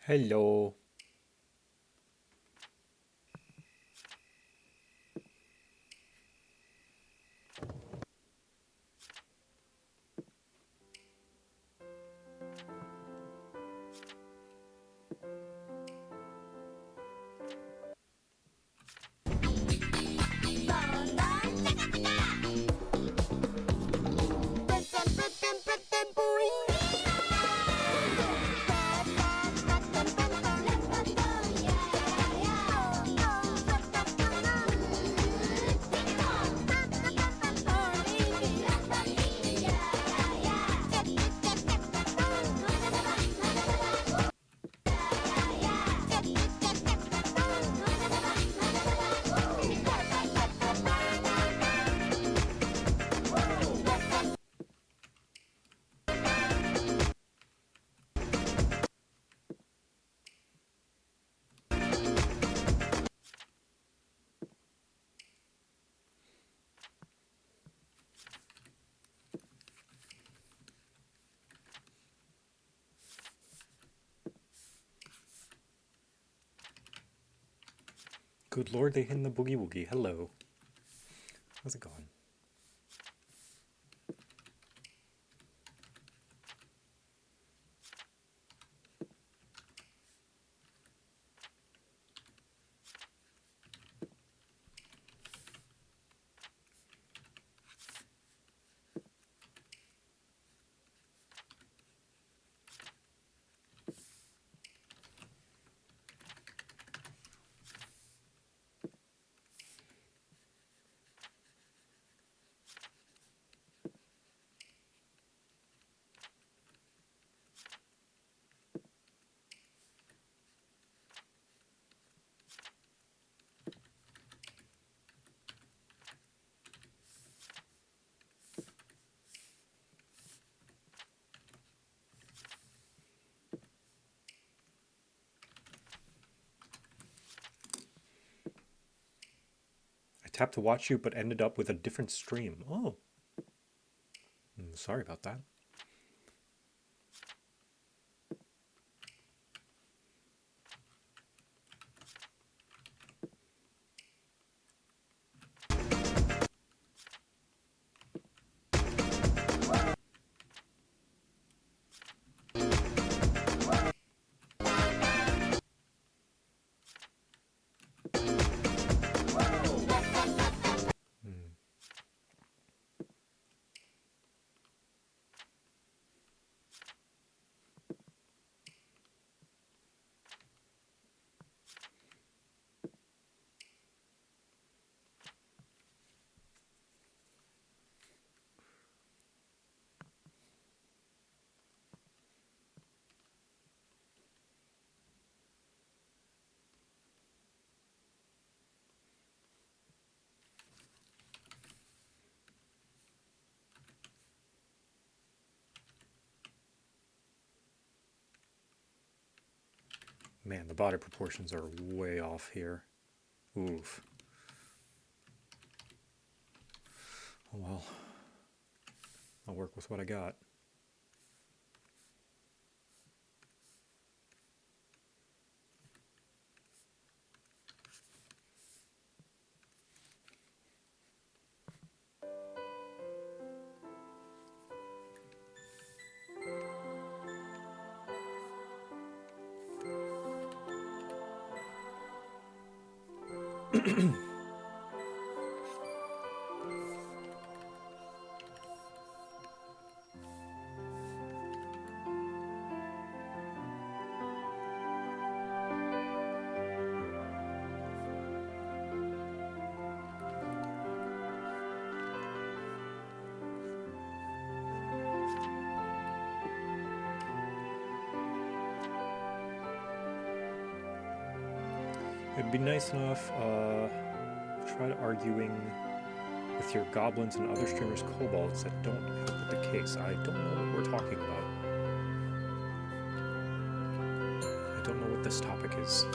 Hello. Good lord, they hit the boogie woogie. Hello. How's it going? I tapped to watch you, but ended up with a different stream. Oh. Sorry about that. Man, the body proportions are way off here. Oof. Oh well. I'll work with what I got. It'd be nice enough, try arguing with your goblins and other streamers' kobolds that don't help with the case. I don't know what we're talking about. I don't know what this topic is.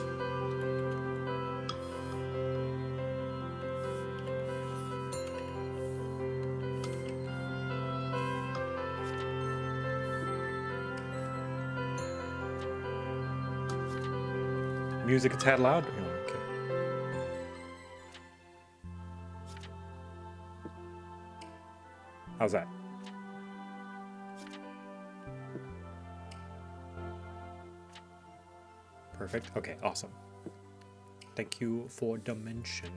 music a tad loud? Oh, okay. How's that? Perfect. Okay, awesome. Thank you for dimension.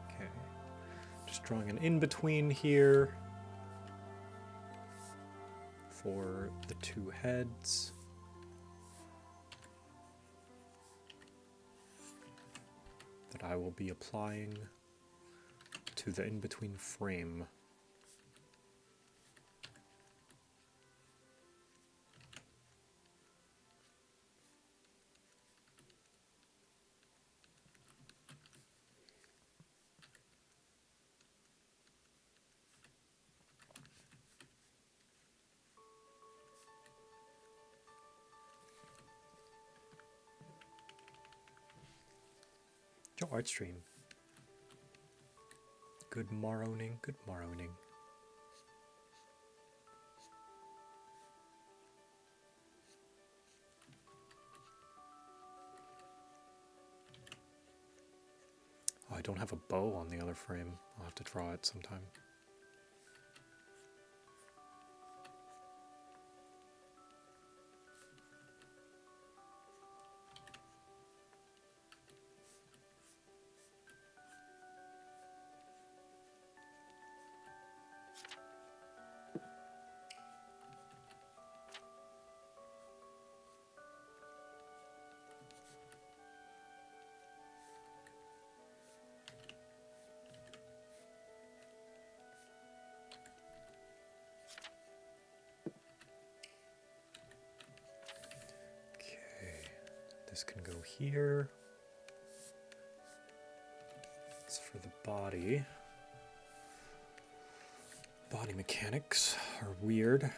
Okay. Just drawing an in-between here for the two heads. That I will be applying to the in-between frame. Joe Art Stream. Good morrowing, good morrowing. Oh, I don't have a bow on the other frame. I'll have to draw it sometime. This can go here. It's for the body. Body mechanics are weird.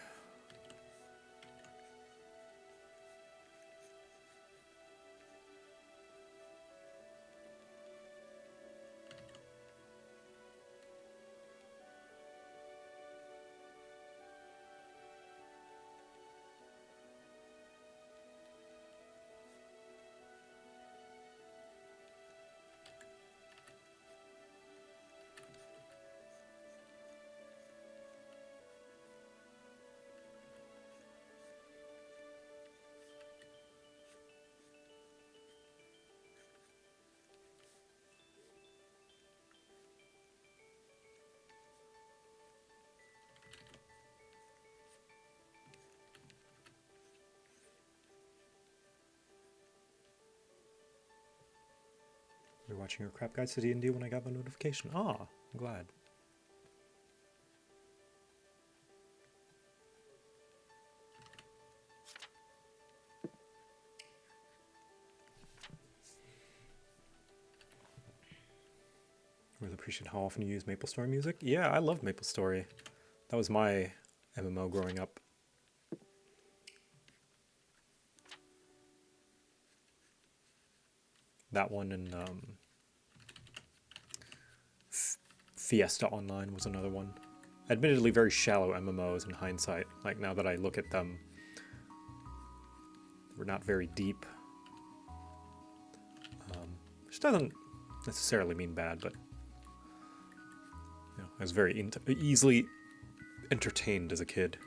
You're watching your crap guides to D&D when I got the notification. Ah, I'm glad. Really appreciate how often you use MapleStory music. Yeah, I love MapleStory. That was my MMO growing up. That one and Fiesta Online was another one. Admittedly, very shallow MMOs in hindsight. Like, now that I look at them, we're not very deep. Which doesn't necessarily mean bad, but you know, I was very easily entertained as a kid.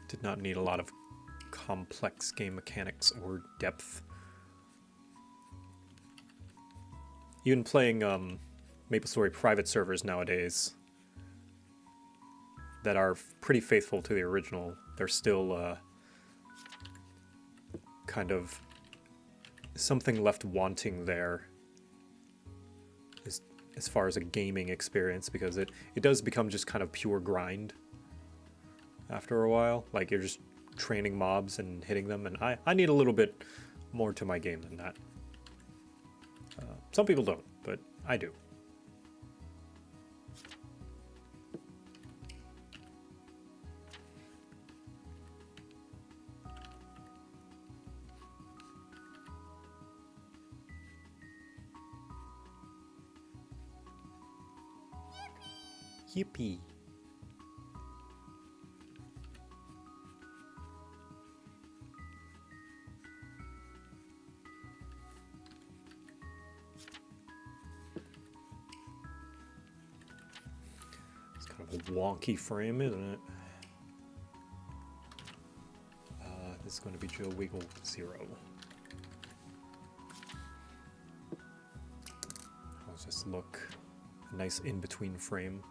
Did not need a lot of complex game mechanics or depth. Even playing MapleStory private servers nowadays that are pretty faithful to the original, they're still kind of something left wanting there as far as a gaming experience, because it does become just kind of pure grind after a while. Like, you're just training mobs and hitting them, and I need a little bit more to my game than that. Some people don't, but I do. Yippee! Kind of a wonky frame, isn't it? This is going to be Joe Wiggle 0. How does this look? A nice in-between frame.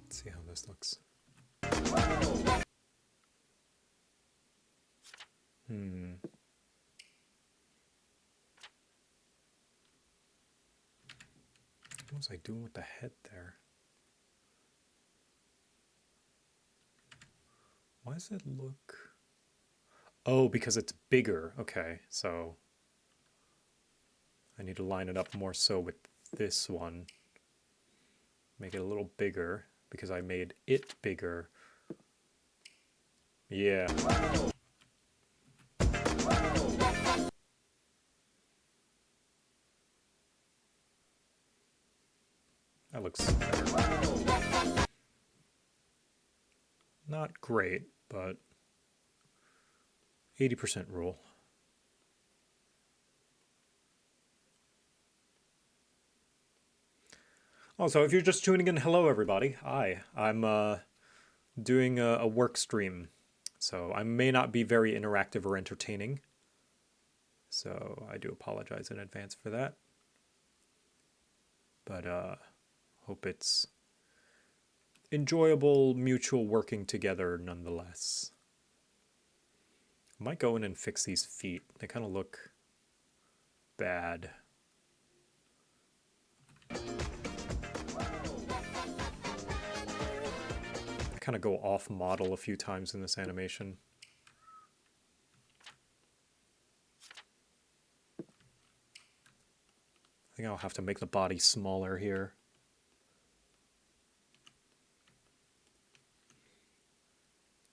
See how this looks. What was I doing with the head there? Why does it look... Oh, because it's bigger. Okay, so I need to line it up more so with this one. Make it a little bigger. Because I made it bigger. Yeah. That looks better. Not great, but 80% rule. Also, if you're just tuning in, hello everybody. Hi, I'm doing a work stream, so I may not be very interactive or entertaining. So I do apologize in advance for that. But hope it's enjoyable, mutual working together nonetheless. I might go in and fix these feet. They kind of look bad. I kind of go off model a few times in this animation. I think I'll have to make the body smaller here.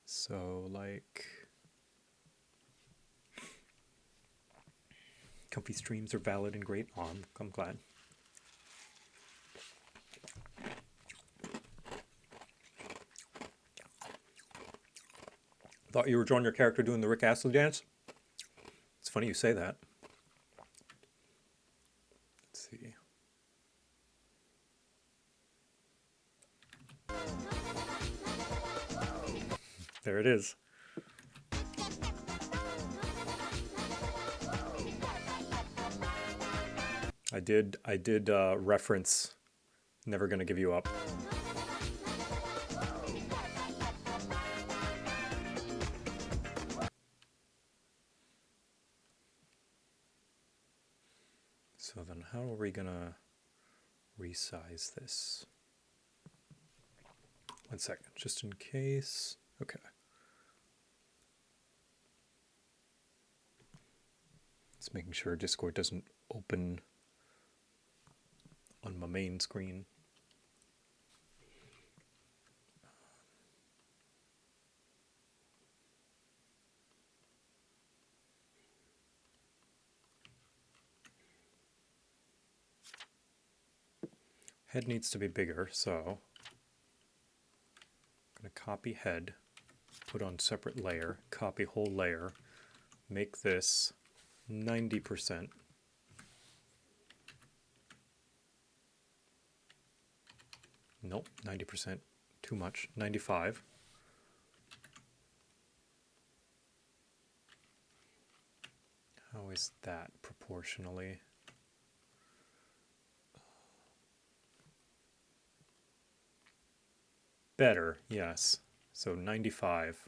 So, like... Comfy streams are valid and great. Oh, I'm glad. Thought you were drawing your character doing the Rick Astley dance? It's funny you say that. Let's see. There it is. I did reference Never Gonna Give You Up. So then how are we gonna resize this? 1 second, just in case. Okay. Just making sure Discord doesn't open on my main screen. Head needs to be bigger, so I'm going to copy head, put on separate layer, copy whole layer, make this 90%. Nope, 90%, too much, 95. How is that proportionally? Better, yes. So 95.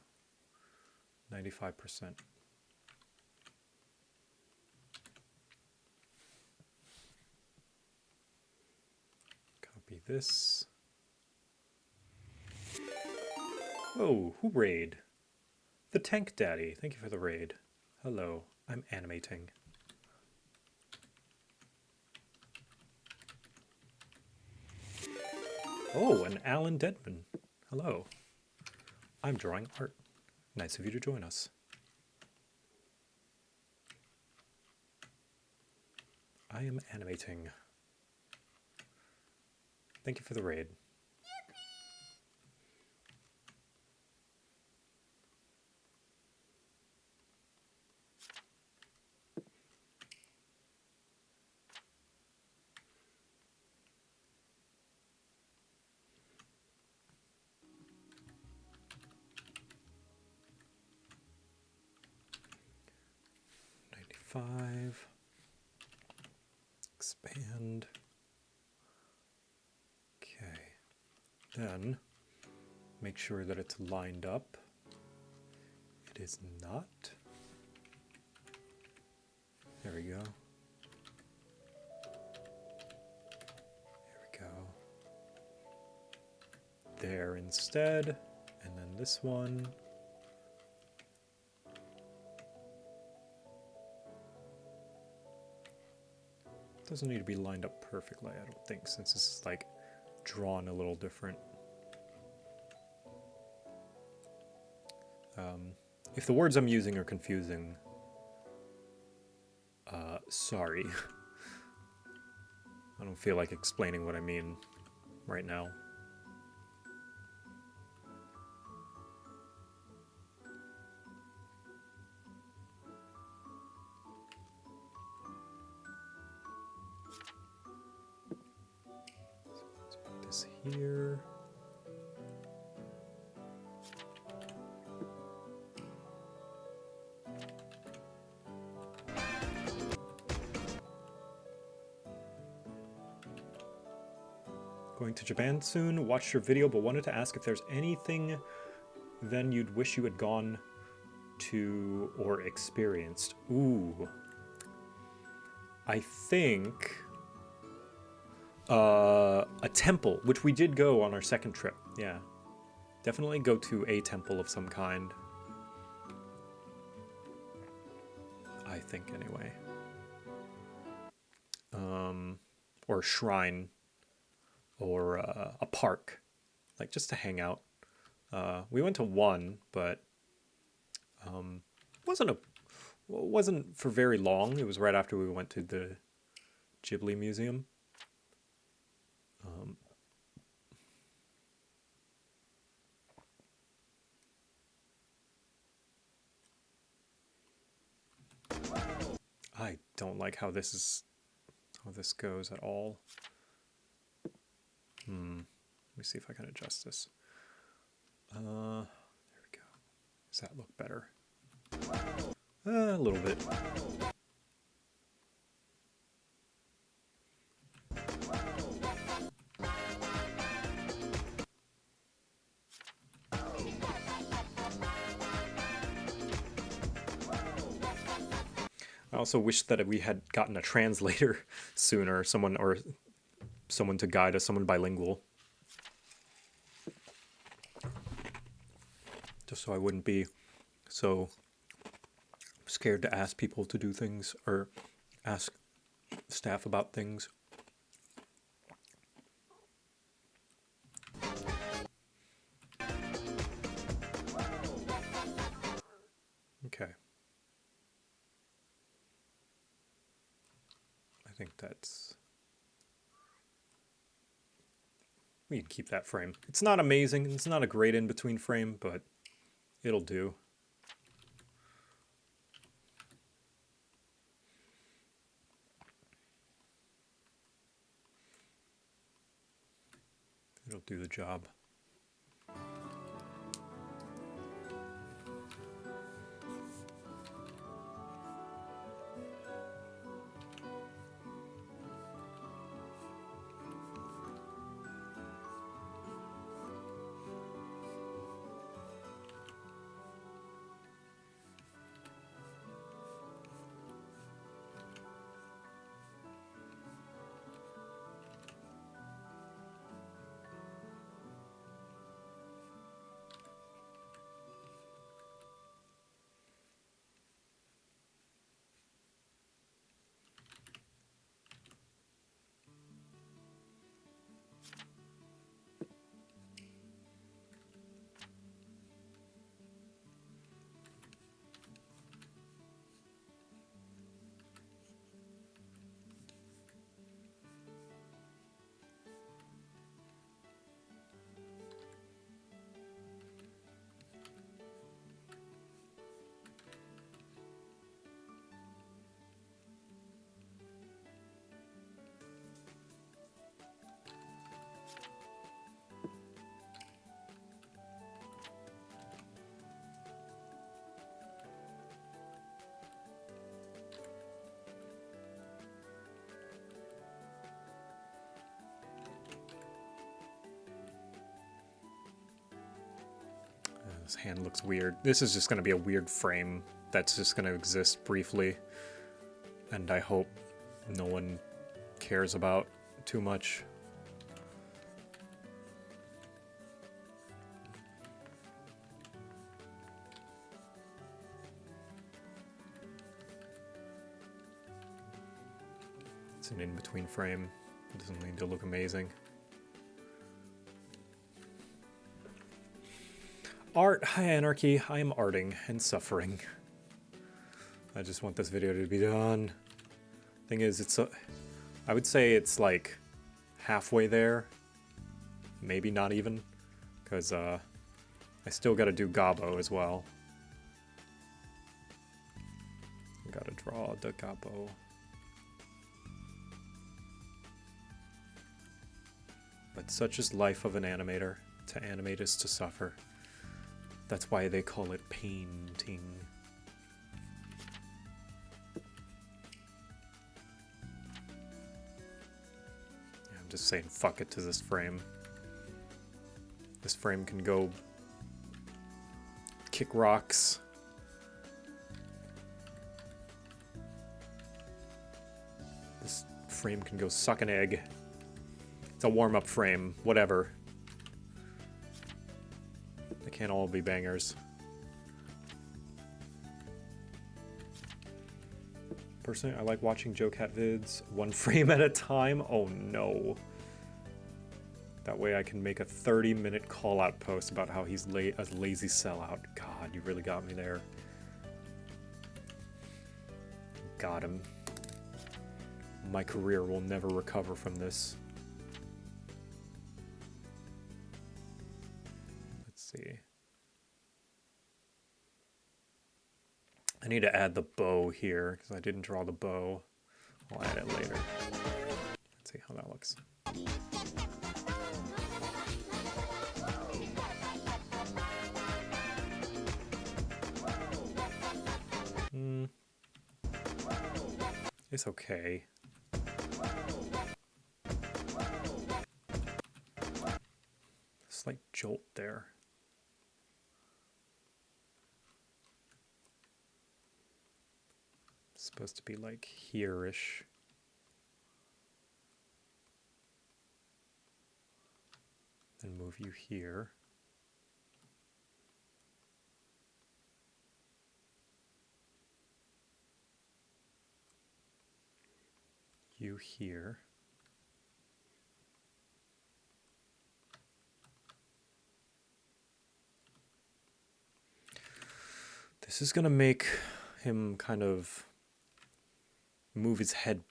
95%. Copy this. Oh, who raid? The Tank Daddy. Thank you for the raid. Hello, I'm animating. Oh, and Alan Deadman. Hello. I'm drawing art. Nice of you to join us. I am animating. Thank you for the raid. Five. Expand. Okay. Then make sure that it's lined up. It is not. There we go. There we go. There instead. And then this one. Doesn't need to be lined up perfectly, I don't think, since this is like drawn a little different. If the words I'm using are confusing, sorry. I don't feel like explaining what I mean right now. Let's put this here. Going to Japan soon. Watched your video, but wanted to ask if there's anything then you'd wish you had gone to or experienced. Ooh. I think a temple, which we did go on our second trip. Yeah. Definitely go to a temple of some kind. I think, anyway. Or a shrine. Or a park. Like, just to hang out. We went to one, but wasn't for very long. It was right after we went to the Ghibli Museum. I don't like how this goes at all. Let me see if I can adjust this. There we go. Does that look better? A little bit. I also wish that we had gotten a translator sooner, someone to guide us, someone bilingual. Just so I wouldn't be so scared to ask people to do things or ask staff about things. Okay. I think we can keep that frame. It's not amazing. It's not a great in-between frame, but it'll do. It'll do the job. This hand looks weird. This is just going to be a weird frame that's just going to exist briefly. And I hope no one cares about too much. It's an in-between frame. It doesn't need to look amazing. Art, hi Anarchy, I am arting and suffering. I just want this video to be done. Thing is, I would say it's like halfway there. Maybe not even, because I still gotta do Gabo as well. I gotta draw the Gabo. But such is life of an animator. To animate is to suffer. That's why they call it painting. Yeah, I'm just saying fuck it to this frame. This frame can go kick rocks. This frame can go suck an egg. It's a warm-up frame, whatever. They can't all be bangers. Personally, I like watching JoCat vids one frame at a time. Oh no. That way I can make a 30-minute call-out post about how he's a lazy sellout. God, you really got me there. Got him. My career will never recover from this. See. I need to add the bow here because I didn't draw the bow. I'll add it later. Let's see how that looks. It's okay. Slight jolt there. Supposed to be like here-ish. Then move you here. You here. This is gonna make him kind of move his head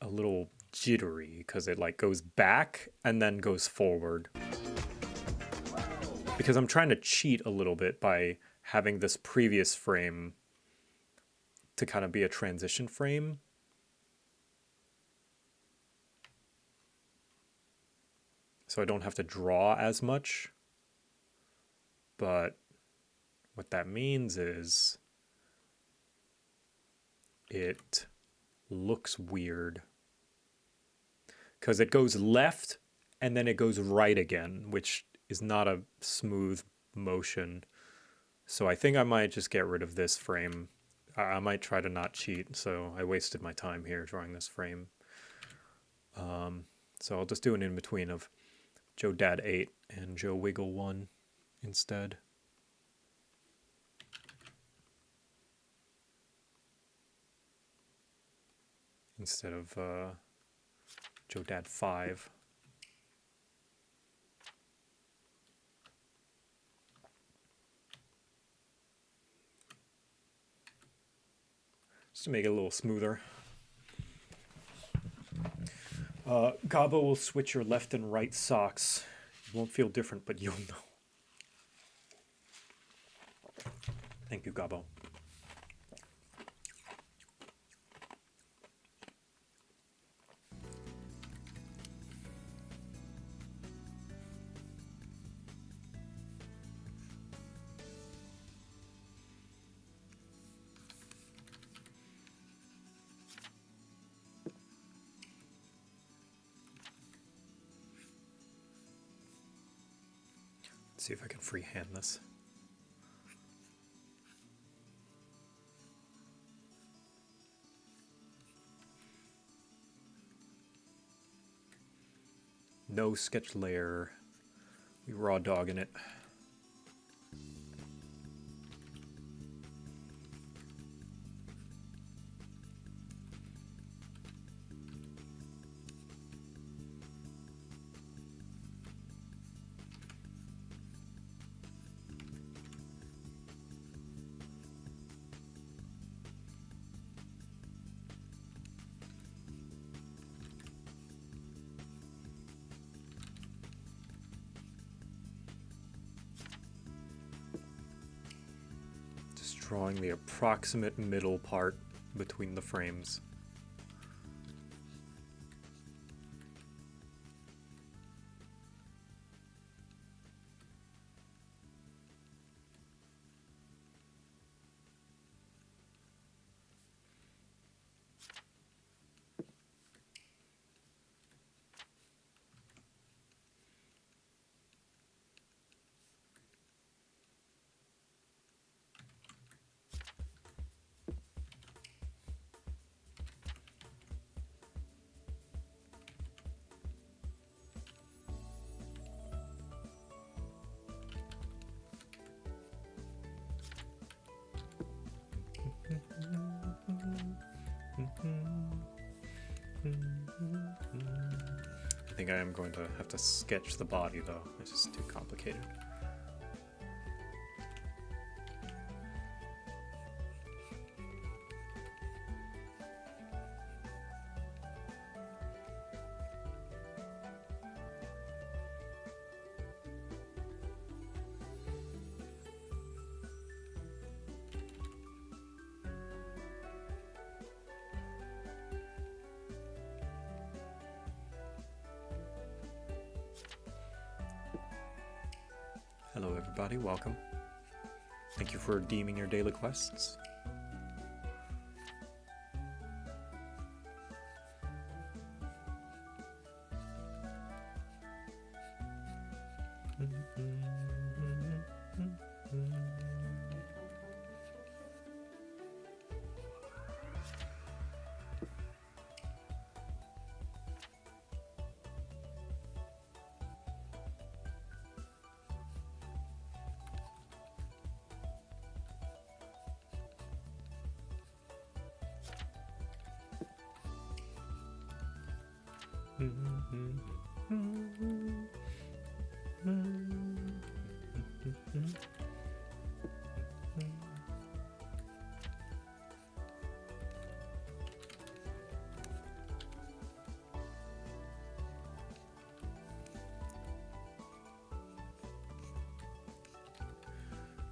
a little jittery because it like goes back and then goes forward. Because I'm trying to cheat a little bit by having this previous frame to kind of be a transition frame. So I don't have to draw as much. But what that means is it looks weird because it goes left and then it goes right again, which is not a smooth motion. So I think I might just get rid of this frame. I might try to not cheat, so I wasted my time here drawing this frame. So I'll just do an in-between of JoDad 8 and JoWiggle 1 instead. Instead of JoDad 5. Just to make it a little smoother. Gabo will switch your left and right socks. You won't feel different, but you'll know. Thank you, Gabo. See if I can freehand this. No sketch layer. We raw dogging it. Drawing the approximate middle part between the frames. I think I am going to have to sketch the body though, it's just too complicated. Hello everybody, welcome. Thank you for redeeming your daily quests.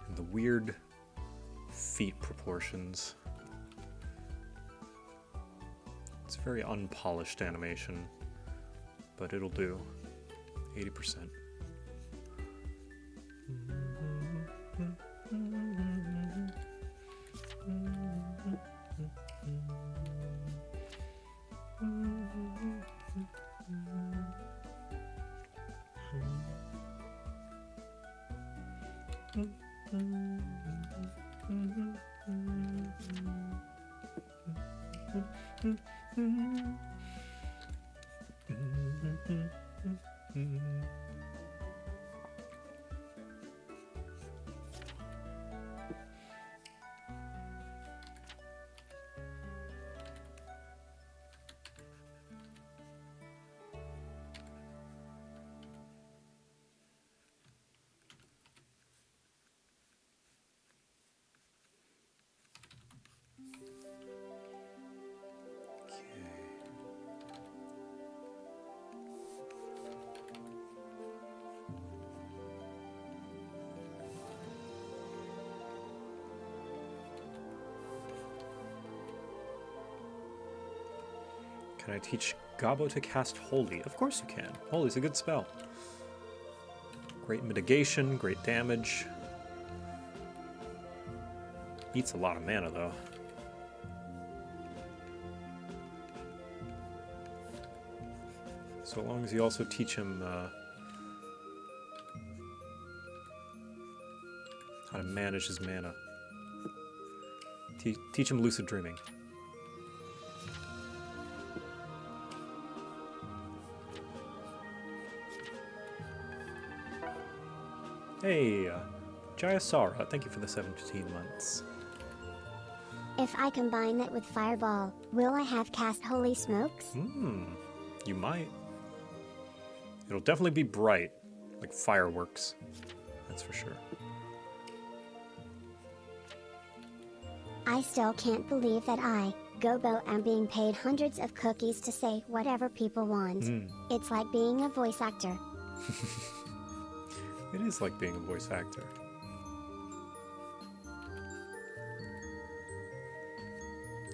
And the weird feet proportions. It's very unpolished animation, but it'll do. 80%. Can I teach Gabo to cast Holy? Of course you can. Holy's a good spell. Great mitigation, great damage. Eats a lot of mana though. So long as you also teach him how to manage his mana. Teach him lucid dreaming. Hey, Jayasara, thank you for the 17 months. If I combine it with Fireball, will I have cast Holy Smokes? You might. It'll definitely be bright, like fireworks. That's for sure. I still can't believe that I, Gobo, am being paid hundreds of cookies to say whatever people want. It's like being a voice actor. It is like being a voice actor.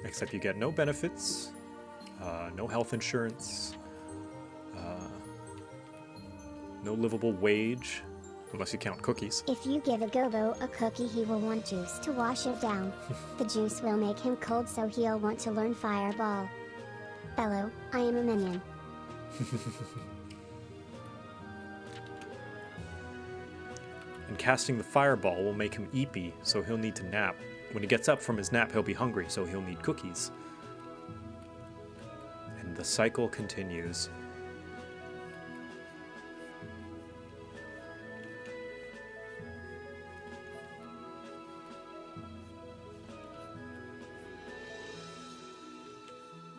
Except you get no benefits, no health insurance, no livable wage, unless you count cookies. If you give a Gobo a cookie, he will want juice to wash it down. The juice will make him cold, so he'll want to learn Fireball. Hello, I am a minion. And casting the fireball will make him eepy, so he'll need to nap. When he gets up from his nap, he'll be hungry, so he'll need cookies. And the cycle continues.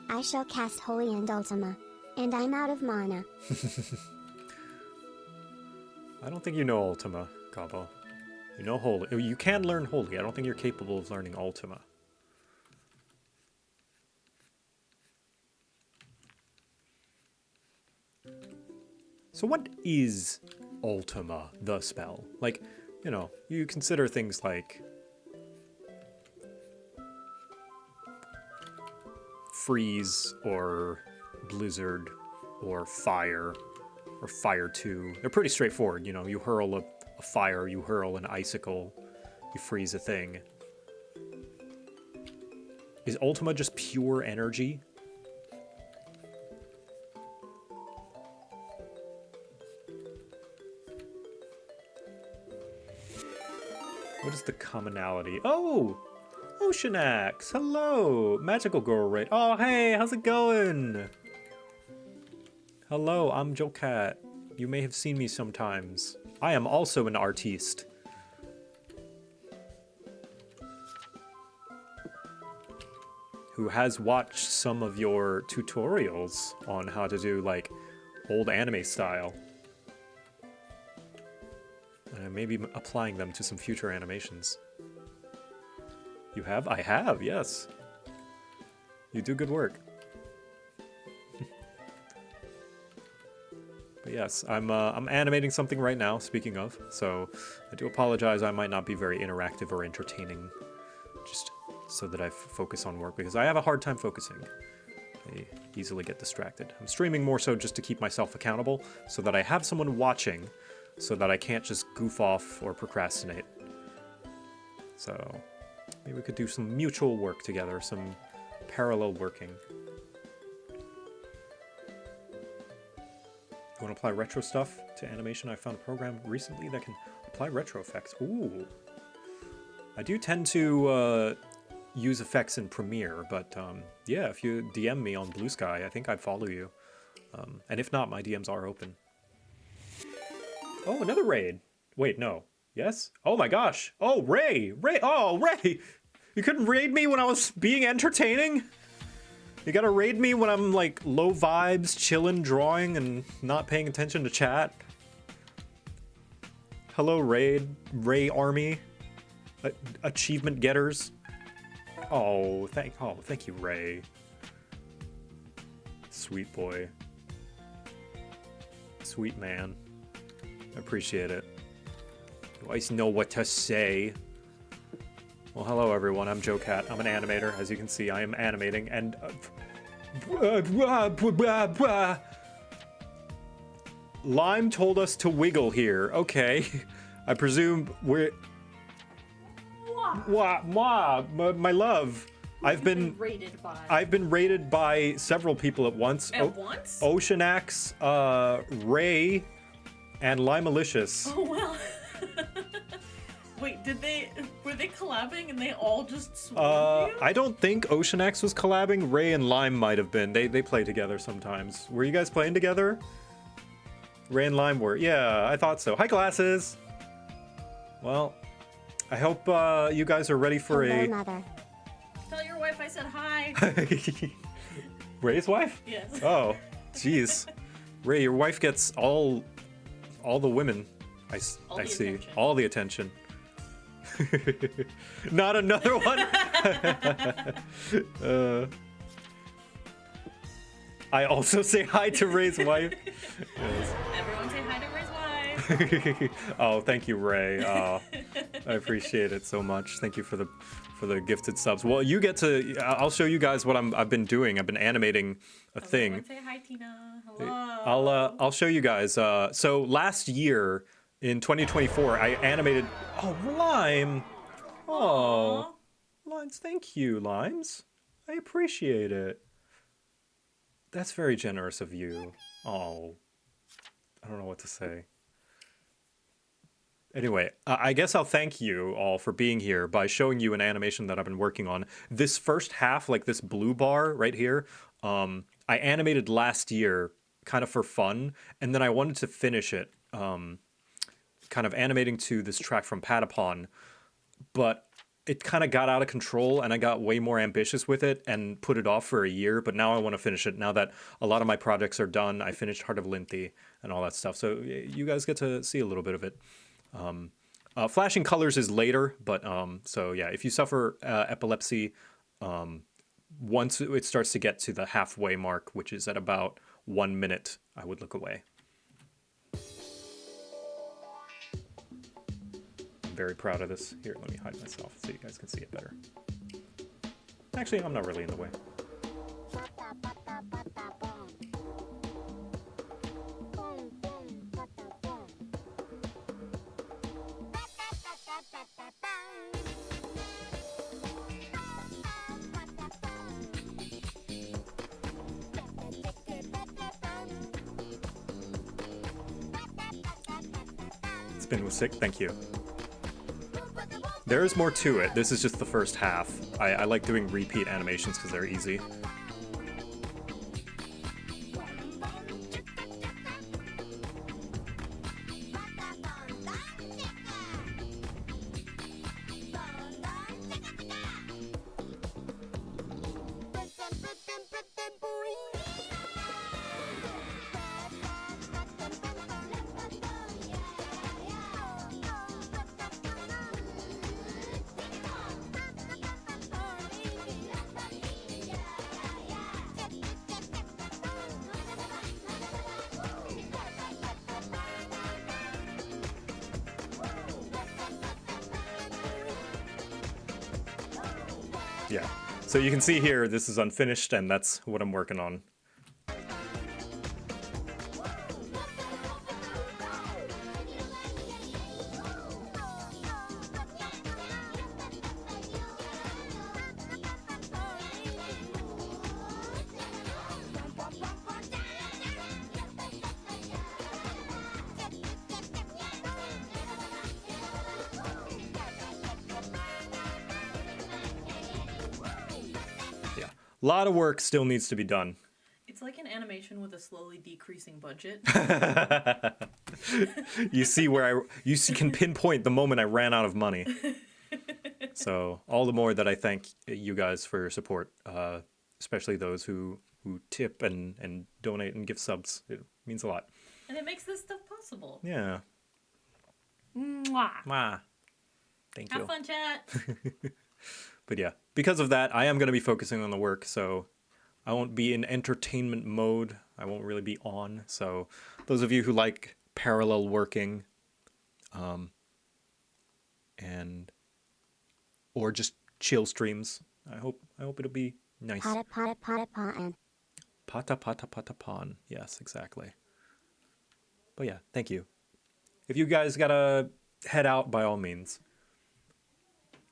I shall cast Holy and Ultima. And I'm out of mana. I don't think you know Ultima, Gabo. You know Holy. You can learn Holy. I don't think you're capable of learning Ultima. So what is Ultima, the spell? Like, you know, you consider things like freeze or blizzard or fire or fire 2. They're pretty straightforward. You know, you hurl a fire, you hurl an icicle, you freeze a thing. Is Ultima just pure energy? What is the commonality? Oh! Oceanax! Hello! Magical Girl Raid. Oh, hey! How's it going? Hello, I'm JoCat. You may have seen me sometimes. I am also an artiste. Who has watched some of your tutorials on how to do, like, old anime style. And maybe applying them to some future animations. You have? I have, yes. You do good work. But yes, I'm animating something right now, speaking of, so I do apologize I might not be very interactive or entertaining, just so that I focus on work, because I have a hard time focusing. I easily get distracted. I'm streaming more so just to keep myself accountable, so that I have someone watching, so that I can't just goof off or procrastinate. So maybe we could do some mutual work together, some parallel working. You want to apply retro stuff to animation? I found a program recently that can apply retro effects. Ooh. I do tend to use effects in Premiere, but yeah, if you DM me on Blue Sky, I think I'd follow you. And if not, my DMs are open. Oh, another raid. Wait, no. Yes? Oh my gosh. Oh, Ray! Ray! Oh, Ray! You couldn't raid me when I was being entertaining? You gotta raid me when I'm, like, low vibes, chillin', drawing, and not paying attention to chat. Hello, Ray Army. Achievement getters. Oh, thank you, Ray. Sweet boy. Sweet man. I appreciate it. You always know what to say. Well, hello everyone, I'm JoCat. I'm an animator. As you can see, I am animating, and... Lime told us to wiggle here. Okay. I presume we're... My love. I've been raided by several people at once. Once? Oceanax, Ray, and Limalicious. Oh well. Wait, were they collabing and they all just swarmed you? I don't think Oceanax was collabing. Ray and Lime might have been. They play together sometimes. Were you guys playing together? Ray and Lime were. Yeah, I thought so. Hi, Glasses. Well, I hope you guys are ready for Hello, a mother. Tell your wife I said hi. Ray's wife. Yes. Oh, jeez. Ray, your wife gets all the women. I All the see. attention. All the attention. Not another one. I also say hi to Ray's wife. Yes. Everyone say hi to Ray's wife. Oh, thank you, Ray. I appreciate it so much. Thank you for the gifted subs. Well, you get to. I'll show you guys what I've been doing. I've been animating a thing. Everyone say hi, Tina. Hello. I'll show you guys. So last year in 2024, I animated. Oh, Lime. Oh, Limes. Thank you, Limes. I appreciate it. That's very generous of you. Oh, I don't know what to say. Anyway, I guess I'll thank you all for being here by showing you an animation that I've been working on. This first half, like this blue bar right here, I animated last year kind of for fun, and then I wanted to finish it, kind of animating to this track from Patapon, but it kind of got out of control, and I got way more ambitious with it and put it off for a year, but now I want to finish it now that a lot of my projects are done. I finished Heart of Linthi and all that stuff, so you guys get to see a little bit of it. Flashing colors is later, but so yeah, if you suffer epilepsy, once it starts to get to the halfway mark, which is at about 1 minute, I would look away. I'm very proud of this. Here, let me hide myself so you guys can see it better. Actually, I'm not really in the way. Spin was sick, thank you. There is more to it. This is just the first half. I like doing repeat animations because they're easy. Yeah. So you can see here, this is unfinished, and that's what I'm working on. A lot of work still needs to be done. It's like an animation with a slowly decreasing budget. You see where can pinpoint the moment I ran out of money. So all the more that I thank you guys for your support, especially those who tip and donate and give subs. It means a lot. And it makes this stuff possible. Yeah. Mwah. Mwah. Thank you. Have fun, chat. But yeah, because of that, I am going to be focusing on the work, so I won't be in entertainment mode. I won't really be on. So those of you who like parallel working, or just chill streams, I hope it'll be nice. Pata pata pata pan. Pata pata pata pan. Yes, exactly. But yeah, thank you. If you guys gotta head out, by all means.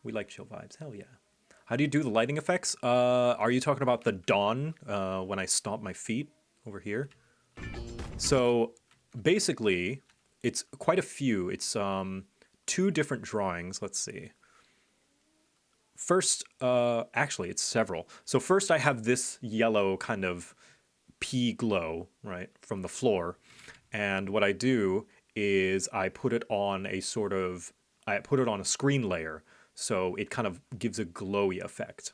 We like chill vibes. Hell yeah. How do you do the lighting effects? Are you talking about the dawn when I stomp my feet over here? So basically, it's quite a few. It's 2 different drawings. Let's see. First, actually, it's several. So first I have this yellow kind of pea glow, right, from the floor. And what I do is I put it on a sort of I put it on a screen layer, so it kind of gives a glowy effect.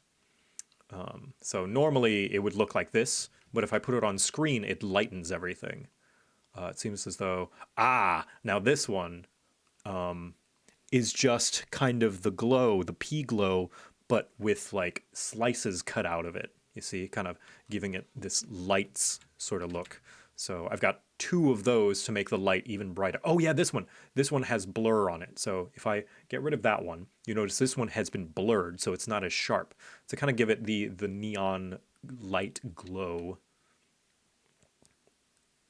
So normally it would look like this, but if I put it on screen, it lightens everything. It seems as though, now this one is just kind of the glow, the pea glow, but with like slices cut out of it. You see, kind of giving it this lights sort of look. So I've got 2 of those to make the light even brighter. Oh yeah, this one has blur on it. So if I get rid of that one, you notice this one has been blurred, so it's not as sharp. To kind of give it the neon light glow.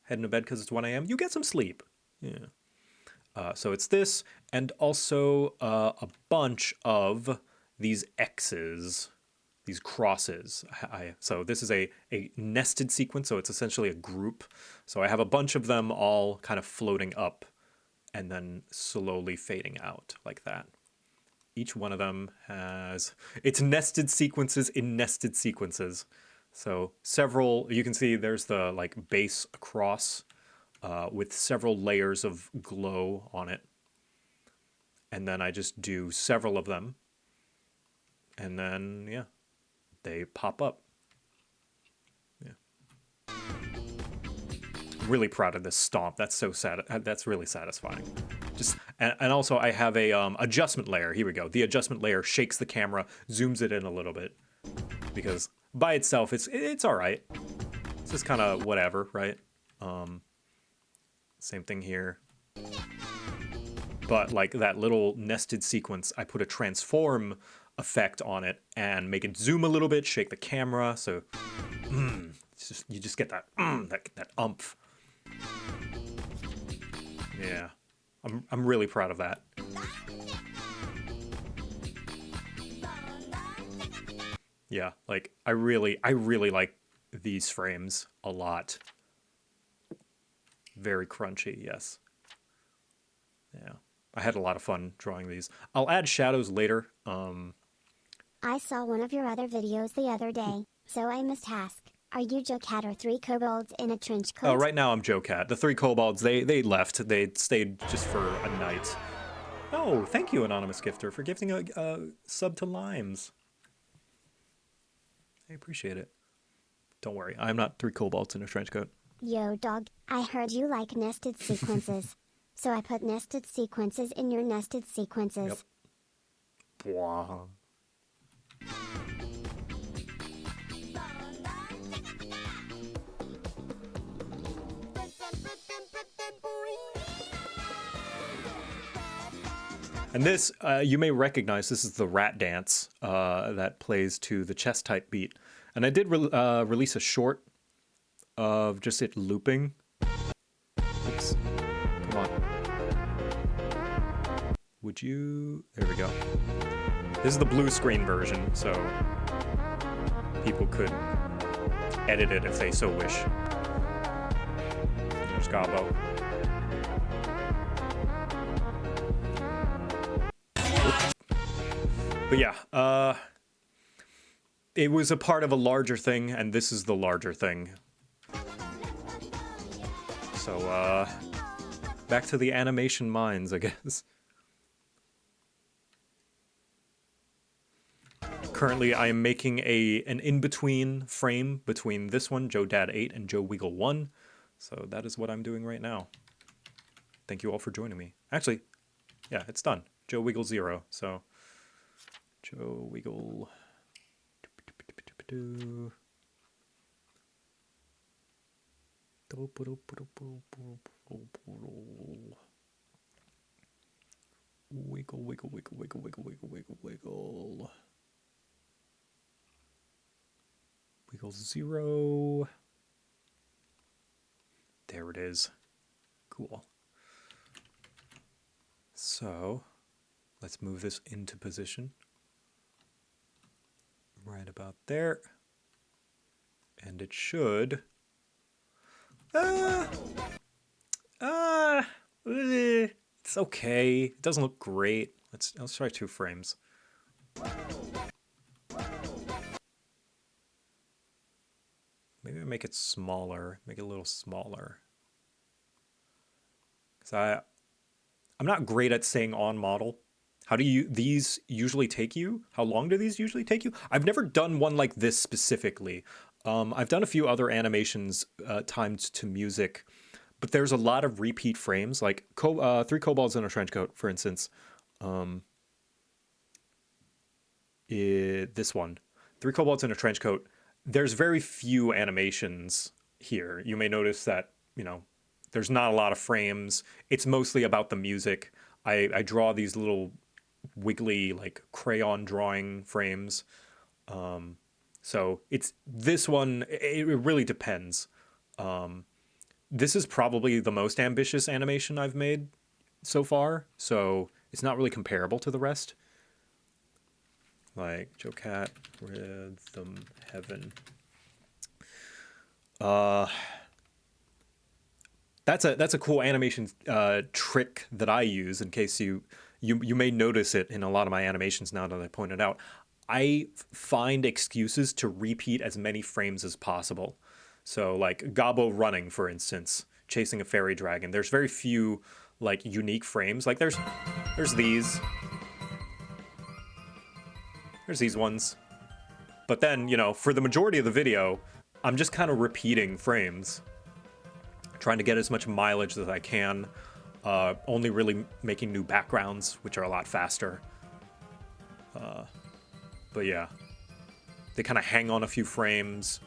Heading to bed because it's 1 a.m. You get some sleep. Yeah. So it's this, and also a bunch of these X's, these crosses. So this is a nested sequence, so it's essentially a group. So I have a bunch of them all kind of floating up and then slowly fading out like that. Each one of them has... It's nested sequences in nested sequences. So several... You can see there's the like base across with several layers of glow on it. And then I just do several of them. And then, yeah, they pop up. Yeah. Really proud of this stomp. That's so sad. That's really satisfying. Just and also I have a adjustment layer. Here we go. The adjustment layer shakes the camera, zooms it in a little bit, because by itself it's all right. It's just kind of whatever, right? Same thing here. But like that little nested sequence, I put a transform effect on it and make it zoom a little bit, shake the camera, so you just get that that umph. Yeah, I'm really proud of that. Yeah, like I really like these frames a lot. Very crunchy, yes. Yeah, I had a lot of fun drawing these. I'll add shadows later. I saw one of your other videos the other day, so I must ask, are you JoCat or 3 kobolds in a trench coat? Oh, right now I'm JoCat. The 3 kobolds, they left. They stayed just for a night. Oh, thank you, Anonymous Gifter, for gifting a sub to Limes. I appreciate it. Don't worry, I'm not 3 kobolds in a trench coat. Yo dog, I heard you like nested sequences. So I put nested sequences in your nested sequences. Yep. Bwah. And this, you may recognize, this is the rat dance that plays to the chess type beat. And I did release a short of just it looping. Oops. Come on. Would you... There we go. This is the blue screen version, so people could edit it if they so wish. There's Gobbo. But yeah, it was a part of a larger thing, and this is the larger thing. So, back to the animation minds, I guess. Currently, I am making an in-between frame between this one, JoDad8, and JoWiggle1. So that is what I'm doing right now. Thank you all for joining me. Actually, yeah, it's done. JoWiggle0, so... JoWiggle... Wiggle, wiggle, wiggle, wiggle, wiggle, wiggle, wiggle, wiggle. Wiggle 0. There it is. Cool. So, let's move this into position. Right about there. And it should... it's okay. It doesn't look great. Let's try 2 frames. Maybe I make it smaller. Make it a little smaller. Because I'm not great at saying on model. How do these usually take you? How long do these usually take you? I've never done one like this specifically. I've done a few other animations timed to music, but there's a lot of repeat frames, like Three Kobolds in a Trench Coat, for instance. This one, Three Kobolds in a Trench Coat, there's very few animations here. You may notice that, you know, there's not a lot of frames. It's mostly about the music. I draw these little wiggly, like, crayon drawing frames. So it's this one, it really depends. This is probably the most ambitious animation I've made so far, so it's not really comparable to the rest. Like JoCat, Rhythm Heaven. That's a cool animation trick that I use in case you may notice it in a lot of my animations now that I pointed out. I find excuses to repeat as many frames as possible. So like Gobbo running, for instance, chasing a fairy dragon. There's very few like unique frames. Like there's these. There's these ones. But then, you know, for the majority of the video, I'm just kind of repeating frames. Trying to get as much mileage as I can. Only really making new backgrounds, which are a lot faster. But yeah, they kind of hang on a few frames.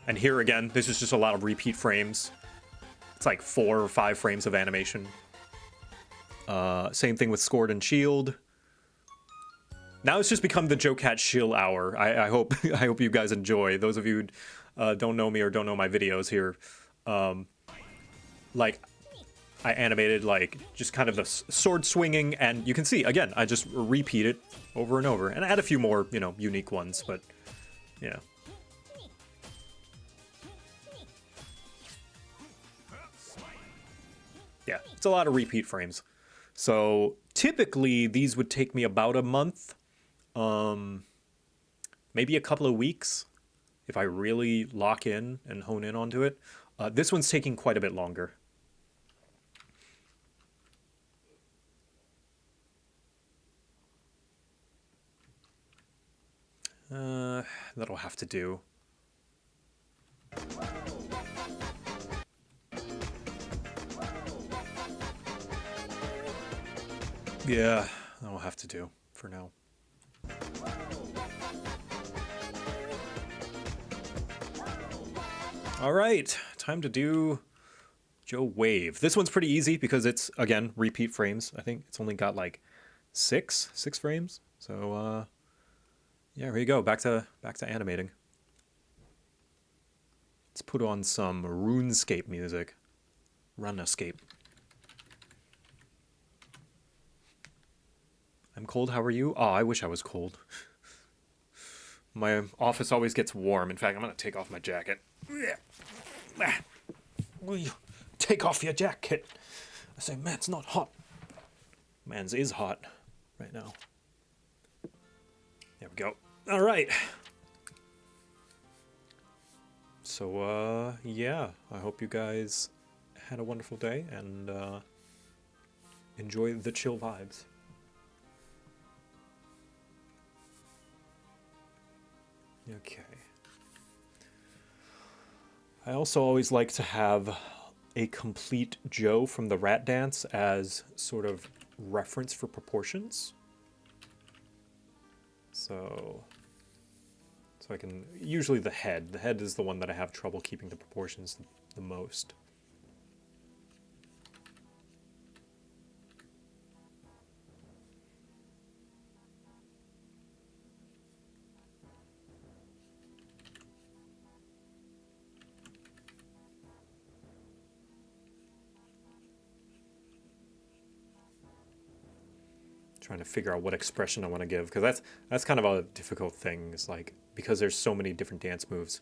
And here again, this is just a lot of repeat frames. It's like 4 or 5 frames of animation. Same thing with Sword and Shield. Now it's just become the JoCat Shill Hour. I hope I hope you guys enjoy. Those of you who don't know me or don't know my videos here, like I animated like just kind of the sword swinging, and you can see again I just repeat it over and over, and add a few more, you know, unique ones. But yeah. Yeah, it's a lot of repeat frames. So typically these would take me about a month, maybe a couple of weeks if I really lock in and hone in onto it. This one's taking quite a bit longer. That'll have to do. Yeah, that'll have to do for now. All right, time to do Joe Wave. This one's pretty easy because it's, again, repeat frames. I think it's only got like six frames. So, yeah, here you go. Back to animating. Let's put on some RuneScape music. Runescape. I'm cold, how are you? Oh, I wish I was cold. My office always gets warm. In fact, I'm gonna take off my jacket. Take off your jacket. I say, man, it's not hot. Man's is hot right now. There we go. All right. So, yeah, I hope you guys had a wonderful day and enjoy the chill vibes. Okay. I also always like to have a complete Joe from the Rat Dance as sort of reference for proportions. So I can, usually the head. The head is the one that I have trouble keeping the proportions the most. Trying to figure out what expression I want to give, because that's kind of a difficult thing. It's like, because there's so many different dance moves,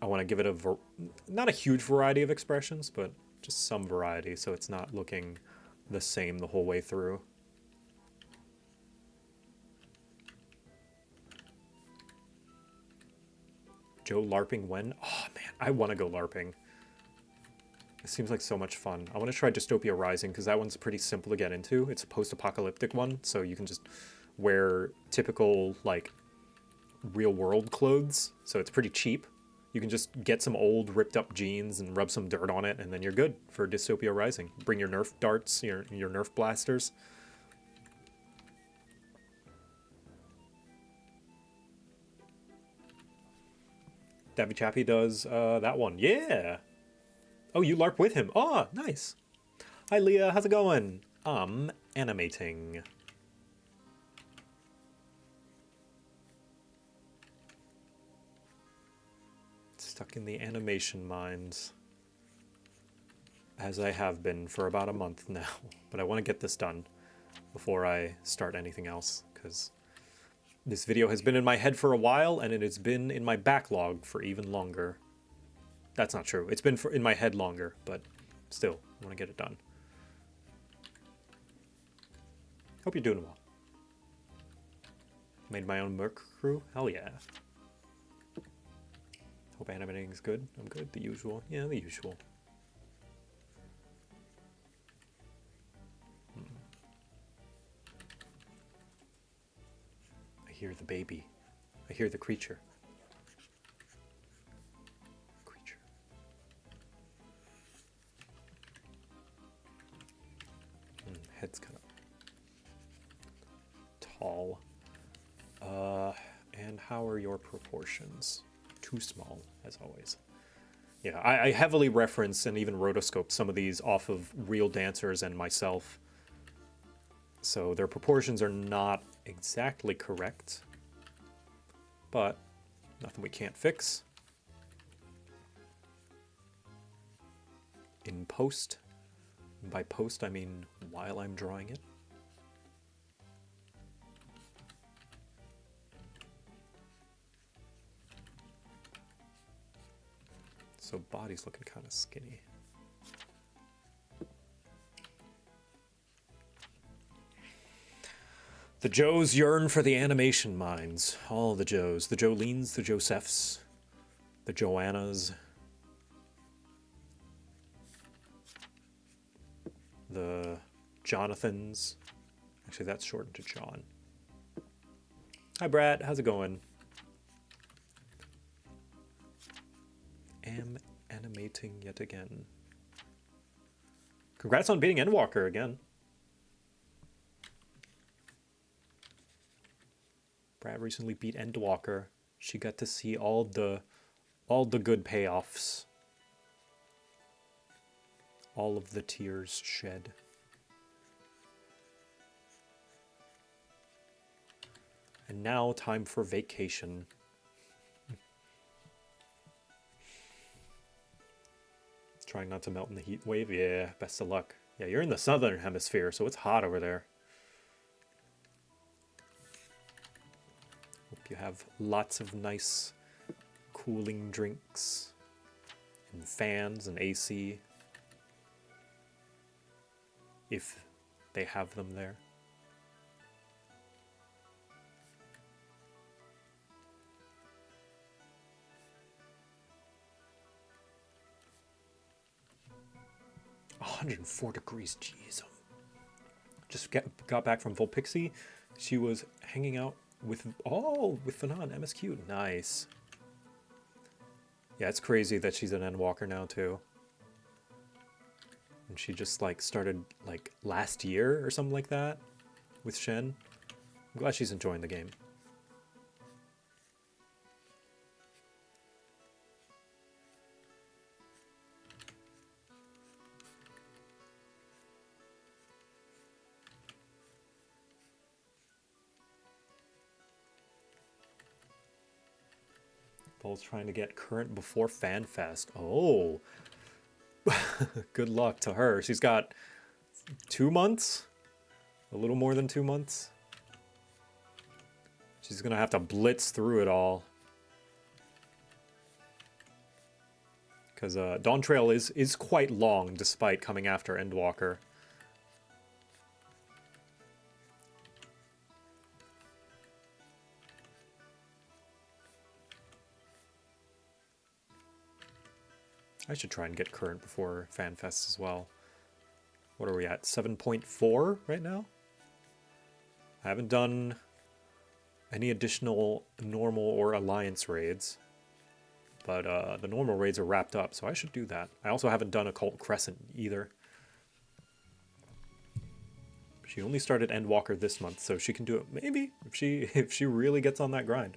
I want to give it not a huge variety of expressions, but just some variety, so it's not looking the same the whole way through. Joe LARPing when? Oh man, I want to go LARPing. It seems like so much fun. I want to try Dystopia Rising because that one's pretty simple to get into. It's a post-apocalyptic one, so you can just wear typical, like, real-world clothes. So it's pretty cheap. You can just get some old ripped-up jeans and rub some dirt on it, and then you're good for Dystopia Rising. Bring your Nerf darts, your Nerf blasters. Davy Chappie does that one. Yeah! Oh, you LARP with him. Oh, nice. Hi, Leah. How's it going? I'm animating. Stuck in the animation mines. As I have been for about a month now. But I want to get this done before I start anything else, because this video has been in my head for a while, and it has been in my backlog for even longer. That's not true. It's been in my head longer, but still, I want to get it done. Hope you're doing well. Made my own Merc crew? Hell yeah. Hope animating's good. I'm good. The usual. Yeah, the usual. I hear the baby. I hear the creature. Head's kind of tall. And how are your proportions? Too small, as always. Yeah, I heavily reference and even rotoscope some of these off of real dancers and myself. So their proportions are not exactly correct, but nothing we can't fix. In post. By post, I mean while I'm drawing it. So body's looking kind of skinny. The Joes yearn for the animation mines. All the Joes. The Jolenes, the Josephs, the Joannas. The Jonathans. Actually, that's shortened to John. Hi, Brad. How's it going? Am animating yet again. Congrats on beating Endwalker again. Brad recently beat Endwalker. She got to see all the good payoffs. All of the tears shed. And now time for vacation. Trying not to melt in the heat wave. Yeah, best of luck. Yeah, you're in the southern hemisphere, so it's hot over there. Hope you have lots of nice cooling drinks and fans and AC. If they have them there. "104 degrees, jeez." Just got back from Volpixie. She was hanging out with Fanon, MSQ. Nice. Yeah, it's crazy that she's an Endwalker now too. And she just like started like last year or something like that with Shen. I'm glad she's enjoying the game. Paul's trying to get current before FanFest. Oh. Good luck to her. She's got 2 months? A little more than 2 months? She's gonna have to blitz through it all. Because Dawn Trail is quite long, despite coming after Endwalker. I should try and get current before FanFest as well. What are we at? 7.4 right now? I haven't done any additional normal or alliance raids, but the normal raids are wrapped up, so I should do that. I also haven't done Occult Crescent either. She only started Endwalker this month, so she can do it maybe if she really gets on that grind.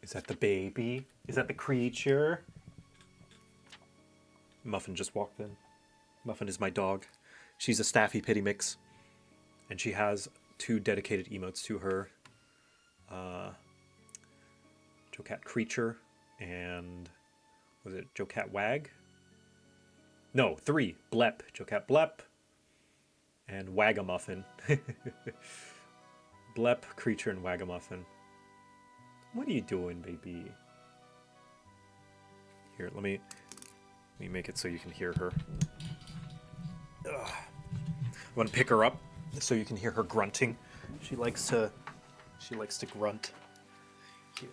Is that the baby? Is that the creature? Muffin just walked in. Muffin is my dog. She's a Staffy Pity mix. And she has 2 dedicated emotes to her. JoCat Creature and... was it JoCat Wag? No, 3. Blep. JoCat Blep. And Wagamuffin. Blep, Creature, and Wagamuffin. What are you doing, baby? Here, let me make it so you can hear her. Ugh. I want to pick her up so you can hear her grunting. She likes to grunt. Here.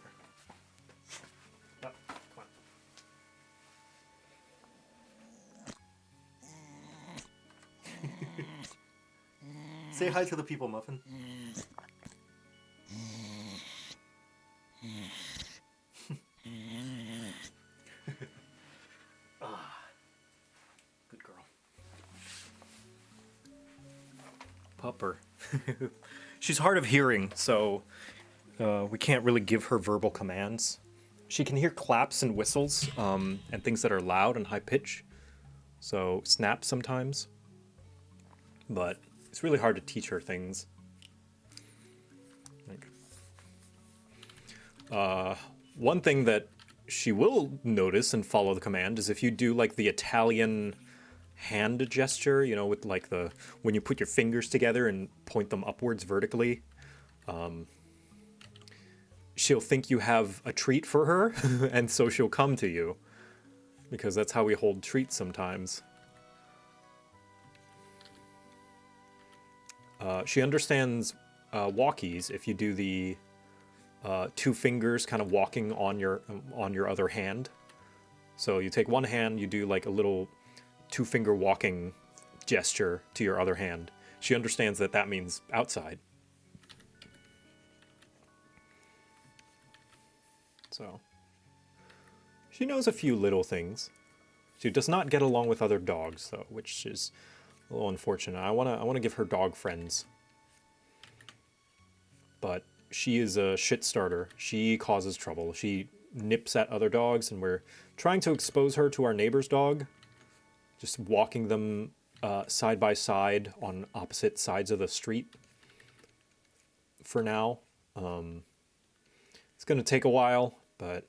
Oh, come on. Say hi to the people, Muffin. Good girl. Pupper. She's hard of hearing, so we can't really give her verbal commands. She can hear claps and whistles, and things that are loud and high pitch. So snaps sometimes. But it's really hard to teach her things. One thing that she will notice and follow the command is if you do like the Italian hand gesture, you know, with like the when you put your fingers together and point them upwards vertically, she'll think you have a treat for her, and so she'll come to you, because that's how we hold treats sometimes. She understands walkies if you do the 2 fingers kind of walking on your other hand. So you take one hand, you do like a little 2-finger walking gesture to your other hand. She understands that that means outside. So she knows a few little things. She does not get along with other dogs though, which is a little unfortunate. I wanna give her dog friends. But she is a shit starter. She causes trouble. She nips at other dogs, and we're trying to expose her to our neighbor's dog. Just walking them side by side on opposite sides of the street for now. It's going to take a while, but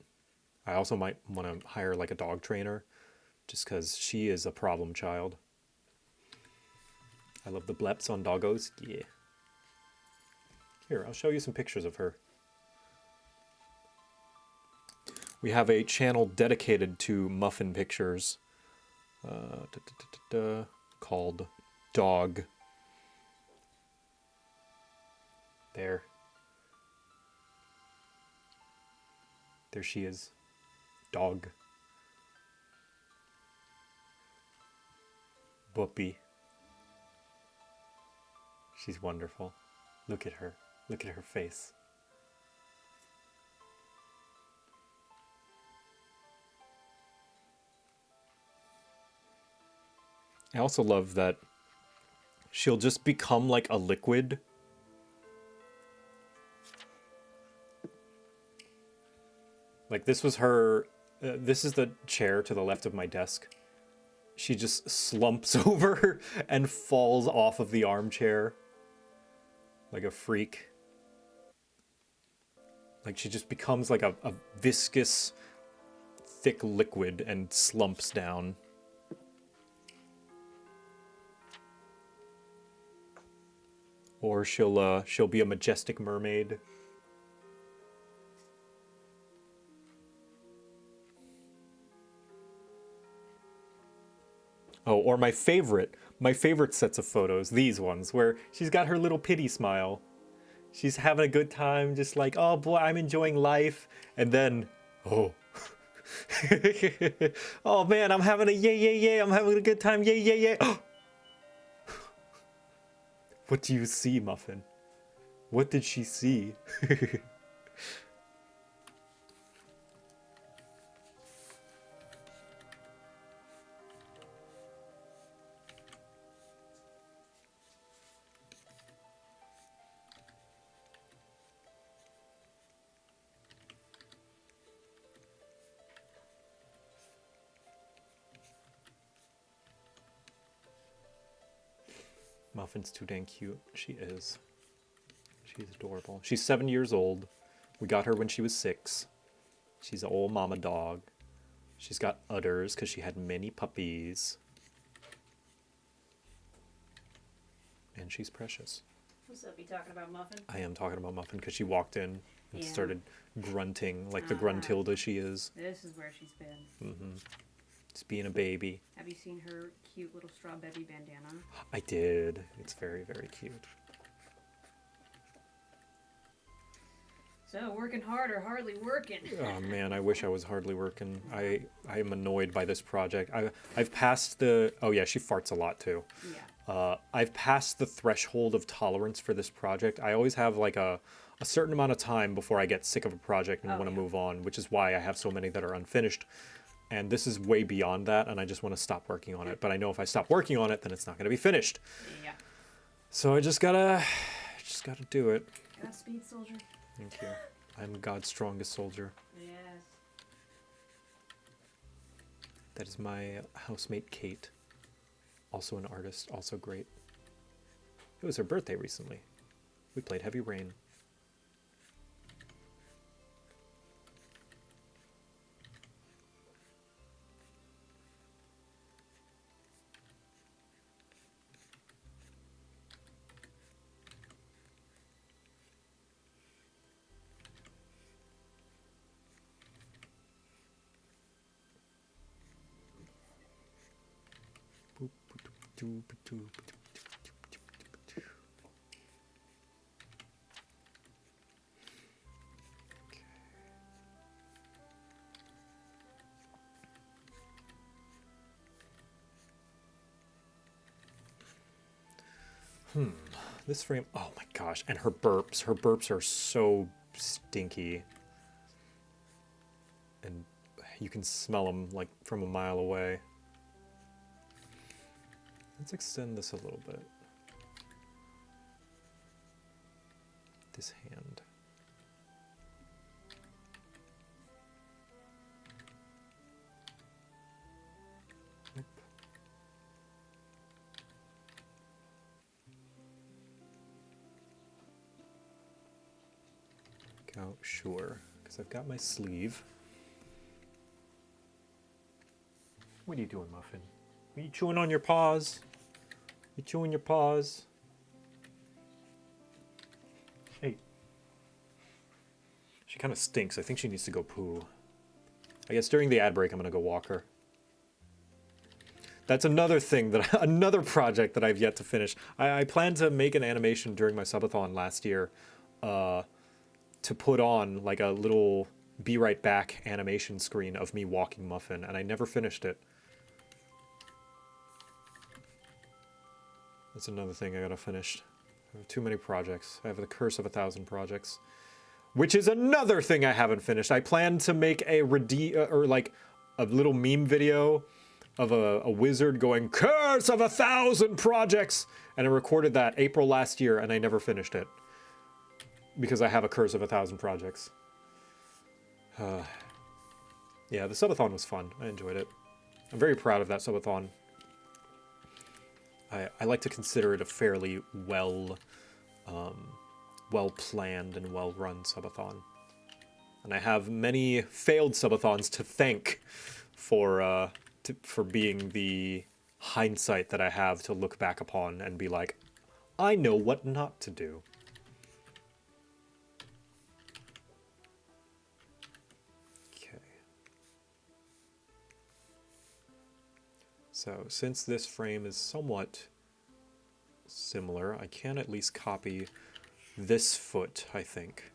I also might want to hire like a dog trainer just because she is a problem child. I love the bleps on doggos. Yeah. Here, I'll show you some pictures of her. We have a channel dedicated to muffin pictures called Dog. There. There she is. Dog. Whoopee. She's wonderful. Look at her. Look at her face. I also love that she'll just become like a liquid. Like this was her, this is the chair to the left of my desk. She just slumps over and falls off of the armchair like a freak. Like she just becomes like a viscous, thick liquid and slumps down. Or she'll be a majestic mermaid. Oh, or my favorite sets of photos, these ones, where she's got her little pity smile. She's having a good time, just like, oh boy, I'm enjoying life. And then, oh. Oh man, I'm having a yay, I'm having a good time, yay. What do you see, Muffin? What did she see? Muffin's too dang cute. She is. She's adorable. She's 7 years old. We got her when she was 6. She's an old mama dog. She's got udders because she had many puppies. And she's precious. What's up? You talking about Muffin? I am talking about Muffin because she walked in and Yeah. started grunting like the gruntilda she is. This is where she's been. Just being a baby. Have you seen her cute little straw baby bandana? I did. It's very, very cute. So, working hard or hardly working? Oh man, I wish I was hardly working. I am annoyed by this project. I've passed the... Oh yeah, she farts a lot too. Yeah. I've passed the threshold of tolerance for this project. I always have like a certain amount of time before I get sick of a project and want to move on, which is why I have so many that are unfinished. And this is way beyond that, and I just want to stop working on it. But I know if I stop working on it, then it's not going to be finished. Yeah. So I just gotta do it. Godspeed, soldier. Thank you. I'm God's strongest soldier. Yes. That is my housemate Kate. Also an artist, also great. It was her birthday recently. We played Heavy Rain. This frame, oh my gosh, and her burps are so stinky. And you can smell them like from a mile away. Let's extend this a little bit. This hand. Nope. Go, sure, because I've got my sleeve. What are you doing, Muffin? Are you chewing on your paws? You chewing your paws? Hey. She kind of stinks. I think she needs to go poo. I guess during the ad break, I'm going to go walk her. That's another thing, another project that I've yet to finish. I planned to make an animation during my subathon last year to put on like a little Be Right Back animation screen of me walking Muffin, and I never finished it. That's another thing I gotta finish. I have too many projects. I have the curse of 1,000 projects. Which is another thing I haven't finished. I plan to make a like a little meme video of a wizard going, curse of 1,000 projects! And I recorded that April last year, and I never finished it. Because I have a curse of 1,000 projects. Yeah, the subathon was fun. I enjoyed it. I'm very proud of that subathon. I like to consider it a fairly well-planned and well-run subathon. And I have many failed subathons to thank for being the hindsight that I have to look back upon and be like, I know what not to do. So since this frame is somewhat similar, I can at least copy this foot, I think.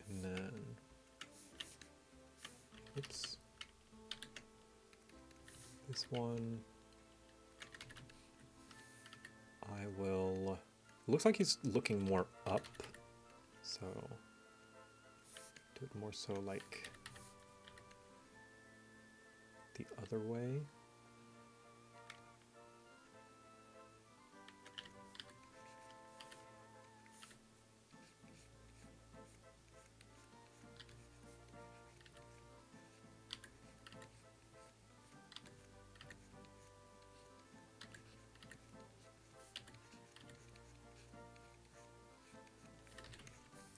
And then, oops, this one, I will, it looks like he's looking more up, so do it more so like the other way.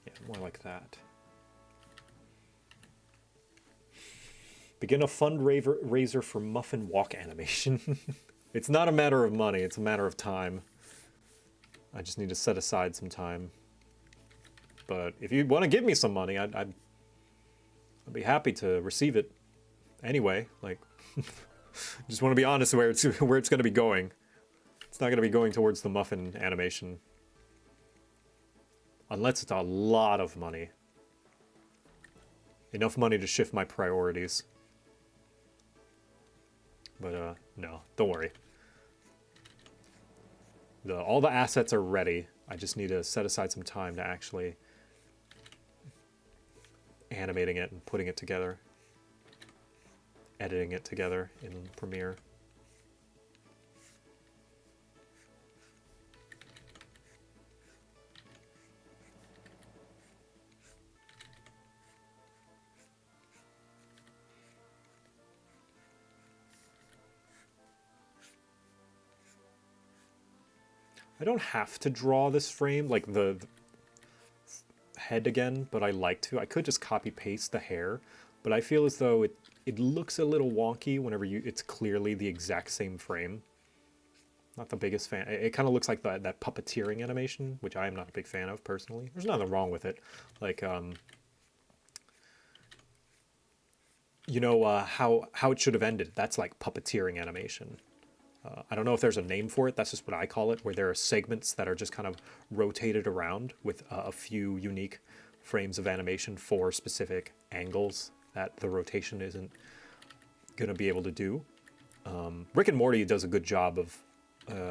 Yeah, more like that. Begin a fundraiser for muffin walk animation. It's not a matter of money, it's a matter of time. I just need to set aside some time. But if you want to give me some money, I'd be happy to receive it anyway. Like, just want to be honest where it's going to be going. It's not going to be going towards the muffin animation. Unless it's a lot of money. Enough money to shift my priorities. But, no, don't worry. All the assets are ready. I just need to set aside some time to actually animating it and putting it together. Editing it together in Premiere. I don't have to draw this frame, like the head again, but I like to. I could just copy paste the hair, but I feel as though it looks a little wonky whenever it's clearly the exact same frame. Not the biggest fan. It kind of looks like that puppeteering animation, which I am not a big fan of personally. There's nothing wrong with it. Like, you know, how it should have ended. That's like puppeteering animation. I don't know if there's a name for it. That's just what I call it, where there are segments that are just kind of rotated around with a few unique frames of animation for specific angles that the rotation isn't going to be able to do. Rick and Morty does a good job of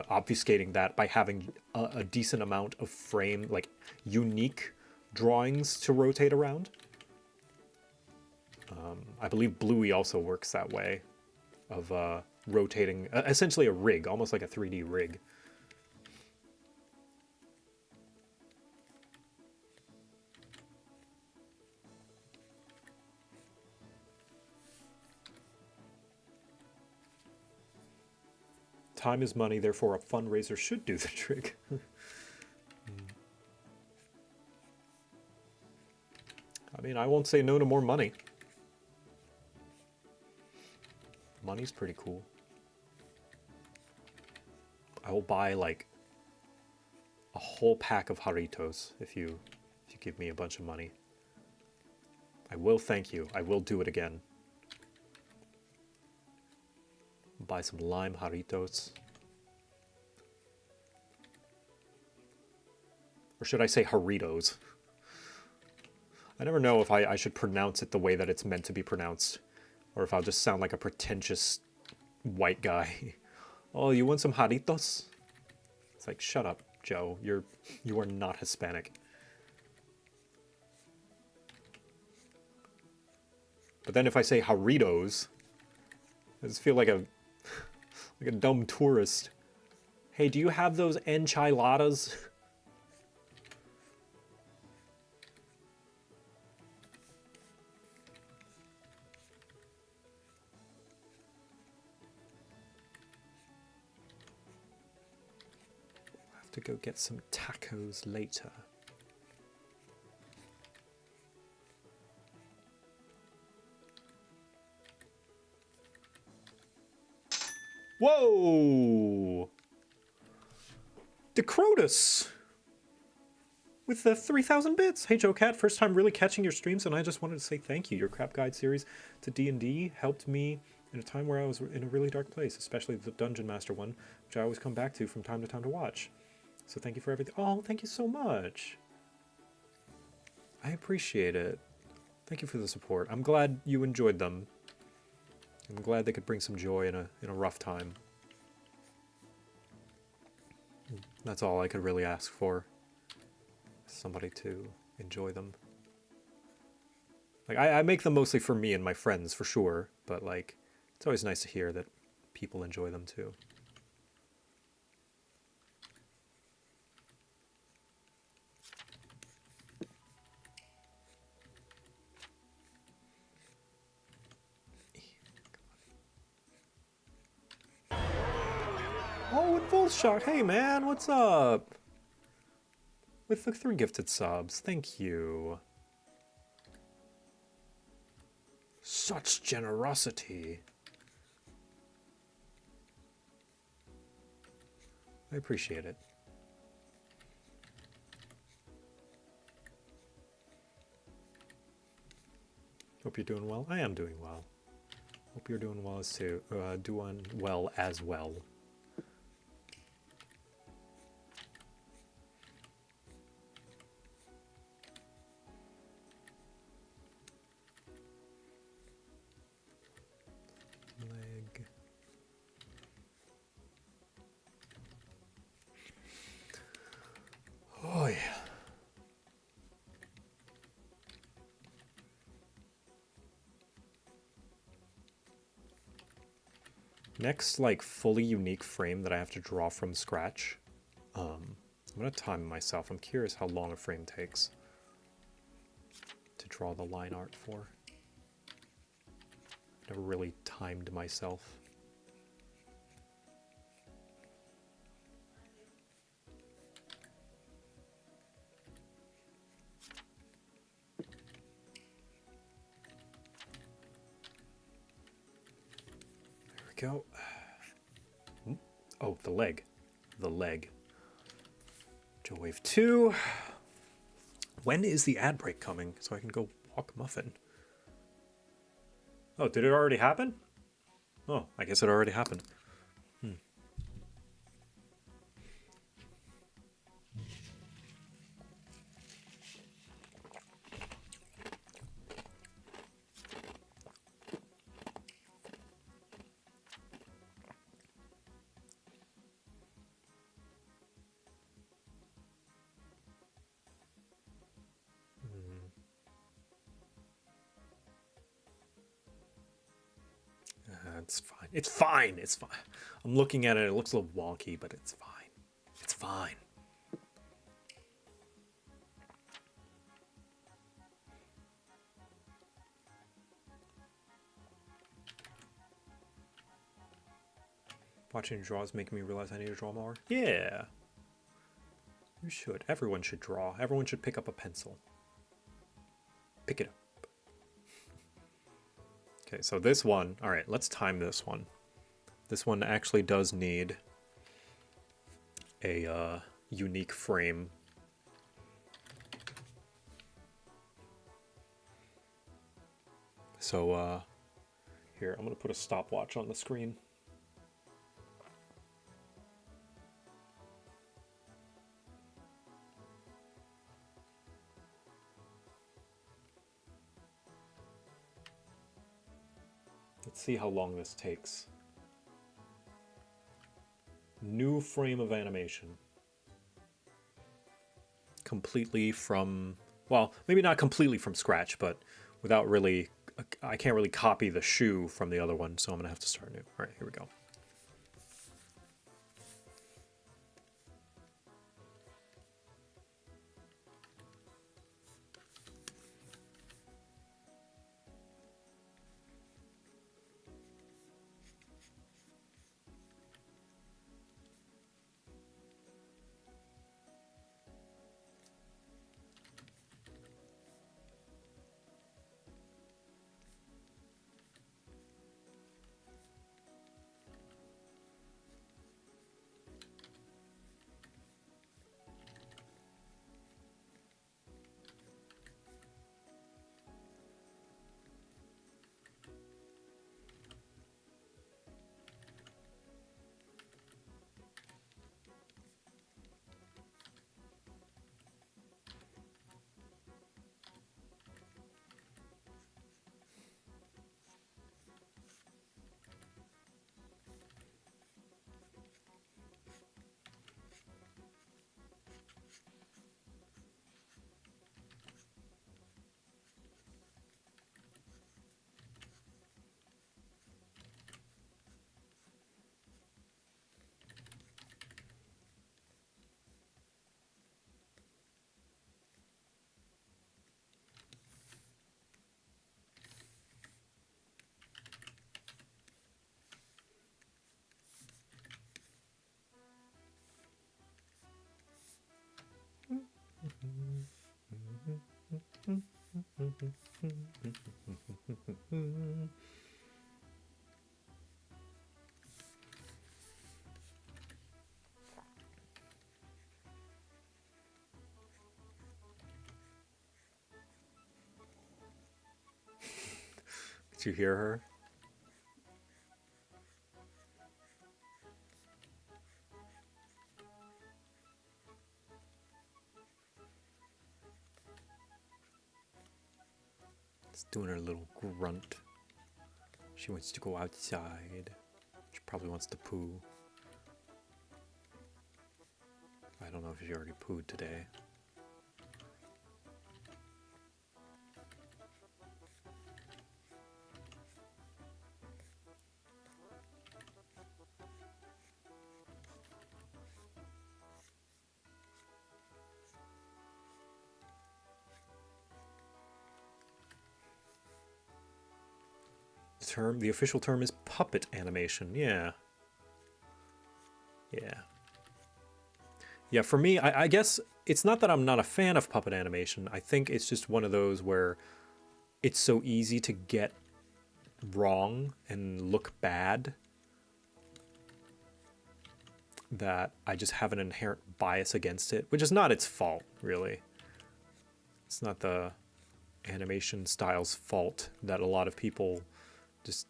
obfuscating that by having a decent amount of frame, like unique drawings to rotate around. I believe Bluey also works that way, of rotating, essentially a rig, almost like a 3D rig. Time is money, therefore a fundraiser should do the trick. I mean, I won't say no to more money. Money's pretty cool. I will buy like a whole pack of Haritos if you give me a bunch of money. I will thank you. I will do it again. Buy some lime Haritos. Or should I say Haritos? I never know if I should pronounce it the way that it's meant to be pronounced. Or if I'll just sound like a pretentious white guy. Oh, you want some Haritos? It's like, shut up, Joe. You are not Hispanic. But then if I say Haritos, I just feel like a dumb tourist. Hey, do you have those enchiladas? To go get some tacos later. Whoa! Decrotus! with the 3,000 bits. Hey JoCat, first time really catching your streams, and I just wanted to say thank you. Your crap guide series to D&D helped me in a time where I was in a really dark place, especially the Dungeon Master one, which I always come back to from time to time to watch. So thank you for everything. Oh, thank you so much. I appreciate it. Thank you for the support. I'm glad you enjoyed them. I'm glad they could bring some joy in a rough time. That's all I could really ask for. Somebody to enjoy them. Like, I make them mostly for me and my friends, for sure, but, like, it's always nice to hear that people enjoy them, too. Oh, and Volshock, hey man, what's up? With the 3 gifted subs, thank you. Such generosity. I appreciate it. Hope you're doing well. I am doing well. Hope you're doing well as well. Leg. Oh yeah. Next, like, fully unique frame that I have to draw from scratch. I'm gonna time myself. I'm curious how long a frame takes to draw the line art for. Never really timed myself. There we go. Oh, the leg. The leg. Joe Wave 2. When is the ad break coming so I can go walk Muffin? Oh, did it already happen? Oh, I guess it already happened. It's fine. It's fine. It's fine. I'm looking at it. It looks a little wonky, but it's fine. It's fine. Watching your draws making me realize I need to draw more. Yeah. You should. Everyone should draw. Everyone should pick up a pencil. Pick it up. Okay, so this one, all right, let's time this one. This one actually does need a unique frame. So here, I'm gonna put a stopwatch on the screen. Let's see how long this takes. New frame of animation. Completely from, well, maybe not completely from scratch, but without really, I can't really copy the shoe from the other one, so I'm gonna have to start new. All right, here we go. Did you hear her? It's doing her little grunt. She wants to go outside. She probably wants to poo. I don't know if she already pooed today. The official term is puppet animation. Yeah. Yeah, for me, I guess it's not that I'm not a fan of puppet animation. I think it's just one of those where it's so easy to get wrong and look bad that I just have an inherent bias against it, which is not its fault, really. It's not the animation style's fault that a lot of people just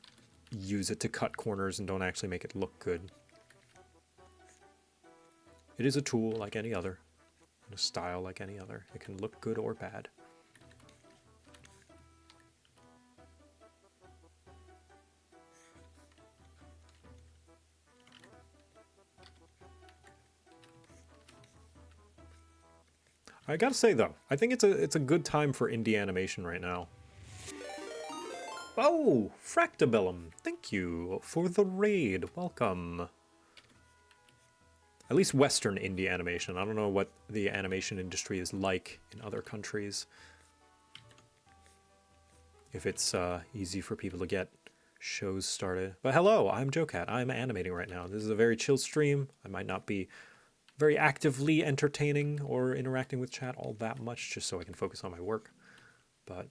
use it to cut corners and don't actually make it look good. It is a tool like any other, and a style like any other. It can look good or bad. I gotta say though, I think it's a good time for indie animation right now. Oh, Fractabellum, thank you for the raid. Welcome. At least Western indie animation. I don't know what the animation industry is like in other countries. If it's easy for people to get shows started. But hello, I'm JoCat. I'm animating right now. This is a very chill stream. I might not be very actively entertaining or interacting with chat all that much, just so I can focus on my work. But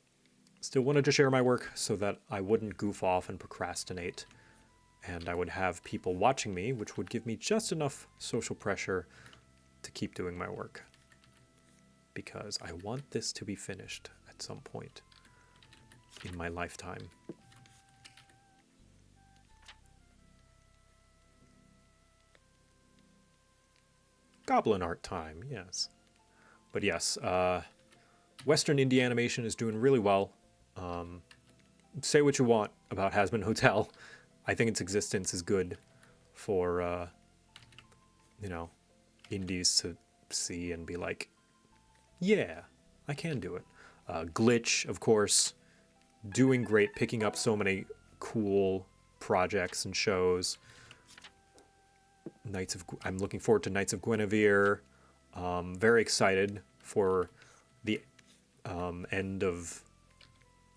still wanted to share my work so that I wouldn't goof off and procrastinate. And I would have people watching me, which would give me just enough social pressure to keep doing my work. Because I want this to be finished at some point in my lifetime. Goblin art time, yes. But yes, Western indie animation is doing really well. Say what you want about Hazbin Hotel. I think its existence is good for, you know, indies to see and be like, yeah, I can do it. Glitch, of course, doing great, picking up so many cool projects and shows. I'm looking forward to Knights of Guinevere. Very excited for the end of...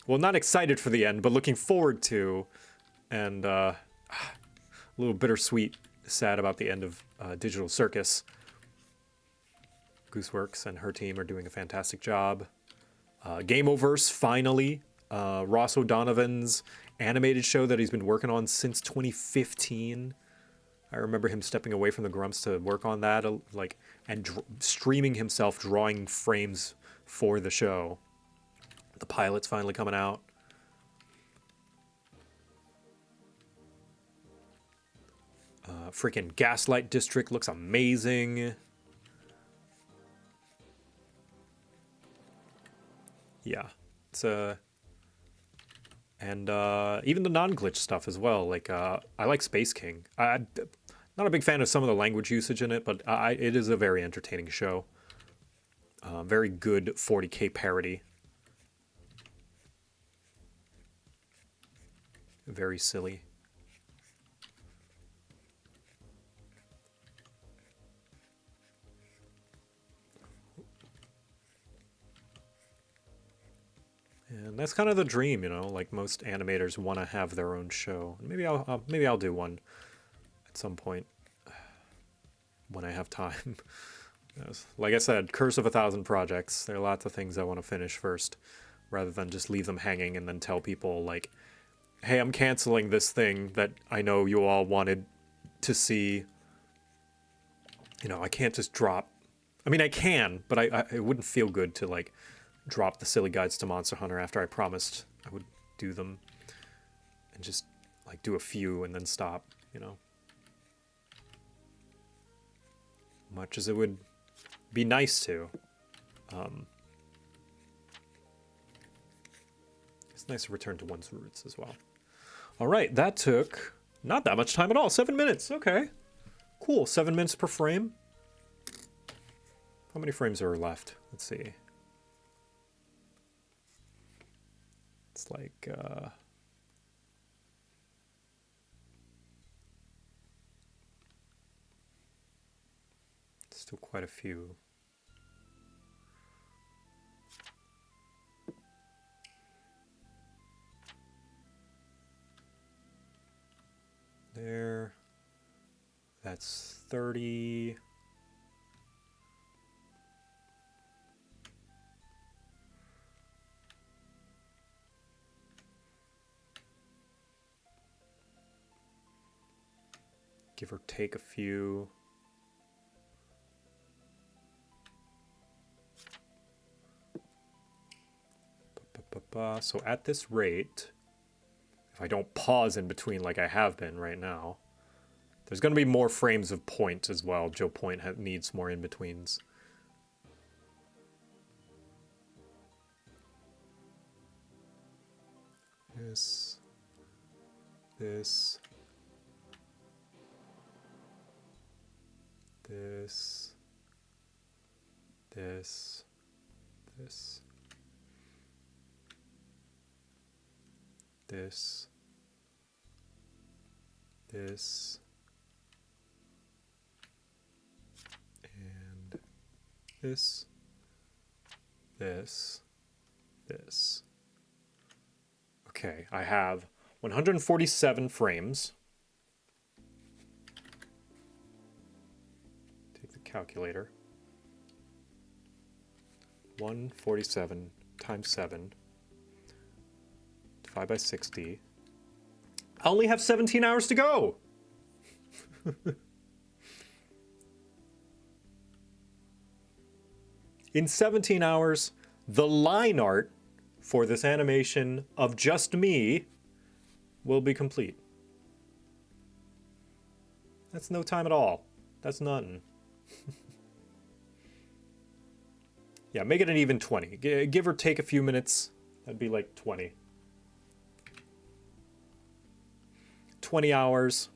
Well, not excited for the end, but looking forward to... And a little bittersweet, sad about the end of Digital Circus. Gooseworks and her team are doing a fantastic job. Gameoverse, finally. Ross O'Donovan's animated show that he's been working on since 2015. I remember him stepping away from the Grumps to work on that, and streaming himself drawing frames for the show. The pilot's finally coming out. Freaking Gaslight District looks amazing. Yeah, it's and even the non-glitch stuff as well. Like I like Space King. I'm not a big fan of some of the language usage in it, but it is a very entertaining show. Very good 40K parody. Very silly. And that's kind of the dream, you know. Like most animators want to have their own show. Maybe I'll do one at some point when I have time. Yes. Like I said, Curse of 1,000 Projects. There are lots of things I want to finish first rather than just leave them hanging and then tell people, like, hey, I'm canceling this thing that I know you all wanted to see. You know, I can't just drop... I mean, I can, but it wouldn't feel good to, like, drop the silly guides to Monster Hunter after I promised I would do them. And just, like, do a few and then stop, you know? Much as it would be nice to. It's nice to return to one's roots as well. All right, that took not that much time at all. 7 minutes, okay. Cool, 7 minutes per frame. How many frames are left? Let's see. It's like, still quite a few. There. That's 30. Give or take a few. So at this rate, if I don't pause in between like I have been right now, there's going to be more frames of point as well. Joe Point needs more in-betweens. This. This. This. This. This. This. This. And this. This. This. Okay, I have 147 frames. Take the calculator. 147 times 7. Divide by 60. I only have 17 hours to go! In 17 hours, the line art for this animation of just me will be complete. That's no time at all. That's nothing. Yeah, make it an even 20. Give or take a few minutes. That'd be like 20. 20 hours.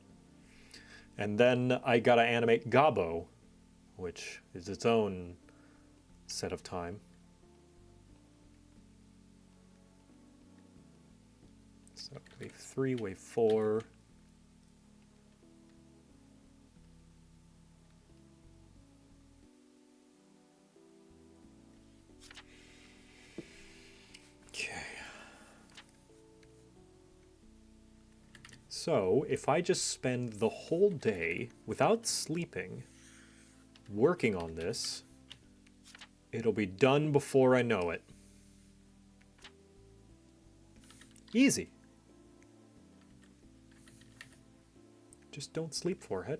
And then I gotta animate Gabo, which is its own set of time. So wave 3, wave 4. Okay. So if I just spend the whole day without sleeping working on this, it'll be done before I know it. Easy. Just don't sleep, forehead.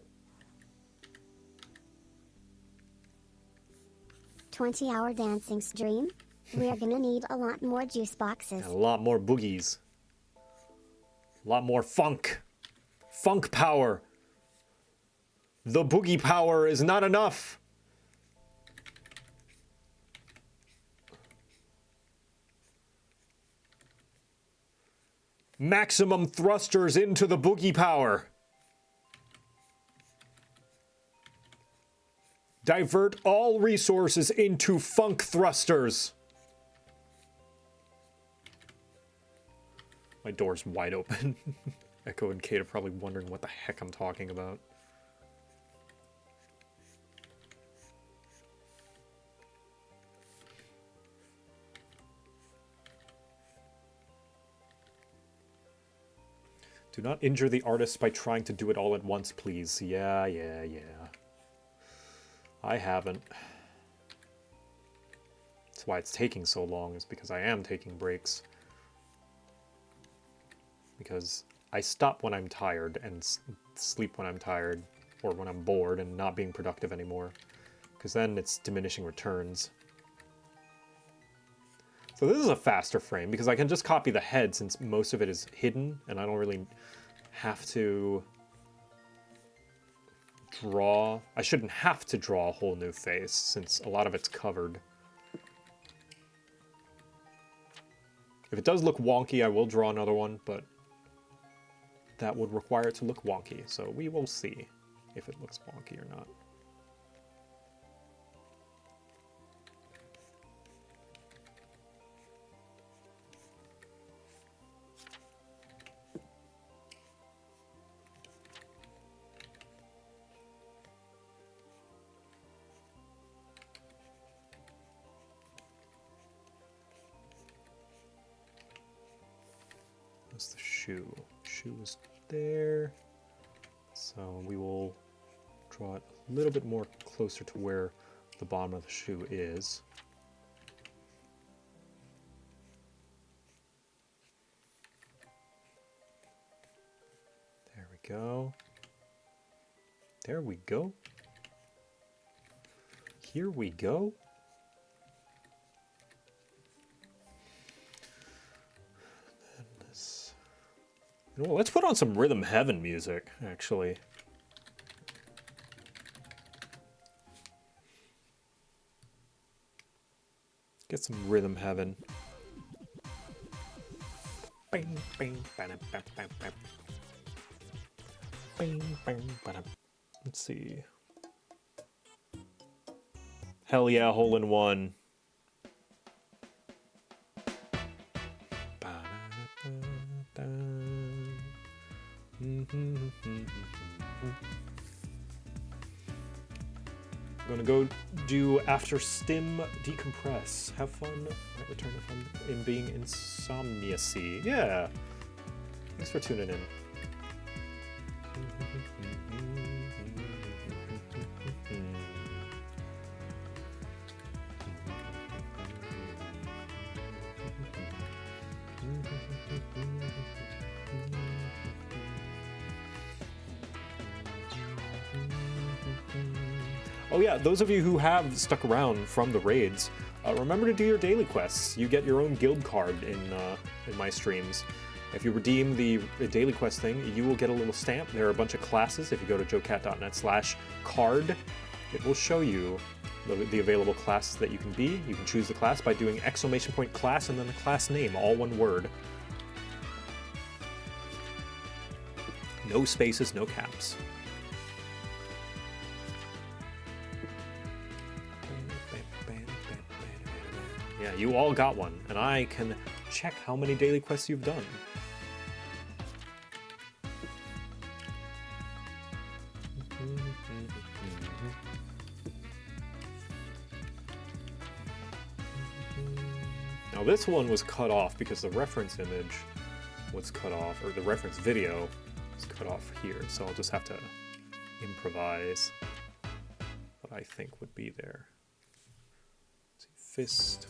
20-hour dancing stream? We're gonna need a lot more juice boxes. And a lot more boogies. A lot more funk. Funk power. The boogie power is not enough. Maximum thrusters into the boogie power. Divert all resources into funk thrusters. My door's wide open. Echo and Kate are probably wondering what the heck I'm talking about. Do not injure the artist by trying to do it all at once, please. Yeah. I haven't. That's why it's taking so long, is because I am taking breaks. Because I stop when I'm tired and sleep when I'm tired, or when I'm bored and not being productive anymore. Because then it's diminishing returns. So this is a faster frame, because I can just copy the head since most of it is hidden, and I don't really have to draw. I shouldn't have to draw a whole new face, since a lot of it's covered. If it does look wonky, I will draw another one, but that would require it to look wonky, so we will see if it looks wonky or not. That's the shoe. Shoe is there. So we will draw it a little bit more closer to where the bottom of the shoe is. There we go. There we go. Here we go. Well, let's put on some Rhythm Heaven music, actually. Get some Rhythm Heaven. Bing, bing, ba-dum, bam, bam, bam. Bing, bing, ba-dum. Let's see. Hell yeah, hole in one. I'm gonna go do after stim decompress. Have fun. Might return if I'm in being insomniacy. Yeah. Thanks for tuning in. Oh yeah, those of you who have stuck around from the raids, remember to do your daily quests. You get your own guild card in my streams. If you redeem the daily quest thing, you will get a little stamp. There are a bunch of classes. If you go to jocat.net/card, it will show you the available classes that you can be. You can choose the class by doing !class and then the class name, all one word. No spaces, no caps. Yeah, you all got one, and I can check how many daily quests you've done. Now this one was cut off because the reference image was cut off, or the reference video was cut off here, so I'll just have to improvise what I think would be there. Let's see, fist.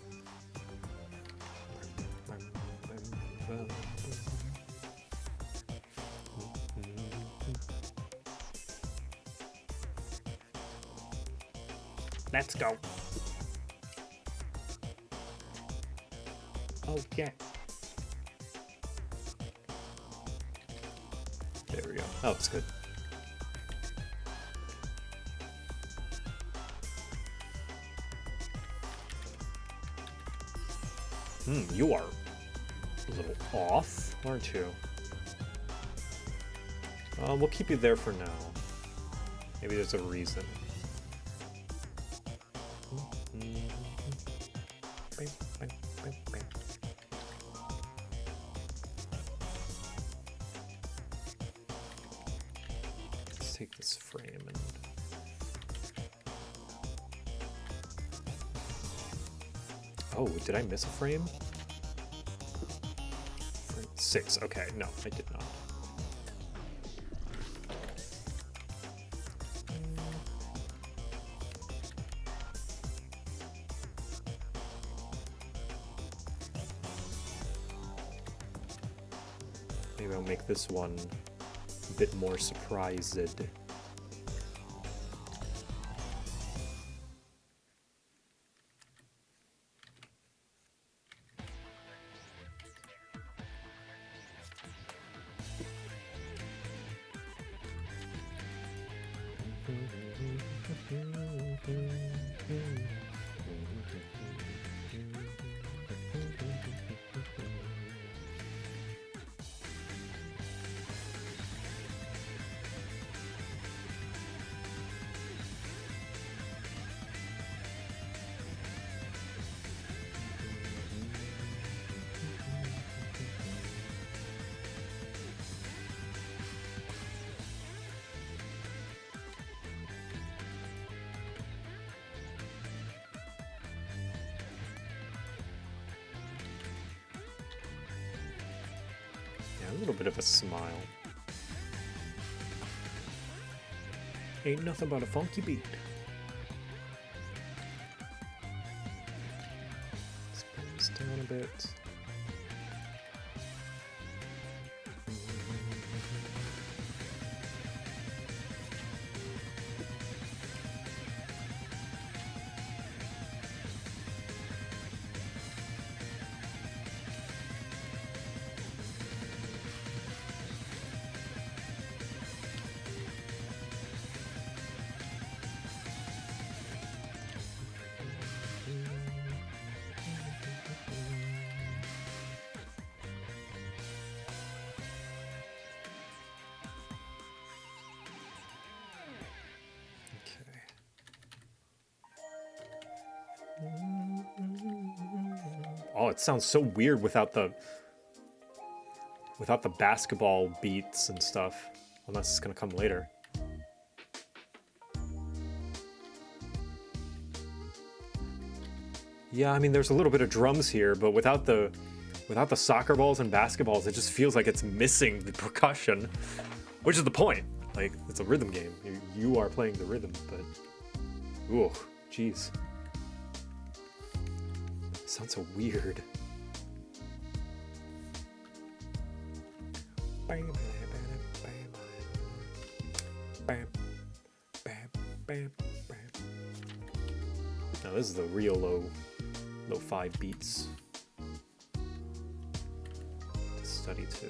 Let's go. Oh, yeah. There we go. Oh, that's good. You are a little off, aren't you? We'll keep you there for now. Maybe there's a reason. Let's take this frame and... Oh, did I miss a frame? Frame 6, okay, no, I did not. Maybe I'll make this one a bit more surprised. A little bit of a smile. Ain't nothing but a funky beat. Let's bring this down a bit. Oh, it sounds so weird without the basketball beats and stuff, unless it's gonna come later. Yeah, I mean, there's a little bit of drums here, but without the soccer balls and basketballs, it just feels like it's missing the percussion, which is the point. Like, it's a rhythm game. You are playing the rhythm, but ooh, jeez. Sounds so weird. Now this is the real lo-fi beats to study to.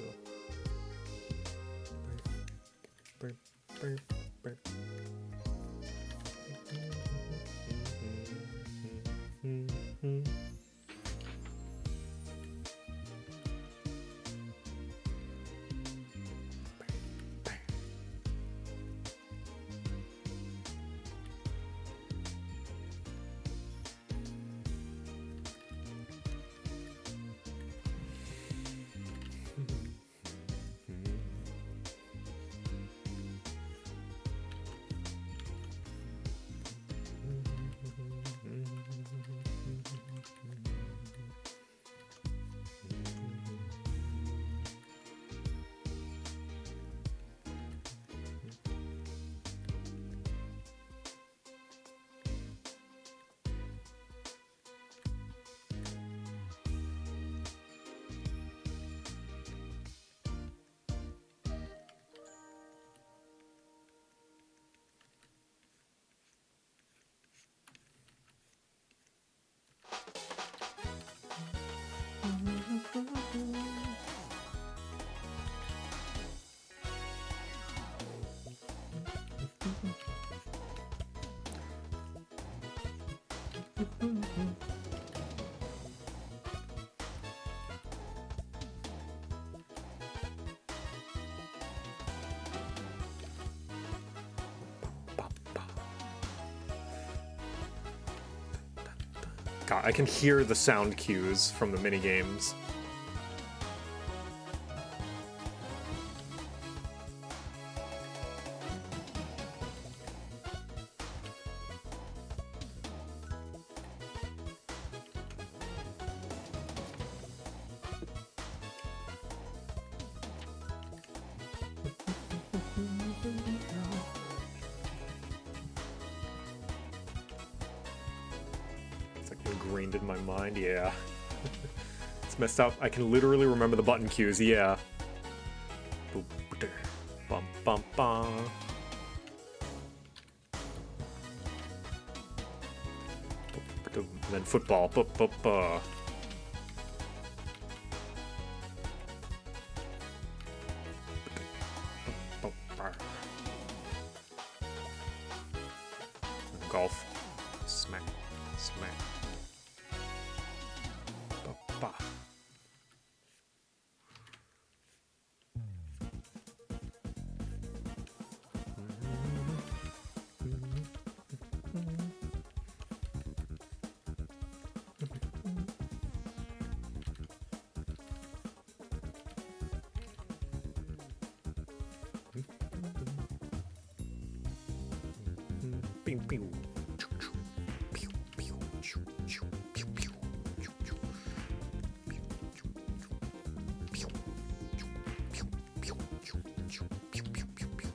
God, I can hear the sound cues from the minigames. Ingrained in my mind, yeah. It's messed up. I can literally remember the button cues, yeah. Bum bum bum. And then football. Golf. Smack. Smack. Ba. Pew, pew. Pew, pew, pew, pew, pew, pew, pew, pew. Pew, pew, pew, pew, pew, pew, pew, pew, pew, pew.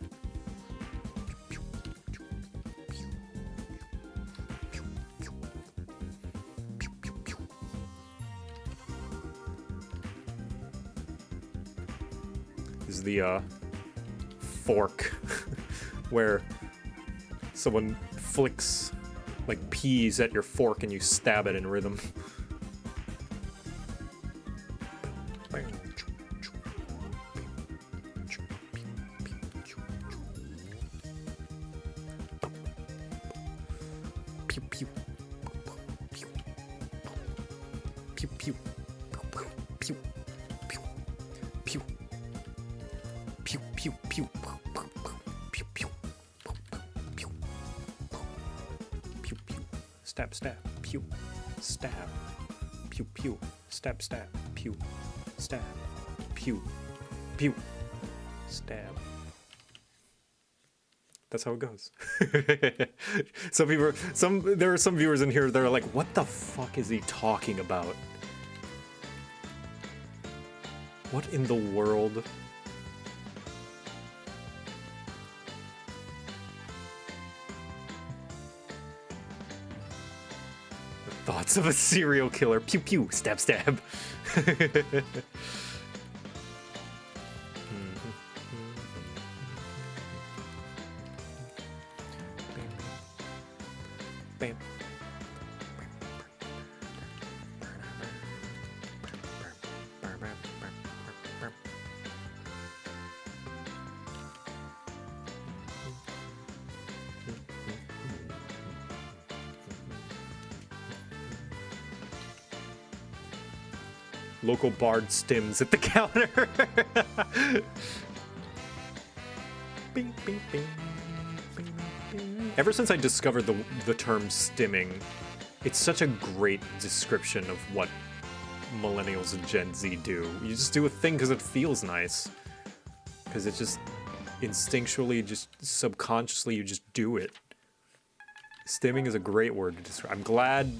Pew, pew, pew, pew, pew. Pew, pew, pew. This is the fork where someone flicks like peas at your fork and you stab it in rhythm. Pew pew. Pew. Pew pew. Pew. Pew. Pew. Pew pew pew. Pew pew. Pew. Pew pew. Stab stab. Pew. Stab. Pew pew. Stab stab. Pew. Stab. Pew. Pew. Stab. That's how it goes. There are some viewers in here that are like, what the fuck is he talking about? What in the world? The thoughts of a serial killer. Pew pew. Stab stab. Bam. Local bard stims at the counter. Bing, bing, bing. Ever since I discovered the term stimming, it's such a great description of what millennials and Gen Z do. You just do a thing because it feels nice. Because it just instinctually, just subconsciously, you just do it. Stimming is a great word to describe. I'm glad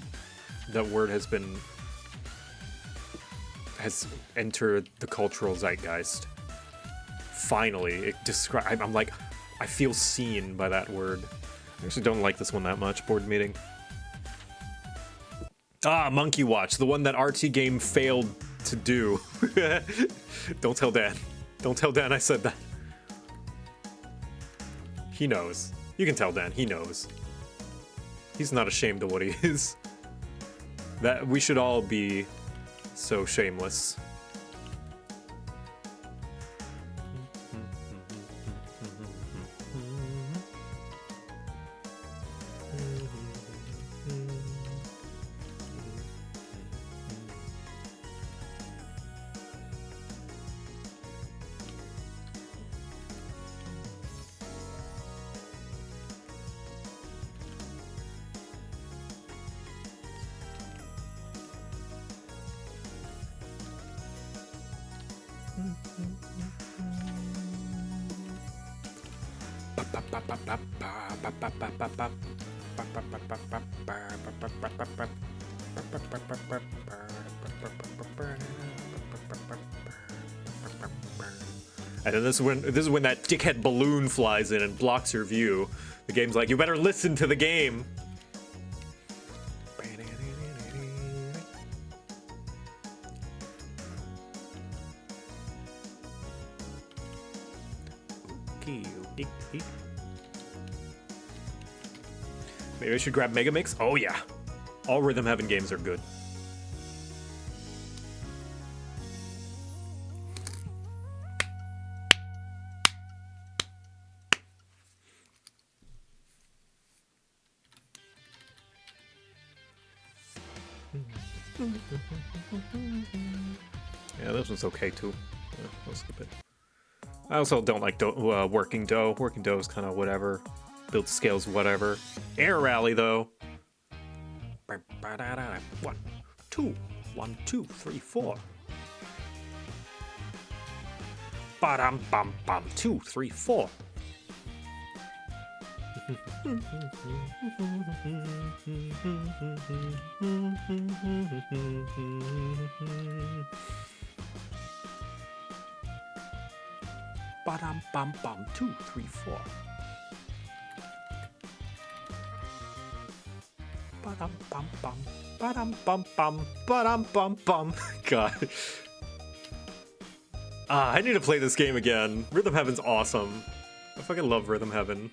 that word has entered the cultural zeitgeist. Finally, it I'm like, I feel seen by that word. I actually don't like this one that much, board meeting. Ah, Monkey Watch, the one that RT Game failed to do. Don't tell Dan. Don't tell Dan I said that. He knows. You can tell Dan, he knows. He's not ashamed of what he is. That we should all be so shameless. And then this is when that dickhead balloon flies in and blocks your view. The game's like, you better listen to the game. Maybe I should grab Mega Mix. Oh yeah, all Rhythm Heaven games are good. Yeah, this one's okay too. Yeah, we'll skip it. I also don't like Working Dough. Working Dough is kind of whatever. Build scales, whatever. Air Rally though. 1, 2, 1, 2, 3, 4. Ba-dum, bum, bum, 2, 3, 4. Ba-dum, bum, bum, 2, 3, 4. Ba-dum, bum, bum. Ba-dum, bum, bum. Ba-dum, bum, bum. God. I need to play this game again. Rhythm Heaven's awesome. I fucking love Rhythm Heaven.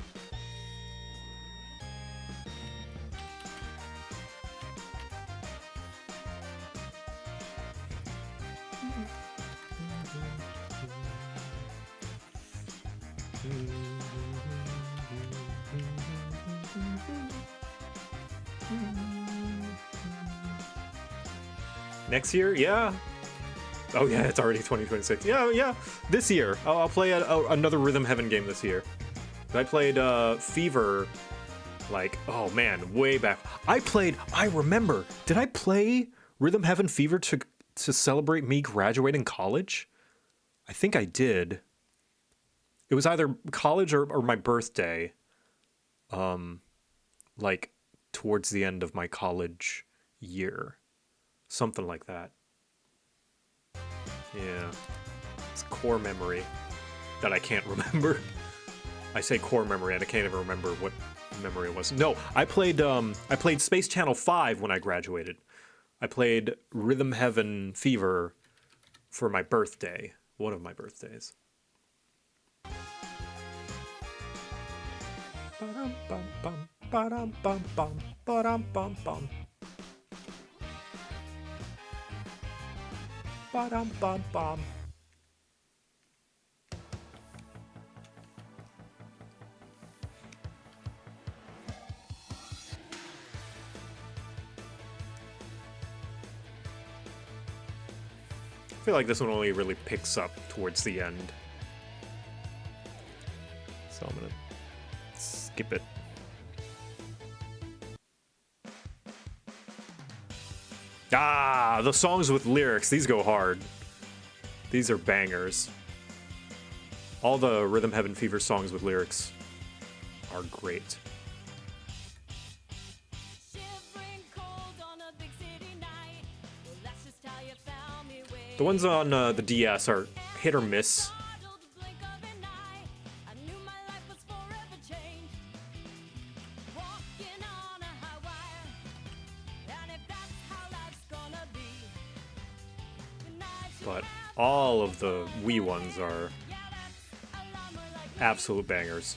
Next year? Yeah. Oh yeah, it's already 2026. Yeah. This year. I'll play another Rhythm Heaven game this year. I played Fever, like, oh man, way back. I remember, did I play Rhythm Heaven Fever to celebrate me graduating college? I think I did. It was either college or my birthday. Like, towards the end of my college year. Something like that. Yeah. It's core memory that I can't remember. I say core memory and I can't even remember what memory it was. No, I played Space Channel 5 when I graduated. I played Rhythm Heaven Fever for my birthday. One of my birthdays. Ba-dum-bum-bum, ba-dum-bum-bum, ba-dum-bum-bum. Ba-dum-bum-bum. I feel like this one only really picks up towards the end. So I'm gonna skip it. Ah, the songs with lyrics, these go hard. These are bangers. All the Rhythm Heaven Fever songs with lyrics are great. The ones on the DS are hit or miss. But all of the Wii ones are absolute bangers.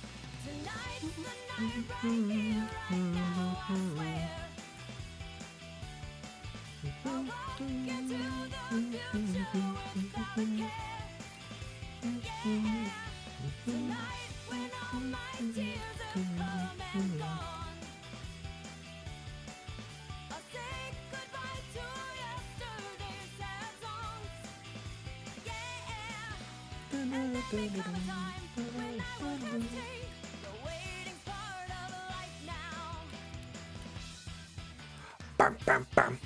Bam, bam, bam.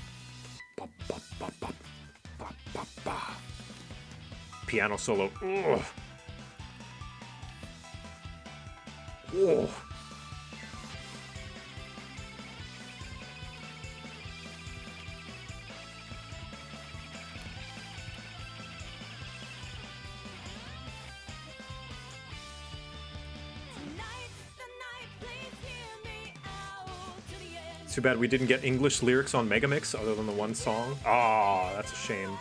Ba, ba, ba, ba, ba, ba, ba. Piano solo. Ugh. Ugh. Too bad we didn't get English lyrics on Megamix other than the one song. Ah, that's a shame.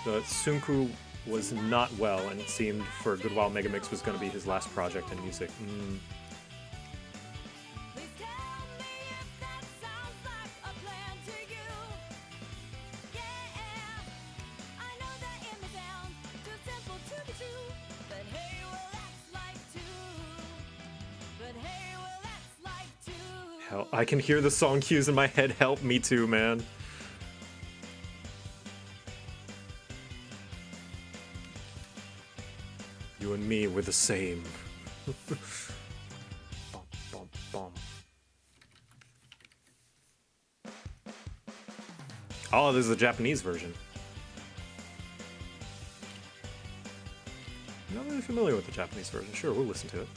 The Sunku was not well, and it seemed for a good while Megamix was going to be his last project in music. Hell, I can hear the song cues in my head. Help me too, man. You and me, we're the same. Bum, bum, bum. Oh, this is the Japanese version. I'm not really familiar with the Japanese version. Sure, we'll listen to it.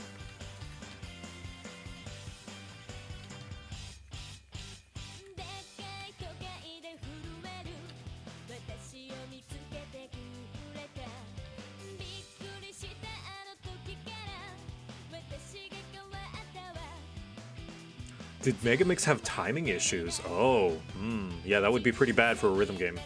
Did Megamix have timing issues? Oh, yeah, that would be pretty bad for a rhythm game.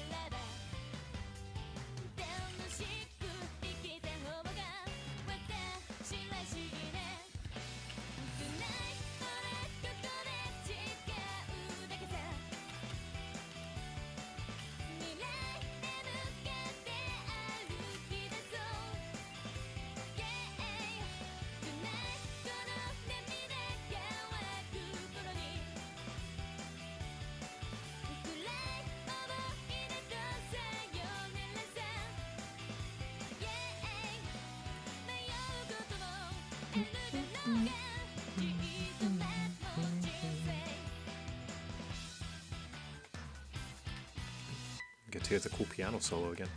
Get to hear the cool piano solo again.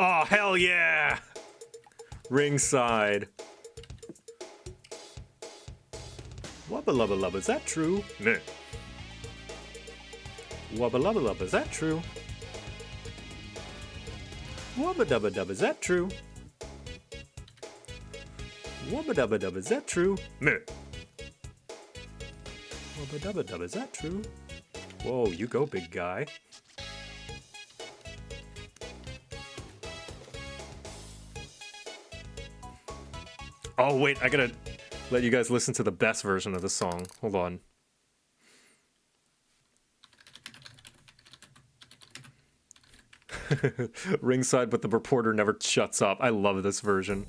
Oh, hell yeah! Ringside. Wubba lubba lubba, is that true? Meh. Wubba lubba lubba, is that true? Wubba dubba dubba, is that true? Wubba dubba dubba, is that true? Meh. Wubba dubba dubba, is that true? Whoa, you go, big guy. Oh, wait, I gotta let you guys listen to the best version of the song. Hold on. Ringside, but the reporter never shuts up. I love this version.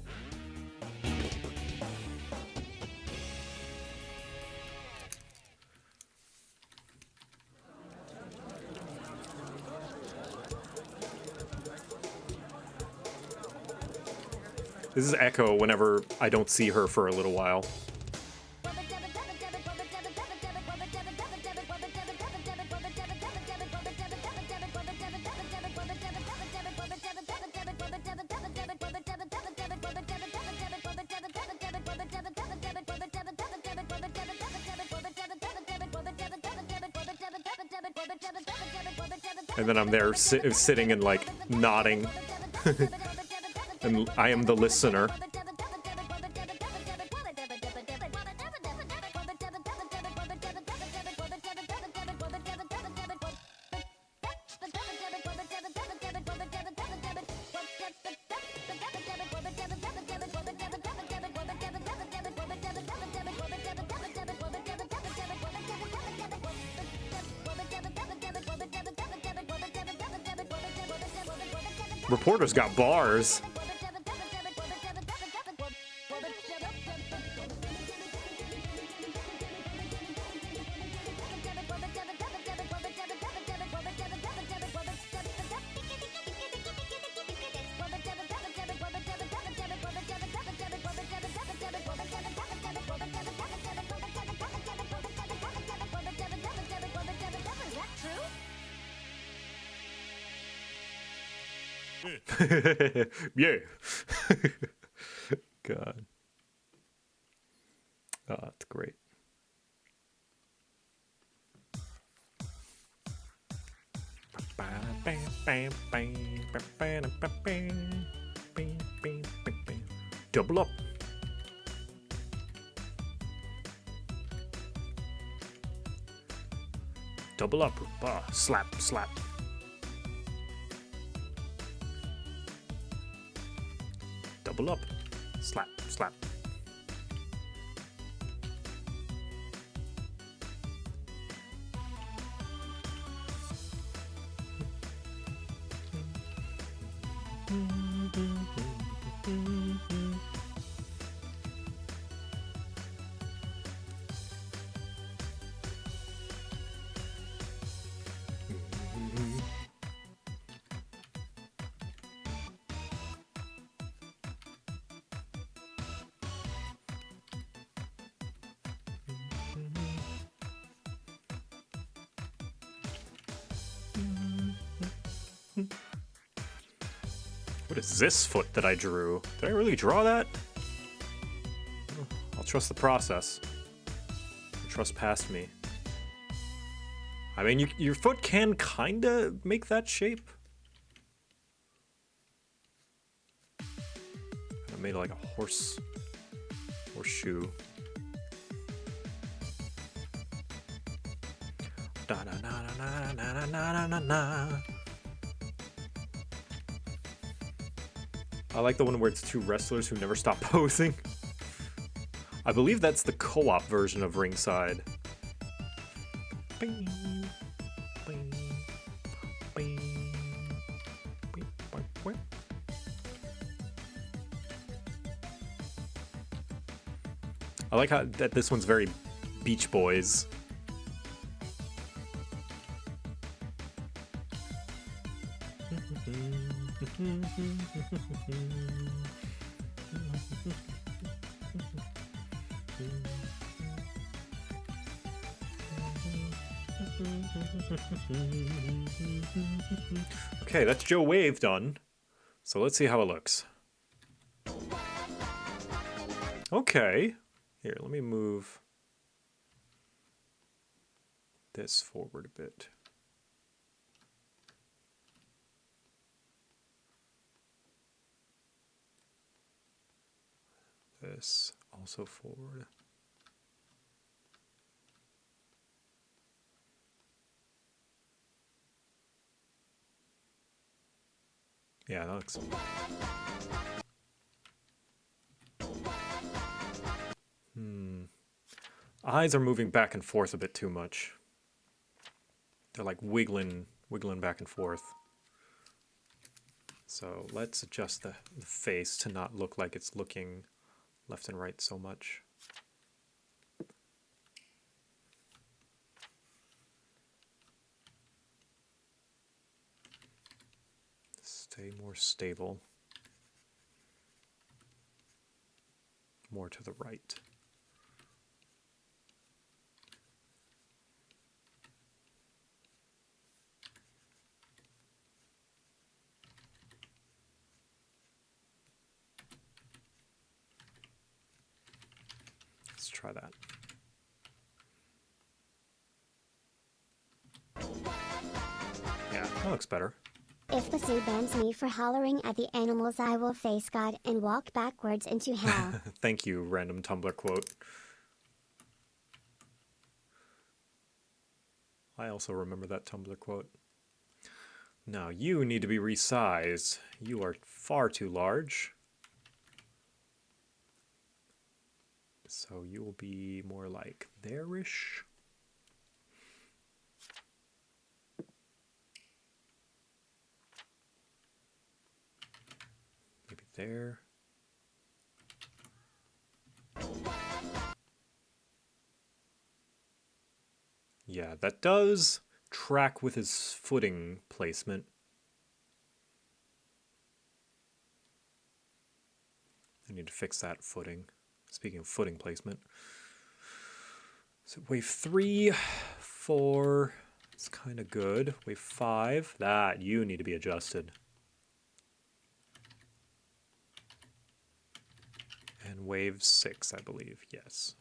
This is Echo whenever I don't see her for a little while. And then I'm there sitting and like nodding. And I am the listener. Reporter's got bars. Yeah. God. Oh, that's great. Double up. Double up. Slap, slap. Double up. Slap, slap. What is this foot that I drew? Did I really draw that? I'll trust the process. Trust past me. I mean, your foot can kinda make that shape. I made like a horseshoe. Da na na na na na na na na. I like the one where it's two wrestlers who never stop posing. I believe that's the co-op version of Ringside. Bing, bing, bing, bing, bing, bing. I like how that this one's very Beach Boys. Okay, that's Joe Wave done. So let's see how it looks. Okay. Here, let me move this forward a bit. This also forward. Yeah, that looks... Eyes are moving back and forth a bit too much. They're like wiggling back and forth. So let's adjust the face to not look like it's looking left and right so much. Stay more stable. More to the right. Let's try that. Yeah, that looks better. If the zoo bans me for hollering at the animals, I will face God and walk backwards into hell. Thank you, random Tumblr quote. I also remember that Tumblr quote. Now, you need to be resized. You are far too large. So you will be more like there-ish. there. Yeah, that does track with his footing placement. I need to fix that footing. Speaking of footing placement. So wave 3, 4, it's kind of good. Wave 5, that you need to be adjusted. And wave 6, I believe, yes.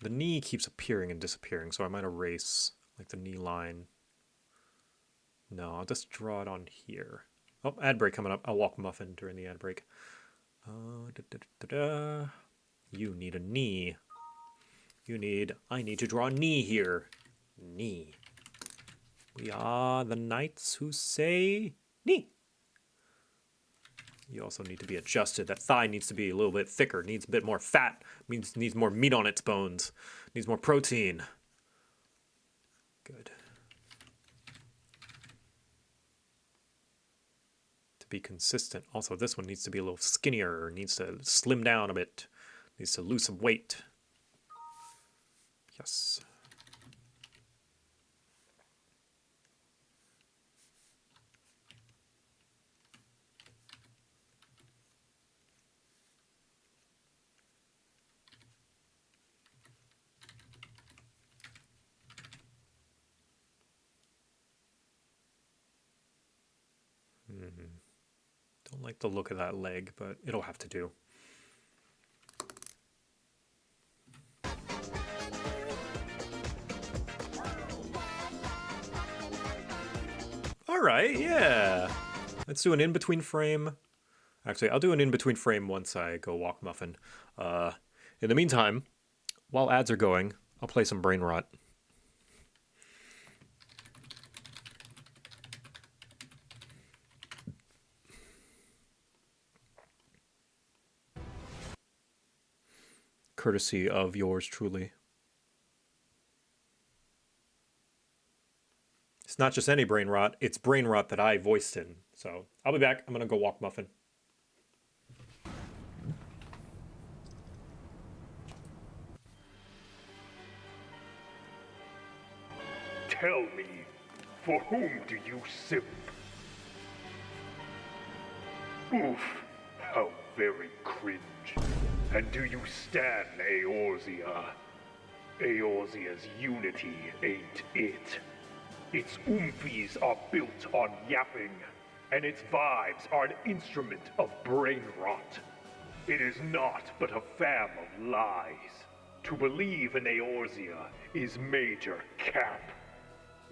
The knee keeps appearing and disappearing, so I might erase like the knee line. No, I'll just draw it on here. Oh, ad break coming up. I'll walk muffin during the ad break. You need a knee. I need to draw a knee here. Knee. We are the knights who say knee. You also need to be adjusted. That thigh needs to be a little bit thicker, needs a bit more fat, needs more meat on its bones, needs more protein. Good. To be consistent. Also, this one needs to be a little skinnier, needs to slim down a bit, needs to lose some weight. Yes. Don't like the look of that leg, but it'll have to do. All right, yeah. Let's do an in-between frame. Actually, I'll do an in-between frame once I go walk muffin. In the meantime, while ads are going, I'll play some Brain Rot. Courtesy of yours truly. It's not just any Brain Rot, it's Brain Rot that I voiced in. So I'll be back. I'm gonna go walk muffin. Tell me, for whom do you simp? Oof, how very cringe. And do you stan Eorzea? Eorzea's unity ain't it. Its oomfies are built on yapping, and its vibes are an instrument of brain rot. It is not but a fam of lies. To believe in Eorzea is major cap.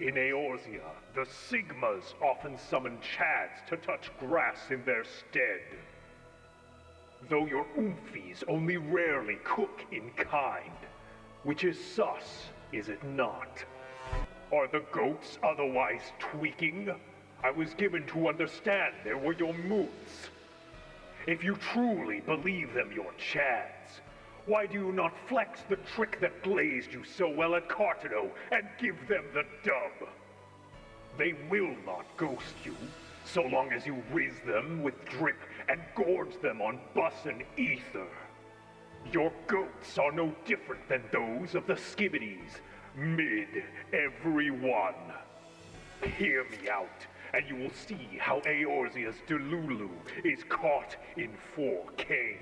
In Eorzea, the Sigmas often summon Chads to touch grass in their stead. Though your oomfies only rarely cook in kind, which is sus, is it not? Are the goats otherwise tweaking? I was given to understand there were your moods. If you truly believe them your Chads, why do you not flex the trick that glazed you so well at Cartano and give them the dub? They will not ghost you, so long as you riz them with drip and gorge them on bus and ether. Your goats are no different than those of the skibbities, mid everyone. Hear me out, and you will see how Eorzea's Delulu is caught in 4K.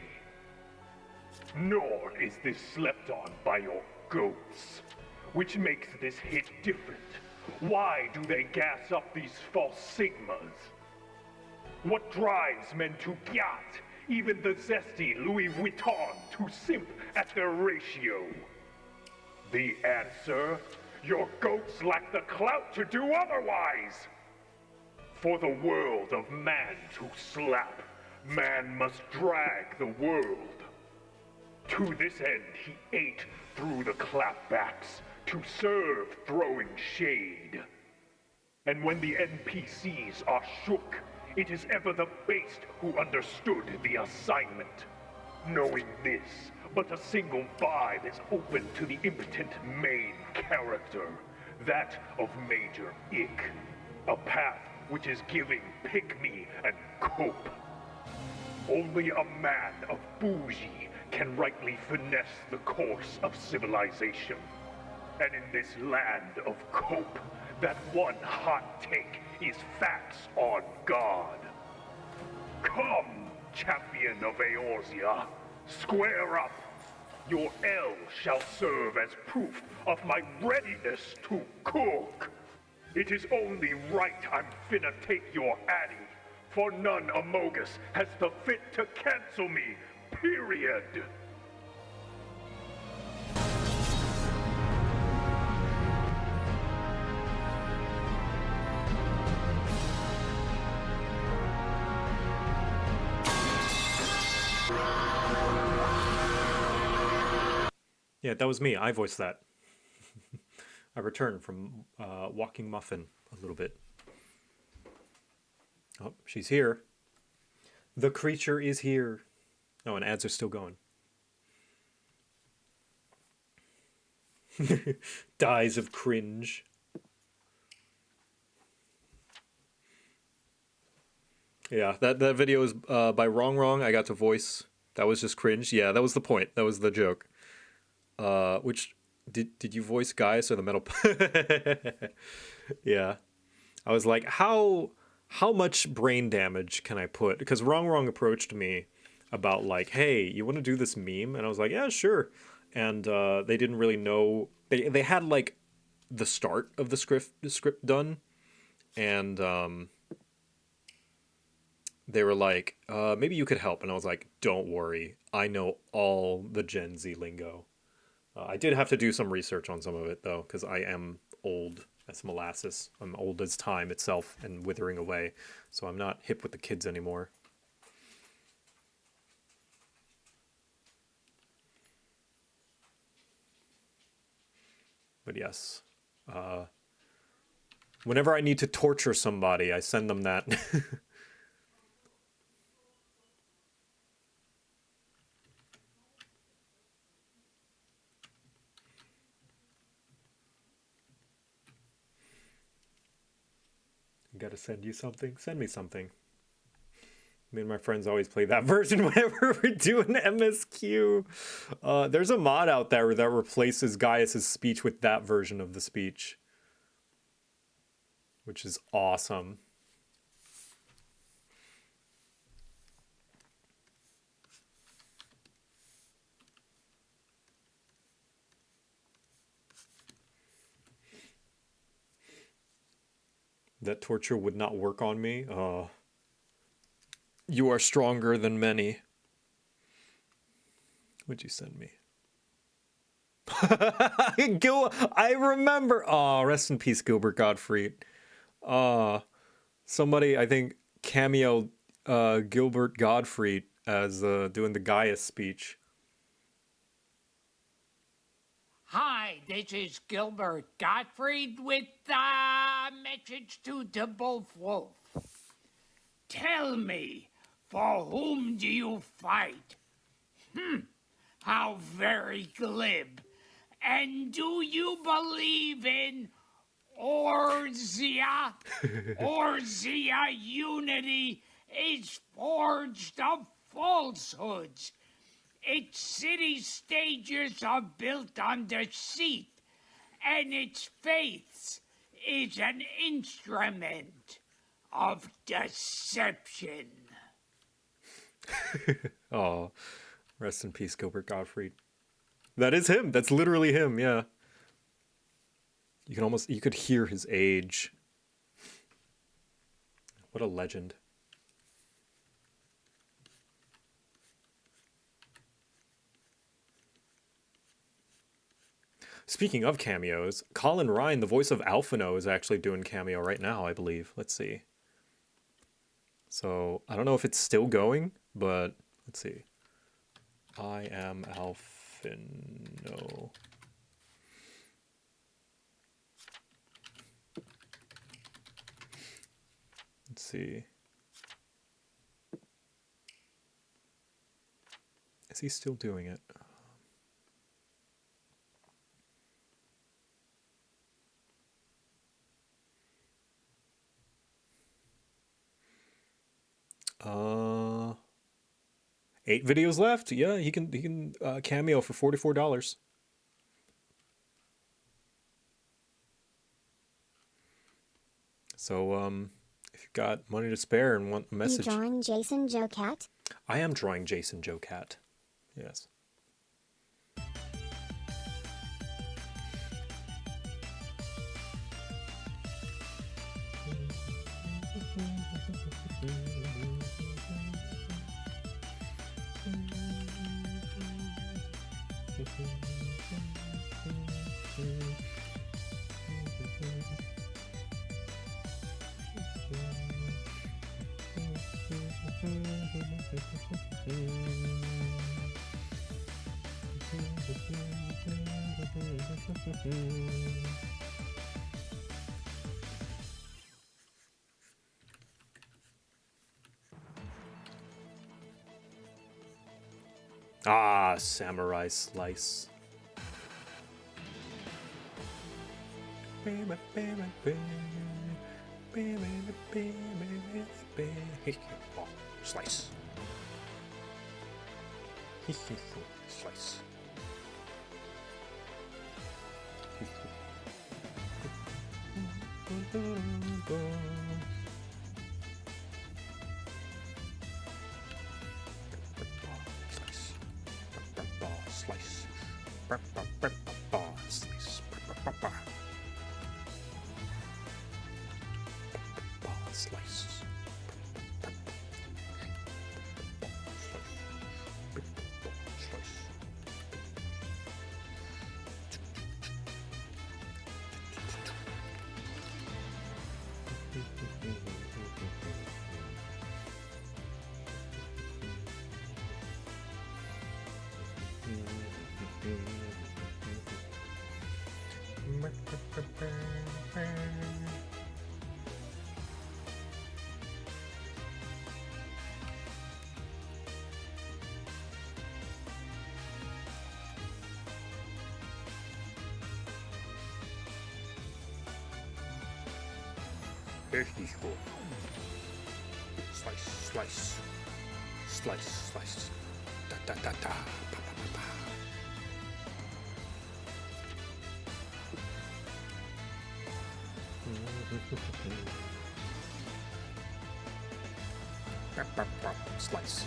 Nor is this slept on by your goats, which makes this hit different. Why do they gas up these false Sigmas? What drives men to gyat, even the zesty Louis Vuitton, to simp at their ratio? The answer? Your goats lack the clout to do otherwise! For the world of man to slap, man must drag the world. To this end he ate through the clapbacks, to serve throwing shade. And when the NPCs are shook, it is ever the based who understood the assignment. Knowing this, but a single vibe is open to the impotent main character, that of Major Ick. A path which is giving pick-me and cope. Only a man of bougie can rightly finesse the course of civilization. And in this land of cope, that one hot take is facts on God. Come, champion of Eorzea, square up. Your L shall serve as proof of my readiness to cook. It is only right I'm finna take your addy, for none Amogus has the fit to cancel me, period. Yeah, that was me. I voiced that. I returned from walking Muffin a little bit. Oh, she's here. The creature is here. Oh, and ads are still going. Dies of cringe. Yeah, that video is by Wrong. I got to voice. That was just cringe. Yeah, that was the point. That was the joke. Which did you voice Gaius or the metal? Yeah, I was like, how much brain damage can I put? Because Wrong approached me about like, hey, you want to do this meme? And I was like, yeah, sure. And they didn't really know. They had like the start of the script done, and they were like, maybe you could help. And I was like, don't worry, I know all the Gen Z lingo. I did have to do some research on some of it, though, because I am old as molasses. I'm old as time itself and withering away, so I'm not hip with the kids anymore. But yes, whenever I need to torture somebody, I send them that. Gotta send you something? Send me something. Me and my friends always play that version whenever we're doing MSQ. There's a mod out there that replaces Gaius's speech with that version of the speech, which is awesome. That torture would not work on me. You are stronger than many. What'd you send me? I remember. Oh, rest in peace, Gilbert Gottfried. Somebody, I think, cameo Gilbert Gottfried as doing the Gaius speech. Hi, this is Gilbert Gottfried with a message to the Wolf. Tell me, for whom do you fight? How very glib. And do you believe in Eorzea? Eorzea unity is forged of falsehoods. Its city stages are built on deceit, and its faiths is an instrument of deception. Oh, rest in peace, Gilbert Gottfried. That is him. That's literally him, yeah. You could hear his age. What a legend. Speaking of cameos, Colin Ryan, the voice of Alphino, is actually doing cameo right now, I believe. Let's see. So, I don't know if it's still going, but let's see. I am Alphino. see. Is he still doing it? Uh, 8 videos left. Yeah, he can cameo for $44. So if you've got money to spare and want a You message, drawing Jason JoCat? I am drawing Jason JoCat. Yes. Ah, samurai slice. Oh, slice. Slice. Slice. Slice. Slice, slice, slice, slice. Da da da da. Pa, pa, pa, pa. Slice.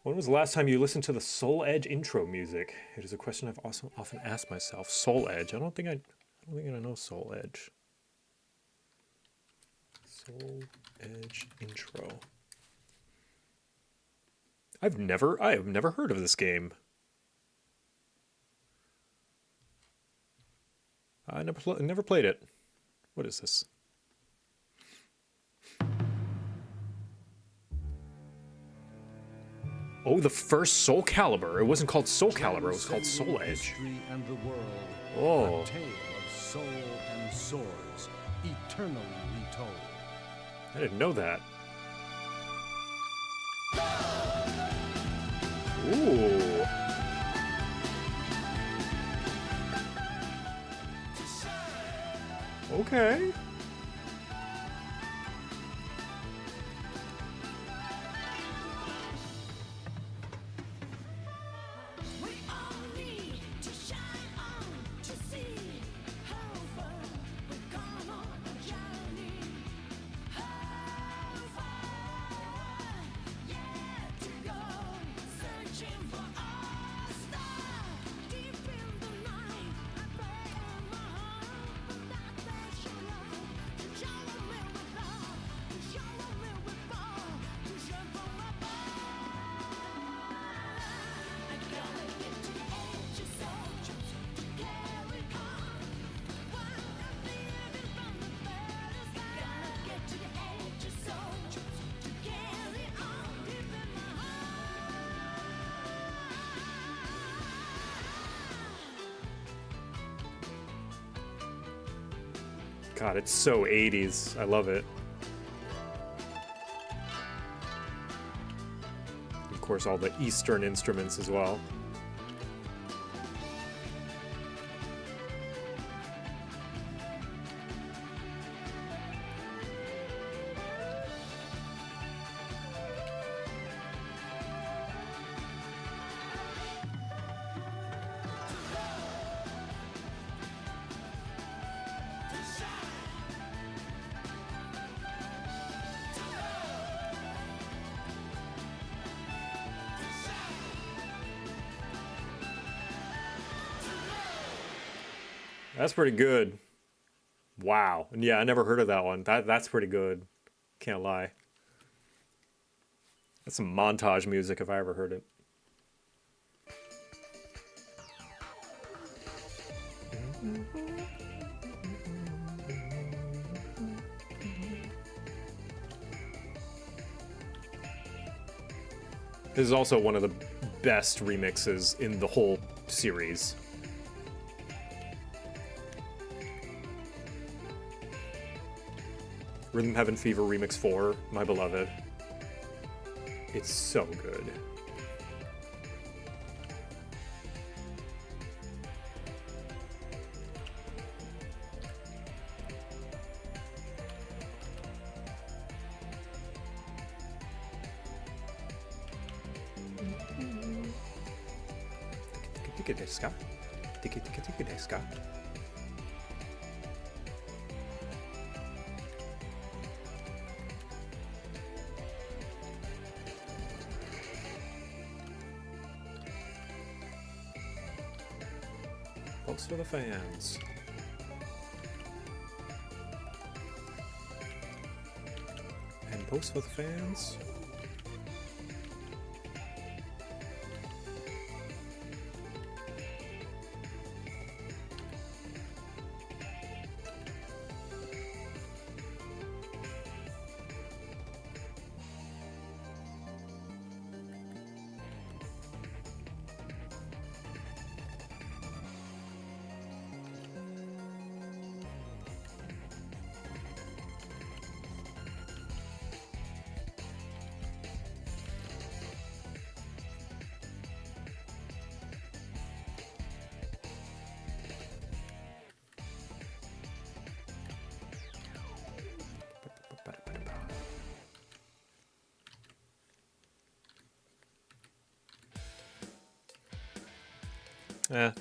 When was the last time you listened to the Soul Edge intro music? It is a question I've also often asked myself. Soul Edge. I don't think I know Soul Edge. Soul Edge intro. I have never heard of this game. I never played it. What is this? Oh, the first Soul Calibur. It wasn't called Soul Calibur, it was called Soul Edge. And the world, Oh. a tale of soul and swords, eternally retold. I didn't know that. Ooh. Okay. God, it's so 80s. I love it. Of course, all the Eastern instruments as well. That's pretty good. Wow. And yeah, I never heard of that one. That's pretty good. Can't lie. That's some montage music if I ever heard it. This is also one of the best remixes in the whole series. Rhythm Heaven Fever Remix 4, my beloved. It's so good. Tiki desu ka? Tiki desu ka? Post for the fans. And post for the fans.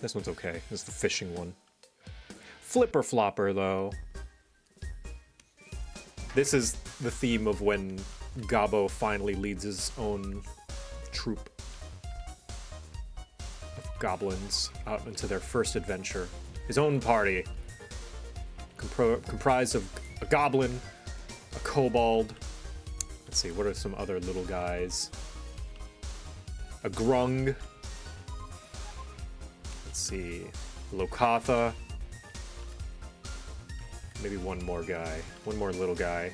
This one's okay. This is the fishing one. Flipper Flopper, though. This is the theme of when Gabo finally leads his own troop of goblins out into their first adventure. His own party. Comprised of a goblin, a kobold. Let's see, what are some other little guys? A grung. Let's see, Lokatha. Maybe one more guy. One more little guy.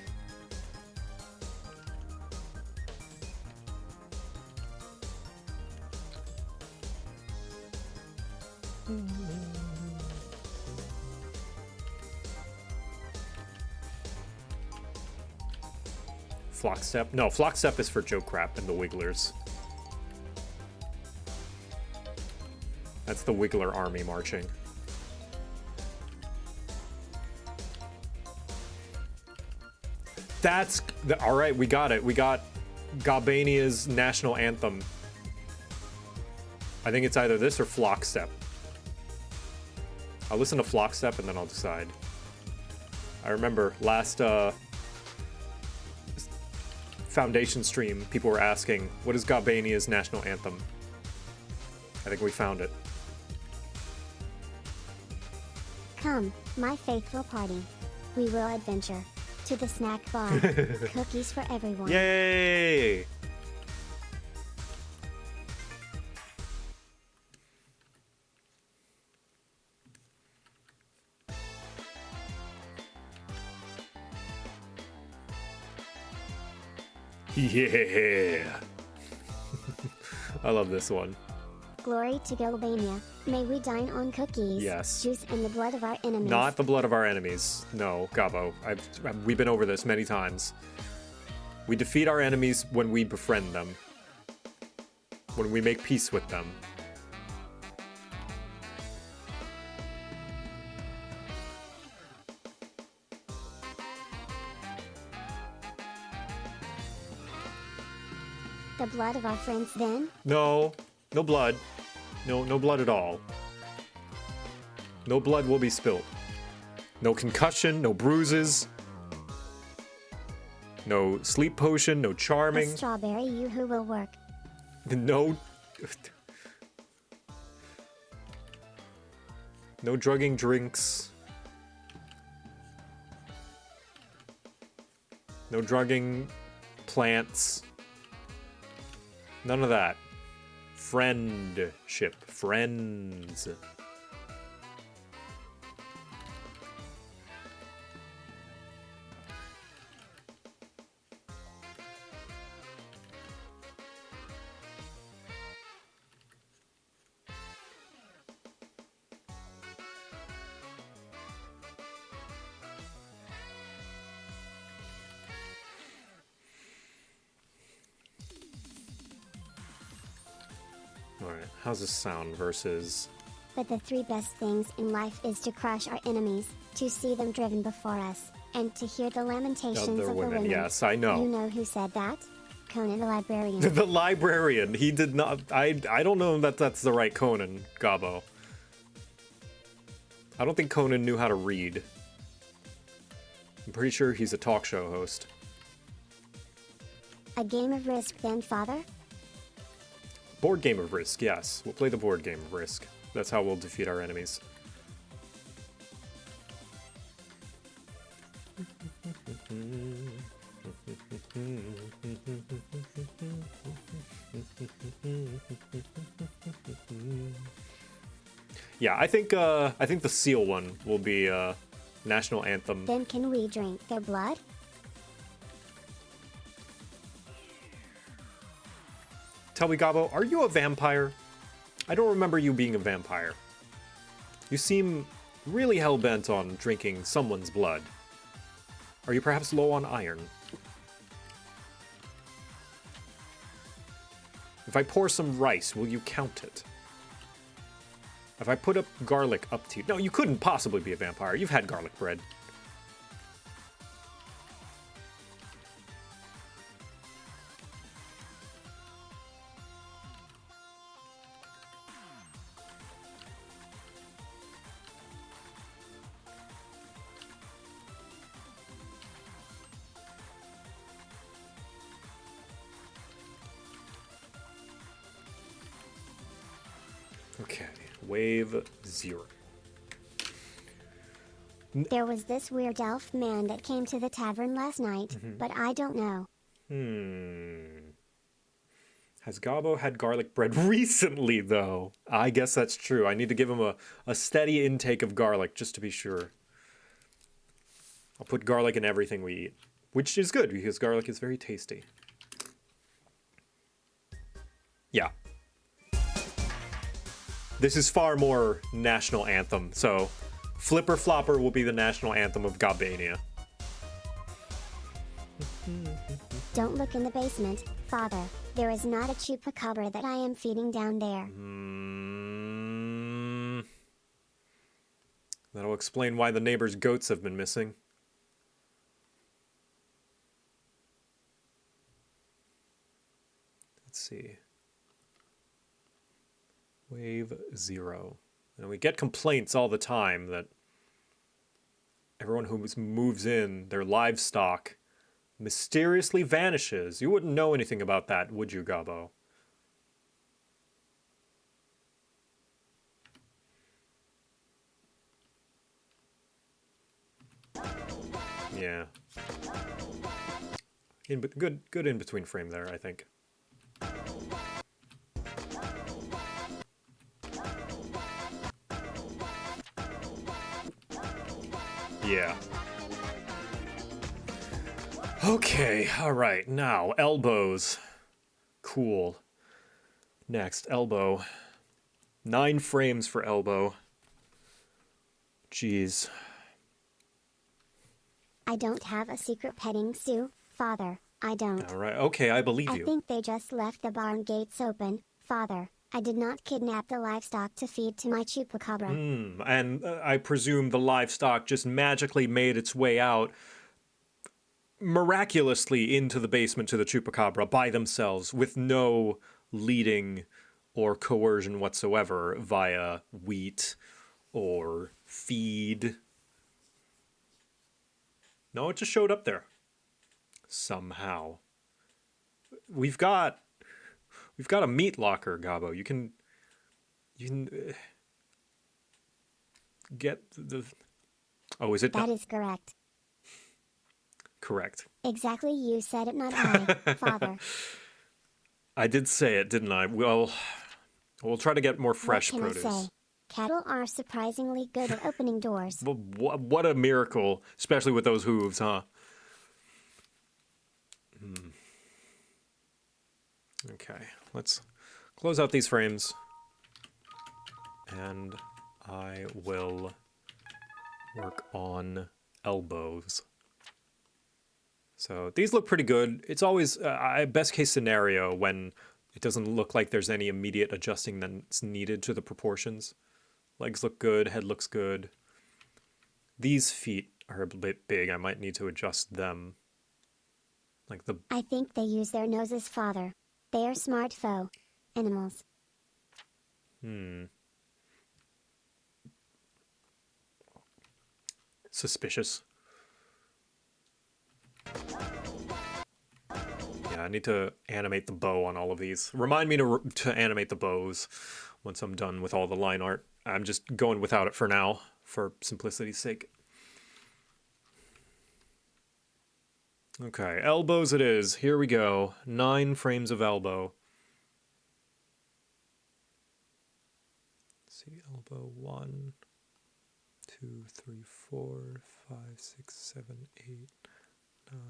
Flockstep? No, Flockstep is for JoCat and the Wigglers. That's the Wiggler army marching. That's... Alright, we got it. We got Galbania's national anthem. I think it's either this or Flockstep. I'll listen to Flockstep and then I'll decide. I remember last Foundation stream, people were asking, what is Galbania's national anthem? I think we found it. Come, my faithful party. We will adventure to the snack bar. Cookies for everyone. Yay! Yeah! I love this one. Glory to Golbania. May we dine on cookies, Yes. juice, and the blood of our enemies. Not the blood of our enemies. No, Gabo. We've been over this many times. We defeat our enemies when we befriend them. When we make peace with them. The blood of our friends then? No. No blood. No blood at all. No blood will be spilt. No concussion, no bruises. No sleep potion, no A charming. strawberry yoo-hoo will work. No. No drugging drinks. No drugging plants. None of that. Friendship. Friends. Alright, how's this sound versus... But the three best things in life is to crush our enemies, to see them driven before us, and to hear the lamentations Other of the women? women. Yes, I know. You know who said that? Conan the Librarian. The librarian, he did not... I don't know that that's the right Conan, Gabo. I don't think Conan knew how to read. I'm pretty sure he's a talk show host. A game of Risk then, father? Board game of Risk, yes. We'll play the board game of Risk. That's how we'll defeat our enemies. Yeah, I think the seal one will be national anthem. Then can we drink their blood? Tell me, Gabo, are you a vampire? I don't remember you being a vampire. You seem really hell-bent on drinking someone's blood. Are you perhaps low on iron? If I pour some rice, will you count it? If I put up garlic up to you... No, you couldn't possibly be a vampire. You've had garlic bread. Okay, wave 0. There was this weird elf man that came to the tavern last night, but I don't know. Has Gabo had garlic bread recently, though? I guess that's true. I need to give him a steady intake of garlic, just to be sure. I'll put garlic in everything we eat, which is good, because garlic is very tasty. Yeah. This is far more national anthem, so Flipper Flopper will be the national anthem of Gabania. Don't look in the basement, father. There is not a chupacabra that I am feeding down there. That'll explain why the neighbor's goats have been missing. Let's see. Wave 0. And we get complaints all the time that everyone who moves in, their livestock mysteriously vanishes. You wouldn't know anything about that, would you, Gabo? Yeah. Good in between frame there, I think. Yeah. Okay, alright, now, elbows. Cool. Next, elbow. 9 frames for elbow. Jeez. I don't have a secret petting zoo, Father. I don't. All right. Okay, I believe I you. think they just left the barn gates open, Father. I did not kidnap the livestock to feed to my chupacabra. And I presume the livestock just magically made its way out miraculously into the basement to the chupacabra by themselves with no leading or coercion whatsoever via wheat or feed. No, it just showed up there. Somehow. We've got a meat locker, Gabo. You can get the. Oh, is it? That is correct. Correct. Exactly, you said it, not I, Father. I did say it, didn't I? Well, we'll try to get more fresh what can produce. I say? Cattle are surprisingly good at opening doors. What a miracle, especially with those hooves, huh? Okay, let's close out these frames. And I will work on elbows. So these look pretty good. It's always best case scenario when it doesn't look like there's any immediate adjusting that's needed to the proportions. Legs look good, head looks good. These feet are a bit big. I might need to adjust them. Like the... I think they use their noses, Father. They are smart animals. Suspicious. Yeah, I need to animate the bow on all of these. Remind me to animate the bows once I'm done with all the line art. I'm just going without it for now, for simplicity's sake. Okay, elbows it is. Here we go. 9 frames of elbow. Let's see, elbow 1, 2, 3, 4, 5, 6, 7, 8, 9.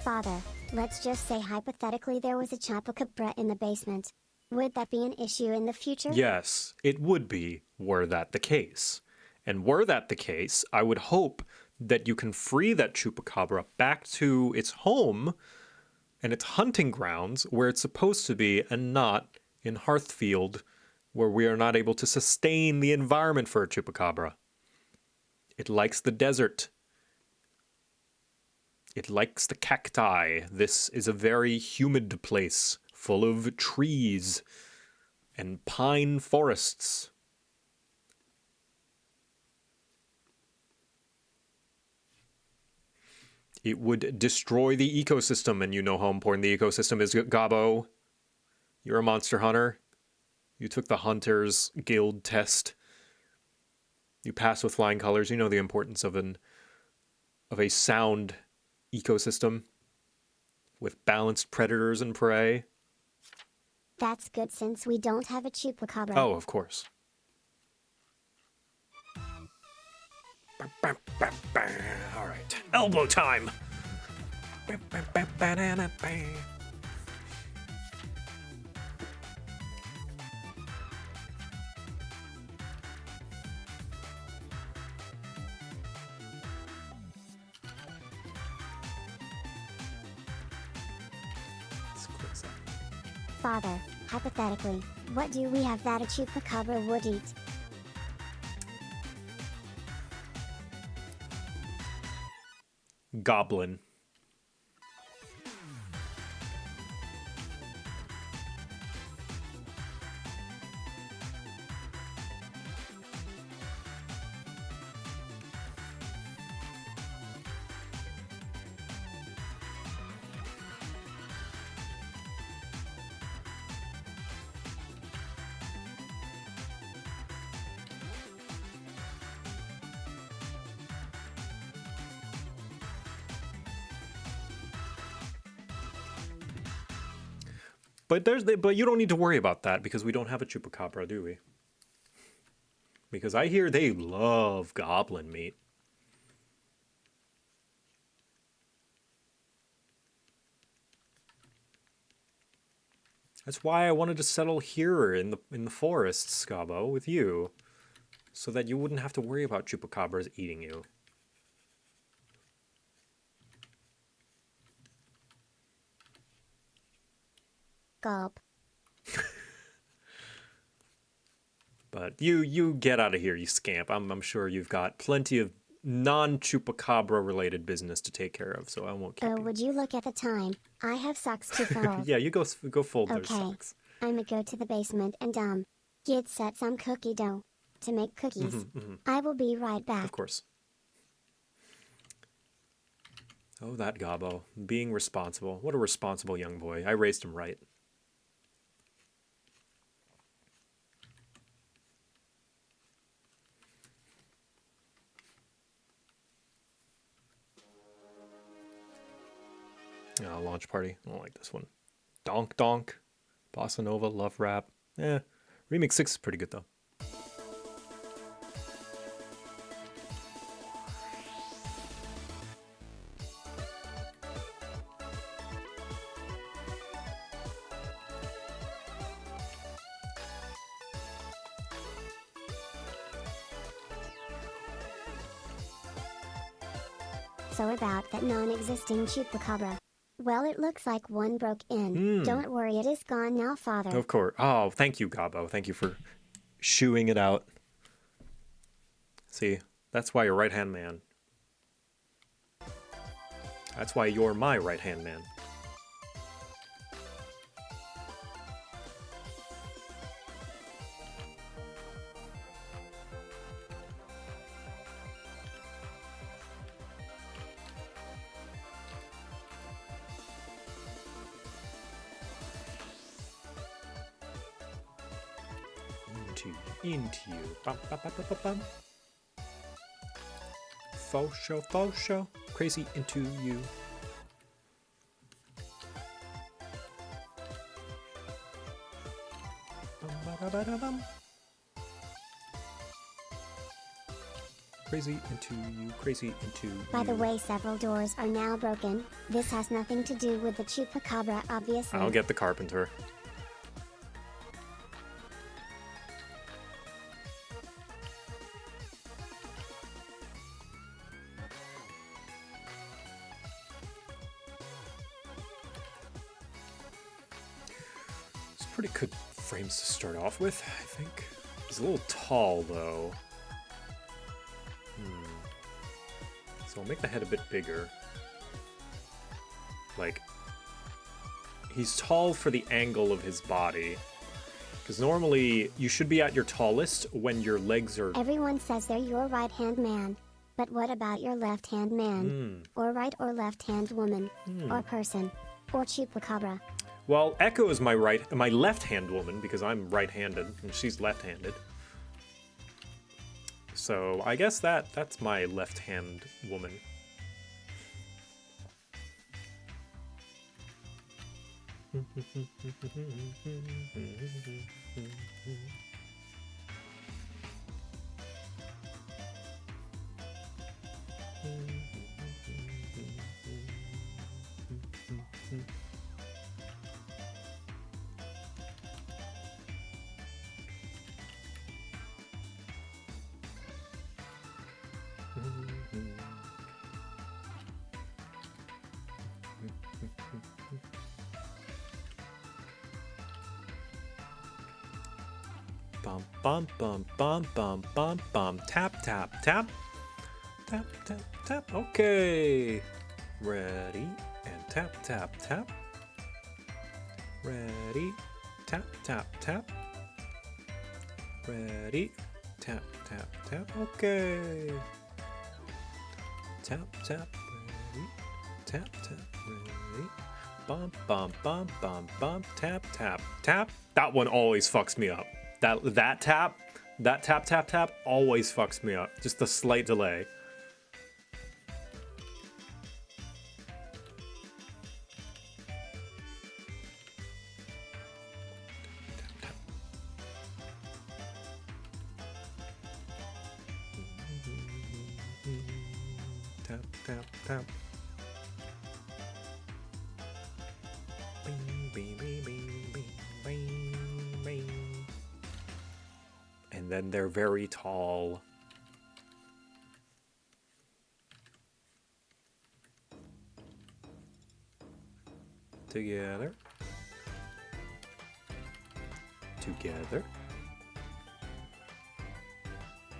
Father, let's just say hypothetically there was a chupacabra in the basement. Would that be an issue in the future? Yes, it would be, were that the case. And were that the case, I would hope that you can free that chupacabra back to its home and its hunting grounds where it's supposed to be, and not in Hearthfield, where we are not able to sustain the environment for a chupacabra. It likes the desert. It likes the cacti. This is a very humid place, full of trees and pine forests. It would destroy the ecosystem, and you know how important the ecosystem is, Gabo. You're a monster hunter. You took the Hunters Guild test. You passed with flying colors. You know the importance of a sound ecosystem with balanced predators and prey. That's good since we don't have a chupacabra. Oh, of course. All right, elbow time. Father, hypothetically, what do we have that a chupacabra would eat? Goblin. But you don't need to worry about that because we don't have a chupacabra, do we? Because I hear they love goblin meat. That's why I wanted to settle here in the forests, Scabo, with you. So that you wouldn't have to worry about chupacabras eating you. Gulp. But you get out of here, you scamp. I'm sure you've got plenty of non-chupacabra related business to take care of, so I won't keep Oh, you. would you look at the time? I have socks to fold. Yeah, you go fold those Okay. socks. I'ma go to the basement and get set some cookie dough to make cookies. I will be right back. Of course. Oh, that Gobbo. Being responsible. What a responsible young boy. I raised him right. Launch party. I don't like this one. Donk Donk. Bossa Nova. Love Rap. Remix 6 is pretty good though. So about that non-existing chupacabra. Well, it looks like one broke in. Don't worry, it is gone now, father. Of course. Oh, thank you, Gobbo. Thank you for shooing it out. See, that's why you're right-hand man. That's why you're my right-hand man. Into you. Bum, bum, bum, bum, bum, bum. Faux show. Crazy into you. Bum, ba, da, ba, da, bum. Crazy into you. Crazy into you. By the way, several doors are now broken. This has nothing to do with the chupacabra, obviously. I'll get the carpenter. It's pretty good frames to start off with, I think. He's a little tall, though. So I'll make the head a bit bigger. Like, he's tall for the angle of his body. Because normally, you should be at your tallest when your legs are... Everyone says they're your right-hand man. But what about your left-hand man? Or right or left-hand woman? Or person? Or chupacabra? Well, Echo is my left-hand woman, because I'm right-handed, and she's left-handed. So I guess that's my left-hand woman. Bum bum bum bum bum bum bum. Tap tap tap. Tap tap tap. Okay. Ready and tap tap tap. Ready. Tap tap tap. Ready. Tap tap tap. Okay. Tap tap. Ready. Tap tap. Ready. Bum bum bum bum bum. Tap tap tap. That one always fucks me up. That tap always fucks me up. Just a slight delay. Tap tap tap. Bing bing bing bing bing then they're very tall. Together. Together.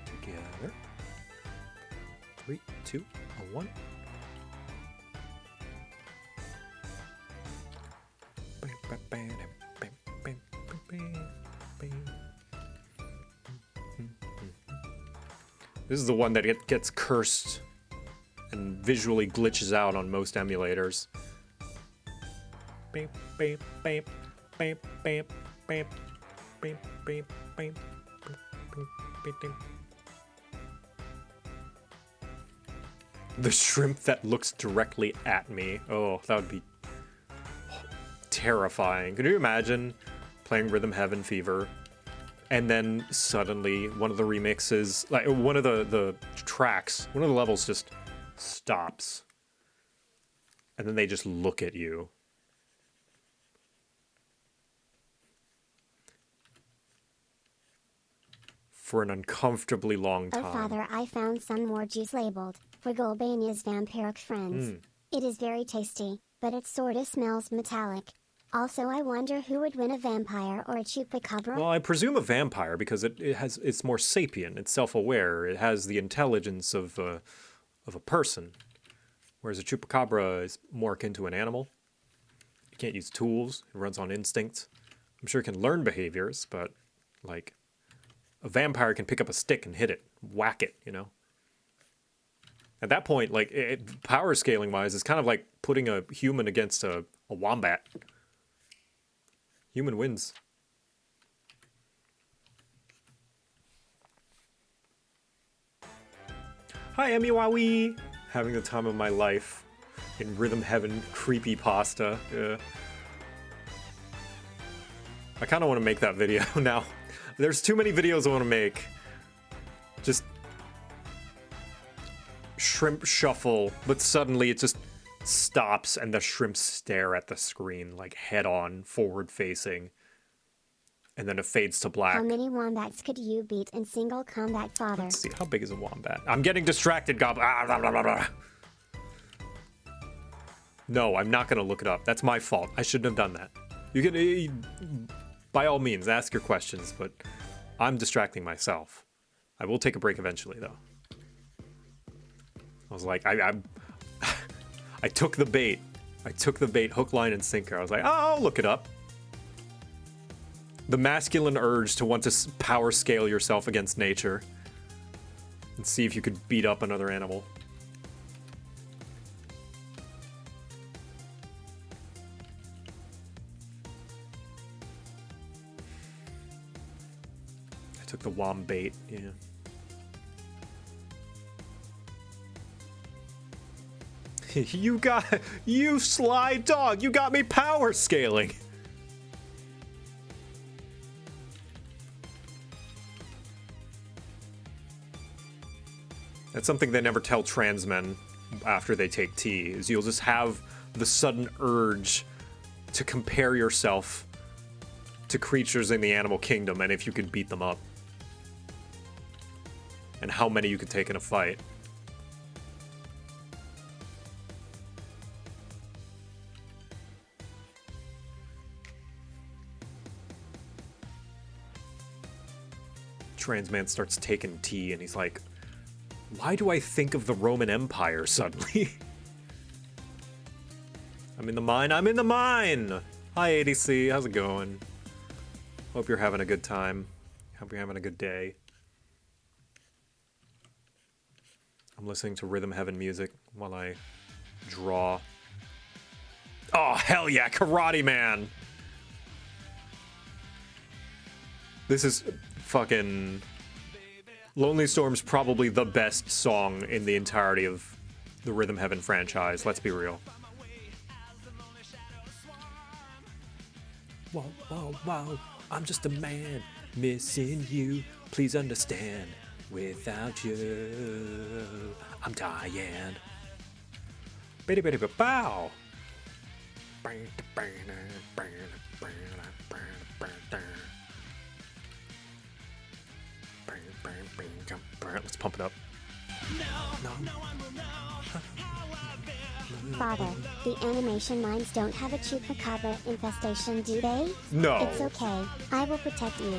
Together. 3, 2, 1. This is the one that gets cursed and visually glitches out on most emulators. The shrimp that looks directly at me. Oh, that would be terrifying. Could you imagine playing Rhythm Heaven Fever and then suddenly one of the remixes, like one of the tracks, one of the levels just stops and then they just look at you. For an uncomfortably long time. Oh father, I found some more juice labeled for Golbania's vampiric friends. It is very tasty, but it sorta smells metallic. Also, I wonder who would win, a vampire or a chupacabra? Well, I presume a vampire because it's more sapient, it's self-aware, it has the intelligence of a person, whereas a chupacabra is more akin to an animal. It can't use tools, it runs on instinct. I'm sure it can learn behaviors, but like a vampire can pick up a stick and hit it, whack it, you know. At that point, like power scaling wise, it's kind of like putting a human against a wombat. Human wins. Hi, Emmy Wowie! Having the time of my life in Rhythm Heaven creepypasta. I kind of want to make that video now. There's too many videos I want to make. Just shrimp shuffle, but suddenly it just stops and the shrimps stare at the screen like head on, forward facing, and then it fades to black. How many wombats could you beat in single combat, father? Let's see, how big is a wombat? I'm getting distracted, Gob. Ah, blah, blah, blah, blah. No, I'm not gonna look it up. That's my fault. I shouldn't have done that. You can, by all means, ask your questions, but I'm distracting myself. I will take a break eventually, though. I was like, I took the bait. I took the bait, hook, line, and sinker. I was like, oh, I'll look it up. The masculine urge to want to power scale yourself against nature and see if you could beat up another animal. I took the wombait, yeah. You sly dog, you got me power scaling. That's something they never tell trans men after they take tea, is you'll just have the sudden urge to compare yourself to creatures in the animal kingdom and if you could beat them up. And how many you could take in a fight. Trans man starts taking tea and he's like, why do I think of the Roman Empire suddenly? I'm in the mine, I'm in the mine! Hi ADC, how's it going? Hope you're having a good time. Hope you're having a good day. I'm listening to Rhythm Heaven music while I draw. Oh, hell yeah, Karate Man! This is fucking... Lonely Storm's probably the best song in the entirety of the Rhythm Heaven franchise, let's be real. Whoa, whoa, whoa, I'm just a man, missing you, please understand, without you, I'm dying. Bitty bitty bow. right, let's pump it up. Father, the animation mines don't have a chupacabra infestation, do they? No. It's okay. I will protect you.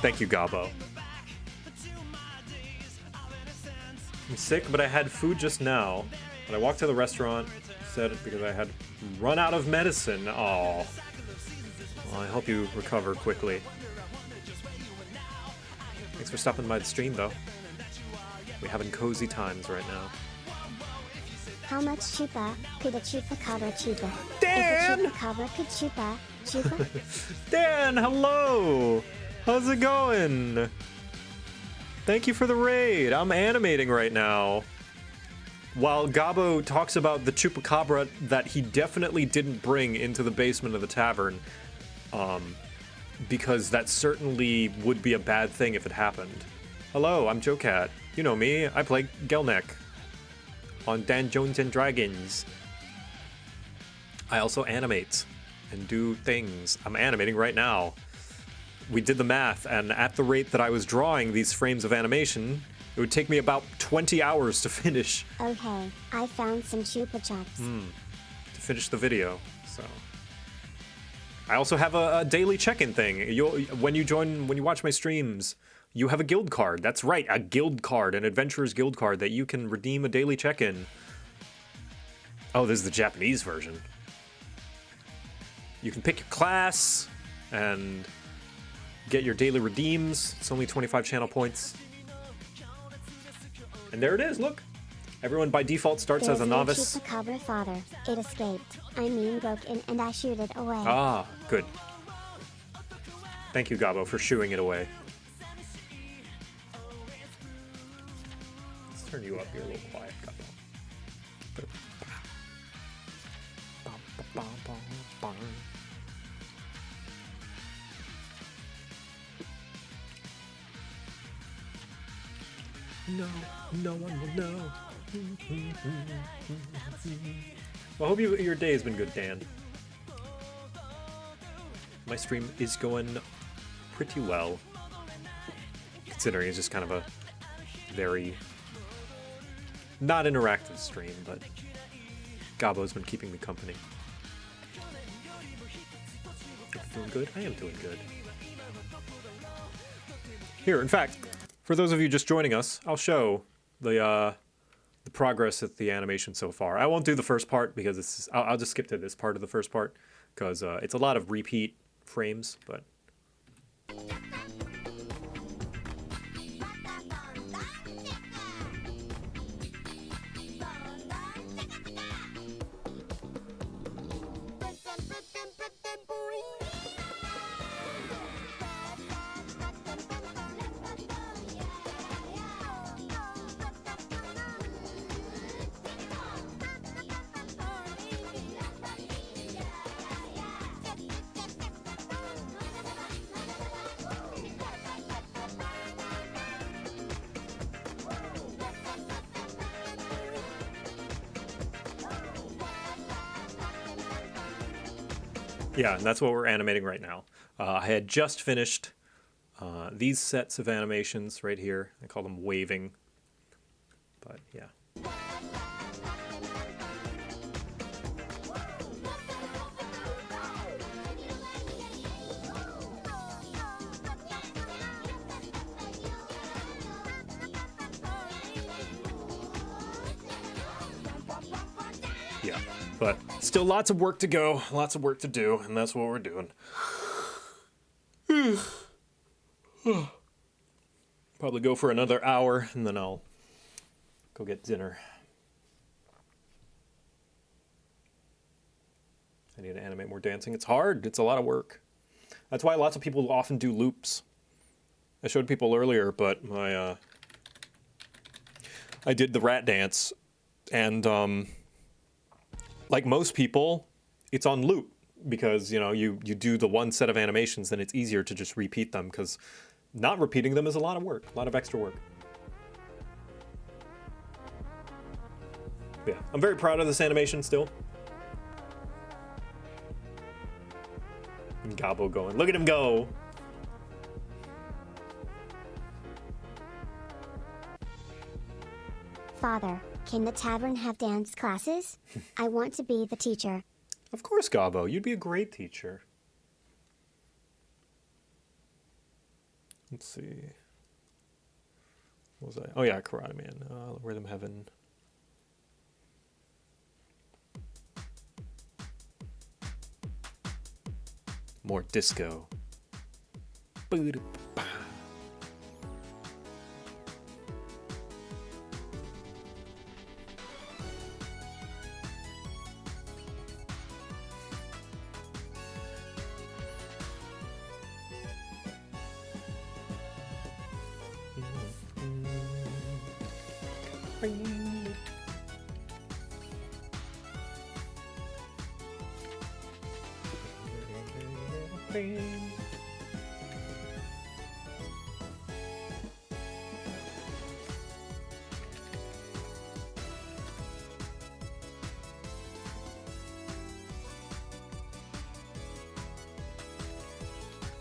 Thank you, Gabo. I'm sick, but I had food just now. When I walked to the restaurant, said it because I had run out of medicine. Oh. Well, I hope you recover quickly. Thanks for stopping by the stream, though. We're having cozy times right now. How much chupa could a chupacabra chupa? Dan! If a chupacabra could chupa? Dan, hello! How's it going? Thank you for the raid. I'm animating right now. While Gabo talks about the chupacabra that he definitely didn't bring into the basement of the tavern, because that certainly would be a bad thing if it happened. Hello, I'm JoCat. You know me, I play Gelneck on Dan Jones and Dragons. I also animate and do things. I'm animating right now. We did the math, and at the rate that I was drawing these frames of animation, it would take me about 20 hours to finish. Okay, I found some chupa chups. To finish the video, so. I also have a daily check-in thing. When you watch my streams, you have a guild card. That's right, a guild card, an adventurer's guild card that you can redeem a daily check-in. Oh, this is the Japanese version. You can pick your class and get your daily redeems. It's only 25 channel points. And there it is, look. Everyone by default starts as a novice. There's no chupacabra, father. It escaped. I mean broke in and I shooed it away. Ah, good. Thank you, Gabo, for shooing it away. Let's turn you up. You're a little quiet, Gabo. No one will know. Well, I hope your day has been good, Dan. My stream is going pretty well, considering it's just kind of a very not interactive stream, but Gabo's been keeping me company. Doing good? I am doing good. Here, in fact, for those of you just joining us, I'll show the progress of the animation so far. I won't do the first part because I'll just skip to this part of the first part because it's a lot of repeat frames, but. Yeah, and that's what we're animating right now. I had just finished these sets of animations right here. I call them waving, but yeah. Yeah, but still lots of work to go, lots of work to do, and that's what we're doing. Probably go for another hour, and then I'll go get dinner. I need to animate more dancing. It's hard. It's a lot of work. That's why lots of people often do loops. I showed people earlier, but I did the rat dance, and like most people, it's on loop because, you know, you do the one set of animations, then it's easier to just repeat them because not repeating them is a lot of work, a lot of extra work. Yeah, I'm very proud of this animation still. And Gabo going, look at him go. Father, can the tavern have dance classes? I want to be the teacher. Of course, Gabo. You'd be a great teacher. Let's see. What was I? Oh yeah, Karate Man. Rhythm Heaven. More disco. Boo-da-ba.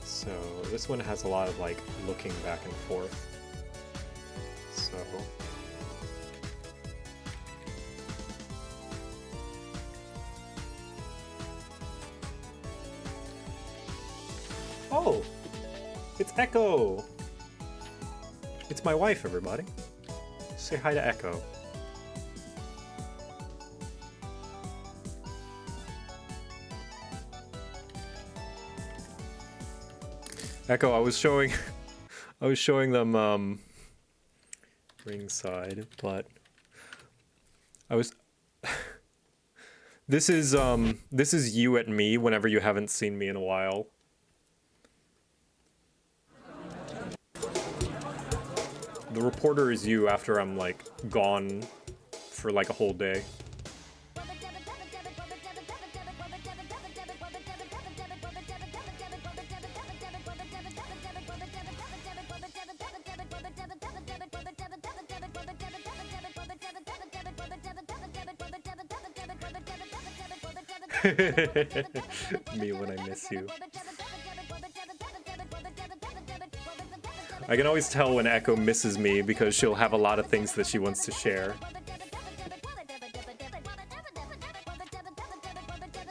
So this one has a lot of like looking back and forth. So oh, it's Echo. It's my wife, everybody. Say hi to Echo. Echo, I was showing them ringside, but I was this is you at me whenever you haven't seen me in a while. The reporter is you after I'm like gone for like a whole day. Me when I miss you. I can always tell when Echo misses me because she'll have a lot of things that she wants to share.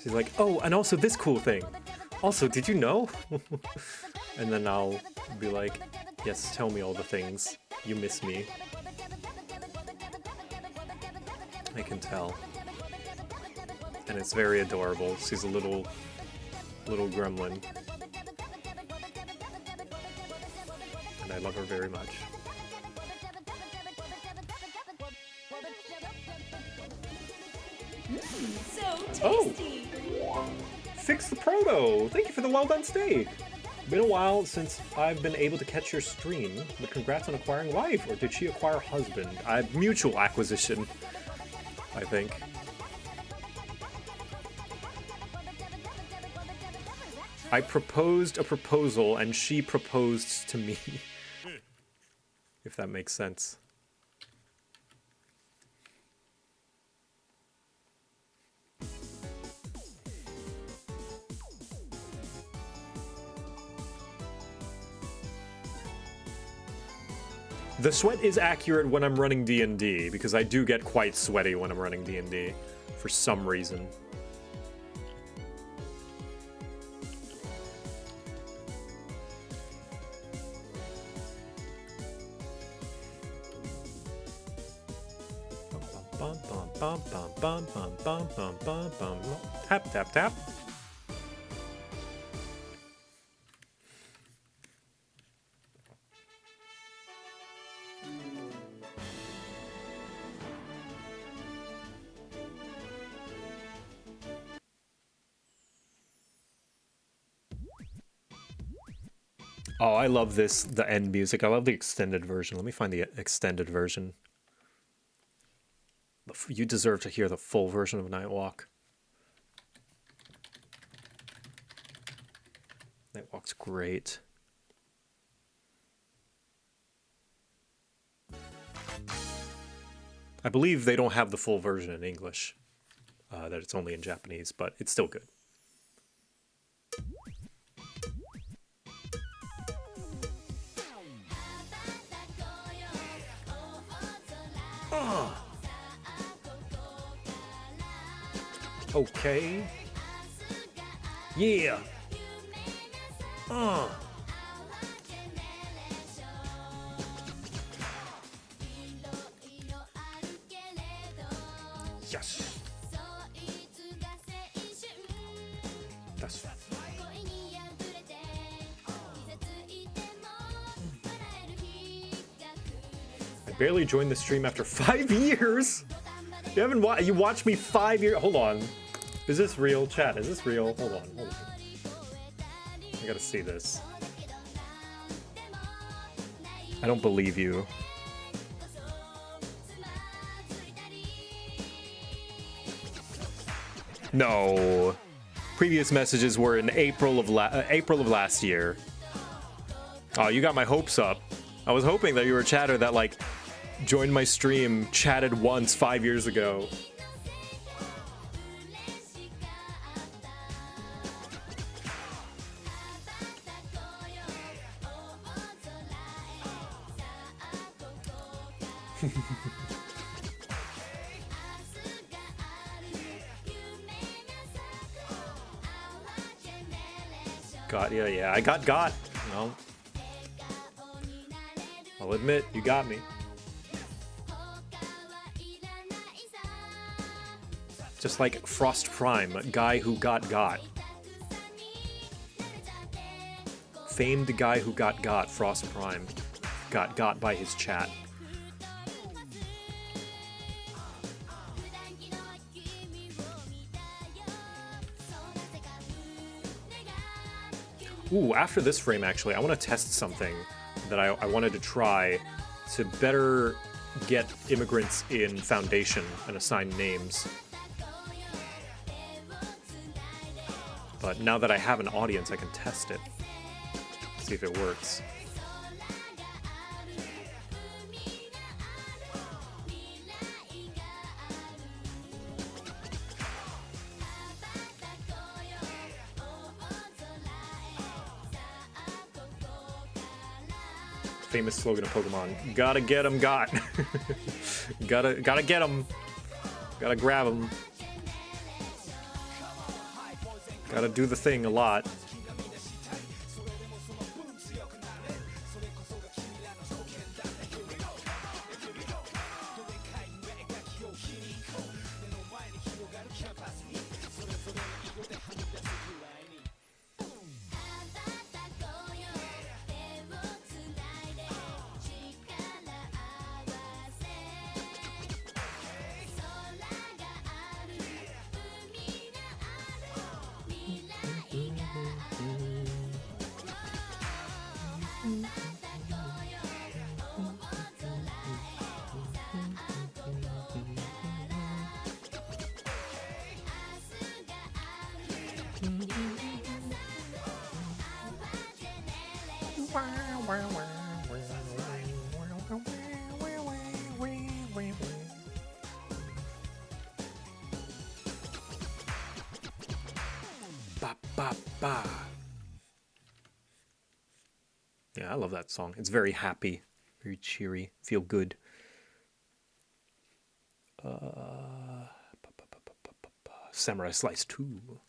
She's like, oh, and also this cool thing. Also, did you know? And then I'll be like, yes, tell me all the things. You miss me. I can tell. And it's very adorable. She's a little gremlin. And I love her very much. So tasty! Oh! Fix the proto! Thank you for the well done steak! Been a while since I've been able to catch your stream, but congrats on acquiring wife, or did she acquire husband? Mutual acquisition, I think. I proposed a proposal and she proposed to me. If that makes sense. The sweat is accurate when I'm running D&D, because I do get quite sweaty when I'm running D&D, for some reason. Tap, tap, tap. Oh, I love this, the end music. I love the extended version. Let me find the extended version. You deserve to hear the full version of Nightwalk. Nightwalk's great. I believe they don't have the full version in English. That it's only in Japanese, but it's still good. Okay. Yeah. Yes. That's I barely joined the stream after 5 years. You haven't you watched me 5 years. Hold on. Is this real, chat? Is this real? Hold on. I gotta see this. I don't believe you. No. Previous messages were in April of last year. Oh, you got my hopes up. I was hoping that you were a chatter that like joined my stream, chatted once 5 years ago. Yeah, I got. No. I'll admit, you got me. Just like Frost Prime, a guy who got. Famed guy who got, Frost Prime. Got by his chat. Ooh, after this frame, actually, I want to test something that I wanted to try to better get immigrants in Foundation and assign names. But now that I have an audience, I can test it. See if it works. Famous slogan of Pokemon. Gotta get 'em, got. gotta get 'em. Gotta grab 'em. Gotta do the thing a lot. Yeah, I love that song. It's very happy, very cheery, feel good. Samurai Slice 2.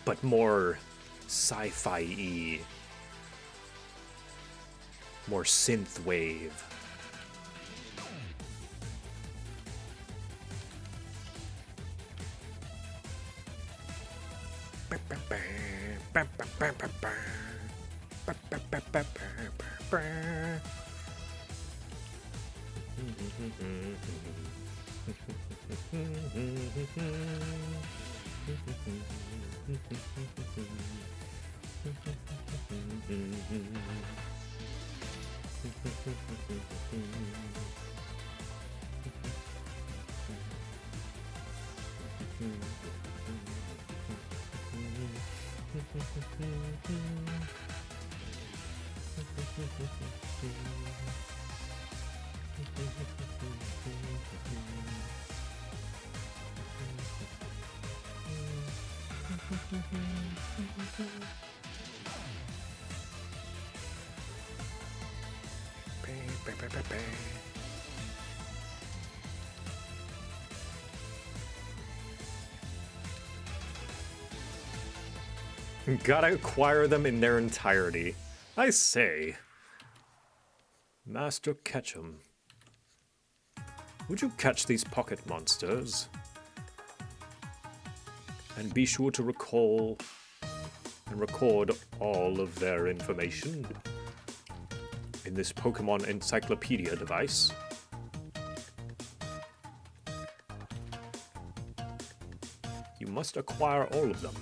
But more sci-fi-y. More synth wave. Gotta acquire them in their entirety. I say. Master Ketchum. Would you catch these pocket monsters? And be sure to recall and record all of their information in this Pokemon encyclopedia device. You must acquire all of them.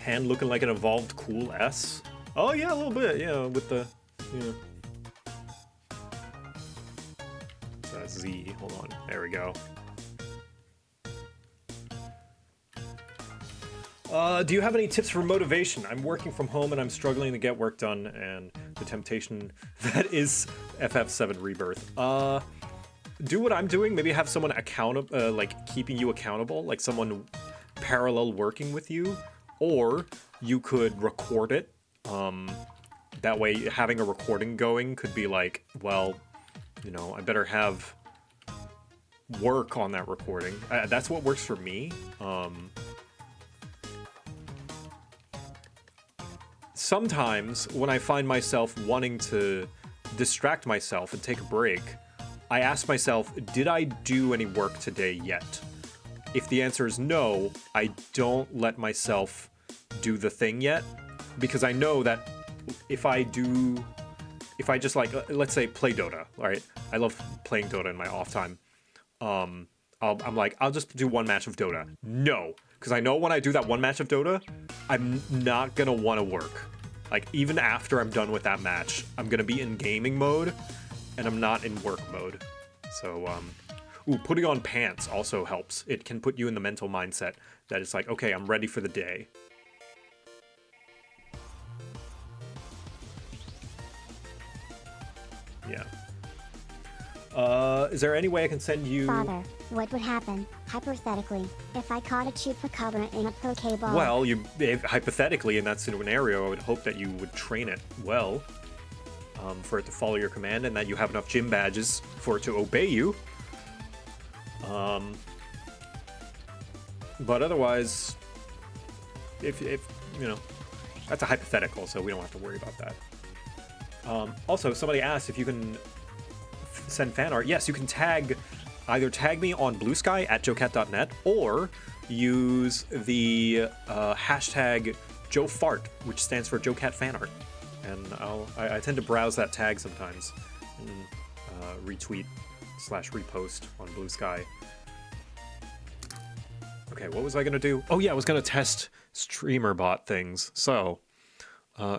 Hand looking like an evolved cool S. Oh yeah, a little bit, yeah, with the, yeah. Z, hold on, there we go. Do you have any tips for motivation? I'm working from home and I'm struggling to get work done, and the temptation that is FF7 Rebirth. Do what I'm doing, maybe have someone accountable, like keeping you accountable, like someone parallel working with you, or you could record it. That way having a recording going could be like, well, you know, I better have work on that recording. That's what works for me. Sometimes when I find myself wanting to distract myself and take a break, I ask myself, did I do any work today yet? If the answer is no, I don't let myself do the thing yet, because I know that if I just like, let's say play Dota, all right? I love playing Dota in my off time. I'm like, I'll just do one match of Dota. No, because I know when I do that one match of Dota, I'm not gonna want to work. Like, even after I'm done with that match, I'm gonna be in gaming mode, and I'm not in work mode. So, ooh, putting on pants also helps. It can put you in the mental mindset that it's like, okay, I'm ready for the day. Yeah. Is there any way I can send you... Father, what would happen, hypothetically, if I caught a Chupacabra in a Pokeball? Well, hypothetically, in that scenario, I would hope that you would train it well, for it to follow your command, and that you have enough gym badges for it to obey you. But otherwise, if you know, that's a hypothetical, so we don't have to worry about that. Also, somebody asked if you can send fan art. Yes, you can either tag me on Blue Sky at JoCat.net, or use the hashtag JoFart, which stands for JoCat fan art. And I tend to browse that tag sometimes and retweet/repost on Blue Sky. Okay, what was I gonna do? Oh yeah, I was gonna test streamer bot things. So,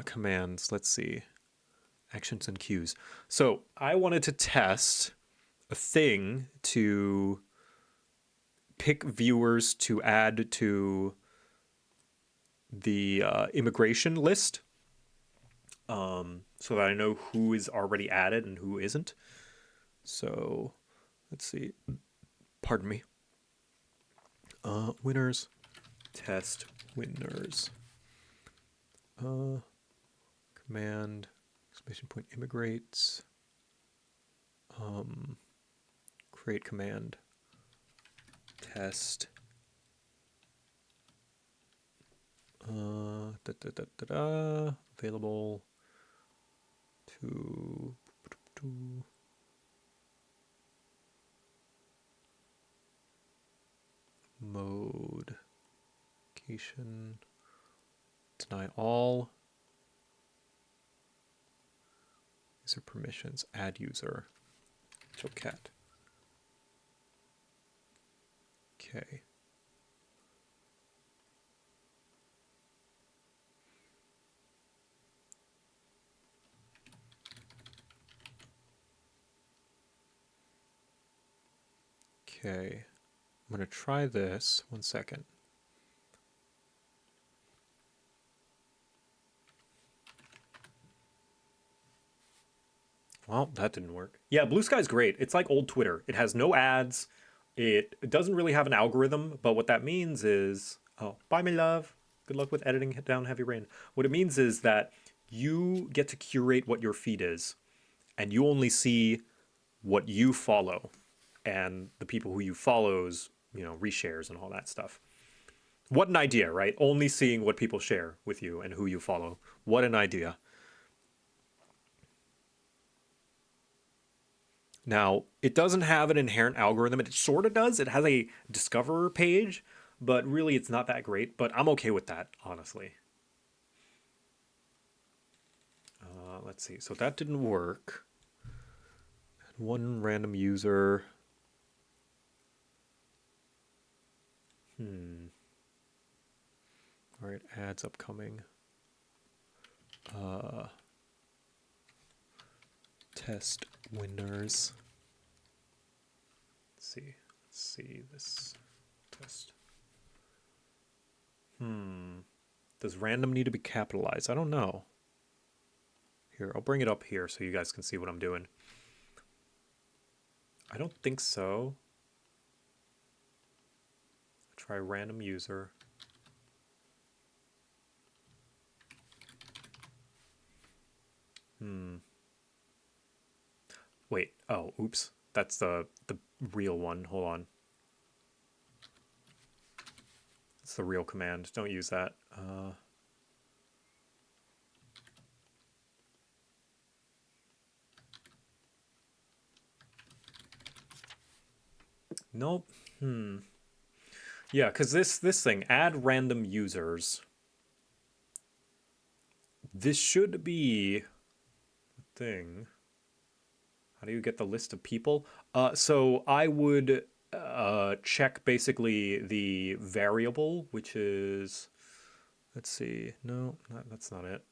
commands, let's see. Actions and cues. So I wanted to test a thing to pick viewers to add to the immigration list, so that I know who is already added and who isn't. So let's see. Pardon me. Winners. Test winners. Command. Exclamation point immigrates. Create command. Test. Available to mode. Location. Deny all. User permissions. Add user. JoCat. Okay. Okay. I'm going to try this. 1 second. Oh, that didn't work. Yeah, Blue Sky's great. It's like old Twitter. It has no ads. It doesn't really have an algorithm, but what that means is, oh, bye, my love. Good luck with editing down Heavy Rain. What it means is that you get to curate what your feed is, and you only see what you follow, and the people who you follows, reshares and all that stuff. What an idea, right? Only seeing what people share with you and who you follow. What an idea. Now, it doesn't have an inherent algorithm. It sort of does. It has a discover page, but really it's not that great. But I'm okay with that, honestly. Let's see. So that didn't work. One random user. All right, ads upcoming. Test winners. Let's see this test. Does random need to be capitalized? I don't know. Here, I'll bring it up here so you guys can see what I'm doing. I don't think so. Try random user. Wait, oh, oops. That's the real one. Hold on. It's the real command. Don't use that. Nope. Yeah, because this thing, add random users. This should be a thing. How do you get the list of people? So I would check basically the variable, which is, let's see. No, that's not it.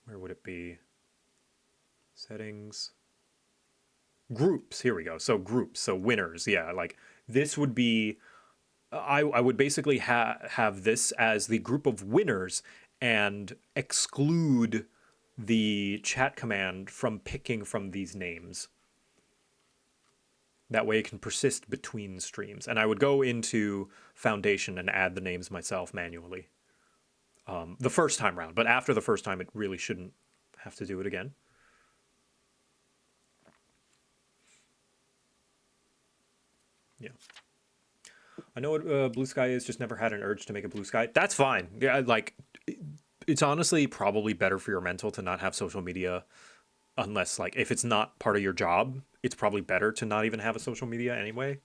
Where would it be? Settings. Groups. Here we go. So groups. So winners. Yeah, like this would be. I would basically have this as the group of winners and exclude the chat command from picking from these names. That way it can persist between streams. And I would go into Foundation and add the names myself manually. The first time round. But after the first time, it really shouldn't have to do it again. Yeah. I know what Blue Sky is, just never had an urge to make a Blue Sky. That's fine. Yeah, like, it's honestly probably better for your mental to not have social media unless, like, if it's not part of your job, it's probably better to not even have a social media anyway.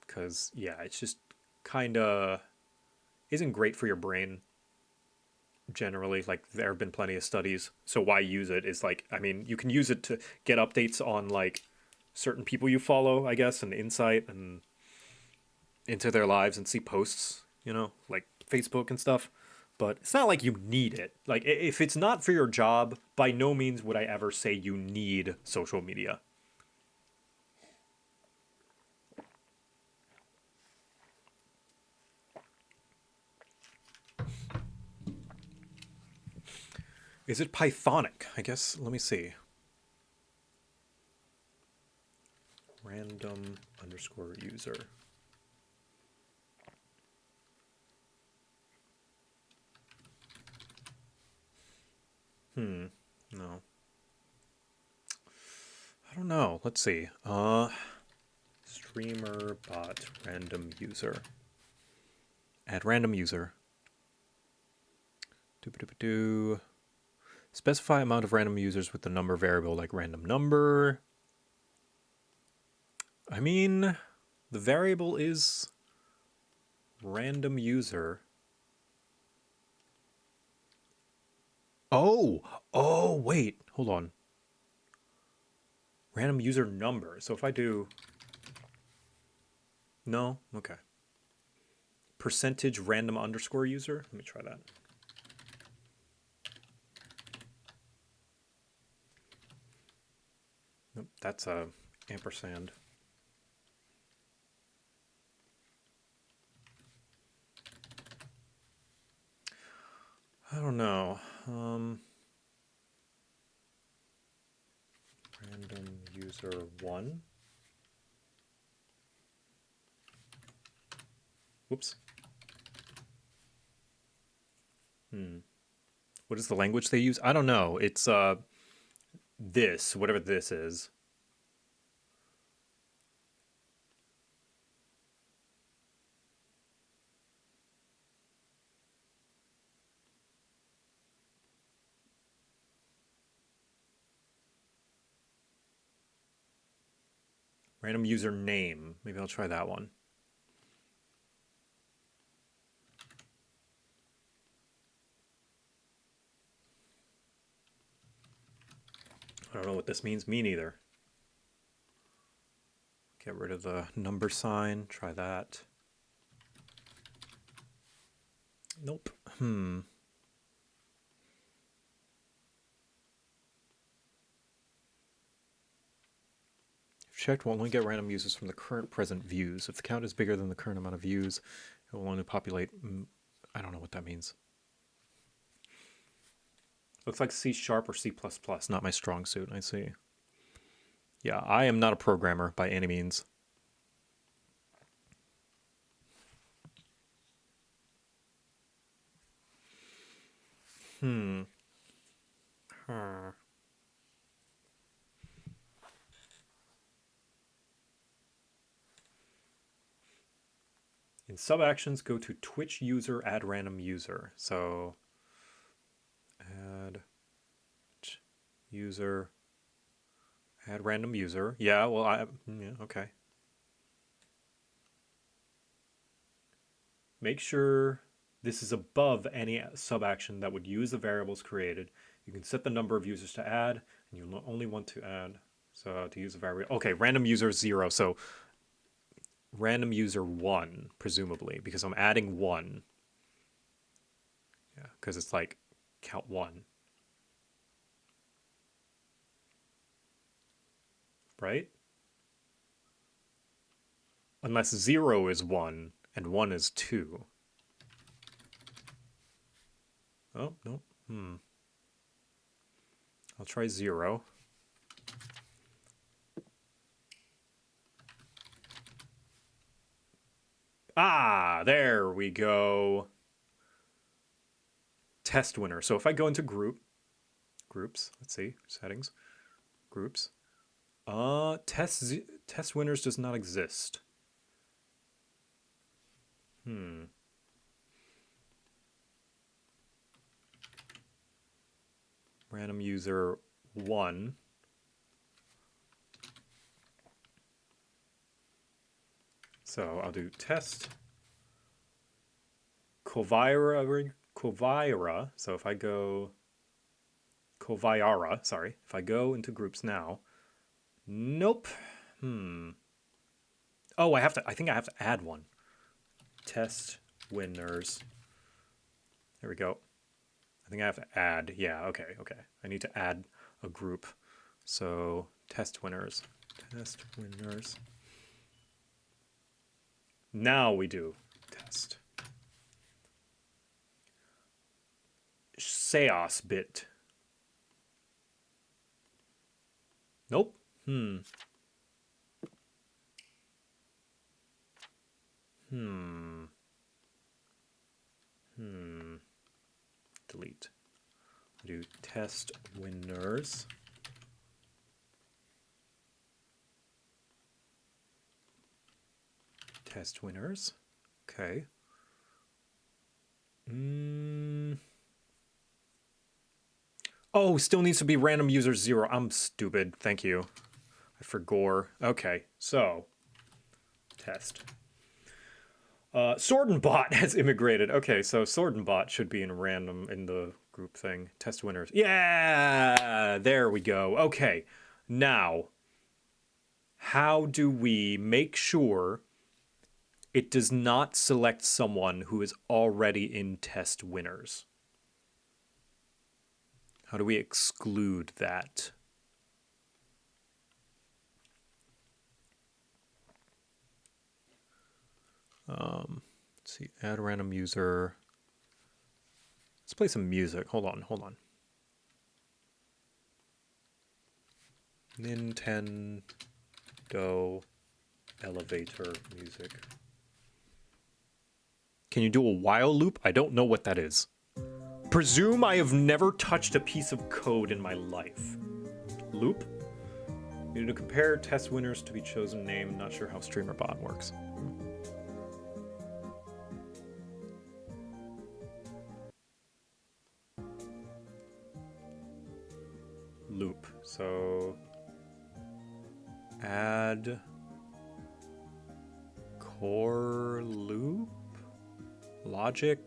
Because, yeah, it's just kind of isn't great for your brain generally. Like, there have been plenty of studies, so why use it is like, I mean, you can use it to get updates on like certain people you follow, I guess, and insight and into their lives and see posts, like Facebook and stuff, but it's not like you need it. Like, if it's not for your job, by no means would I ever say you need social media. Is it Pythonic? I guess, let me see. Random underscore user. No. I don't know. Let's see. Streamer bot random user. Add random user. Do. Specify amount of random users with the number variable like random number. I mean, the variable is random user. Oh, wait, hold on. Random user number. So if I do, no, okay. Percentage random underscore user. Let me try that. Nope, that's a ampersand. I don't know. Random user 1. Whoops. What is the language they use? I don't know. It's this, whatever this is. Random user name. Maybe I'll try that one. I don't know what this means. Me neither. Get rid of the number sign. Try that. Nope. If checked, we'll only get random users from the current present views. If the count is bigger than the current amount of views, it will only populate. I don't know what that means. Looks like C# or C++, not my strong suit, I see. Yeah, I am not a programmer by any means. In sub-actions, go to Twitch user, add random user. So, add user, add random user. Yeah, well, yeah, okay. Make sure this is above any sub-action that would use the variables created. You can set the number of users to add, and you only want to add, so to use a variable. Okay, random user 0, so random user 1, presumably, because I'm adding 1. Yeah, because it's like count 1. Right? Unless 0 is 1 and 1 is 2. Oh, no. I'll try 0. Ah, there we go. Test winner. So if I go into groups, let's see, settings, groups. Test winners does not exist. Random user 1. So I'll do test Kovira. So if I go Kovira, sorry, if I go into groups now, nope. Oh, I think I have to add one. Test winners. There we go. I think I have to add. Yeah, okay. I need to add a group. So test winners. Test winners. Now we do test. Seos bit. Nope. Delete. Do test winners. Test winners. Okay. Oh, still needs to be random user 0. I'm stupid. Thank you. I forgot. Okay, so test. Sword&Bot has immigrated. Okay, so Sword&Bot should be in random in the group thing. Test winners. Yeah, there we go. Okay, now, how do we make sure it does not select someone who is already in test winners? How do we exclude that? Let's see, add random user. Let's play some music. Hold on, hold on. Nintendo elevator music. Can you do a while loop? I don't know what that is. Presume I have never touched a piece of code in my life. Loop? You need to compare test winners to be chosen name. Not sure how streamer bot works. Loop. So add core loop logic.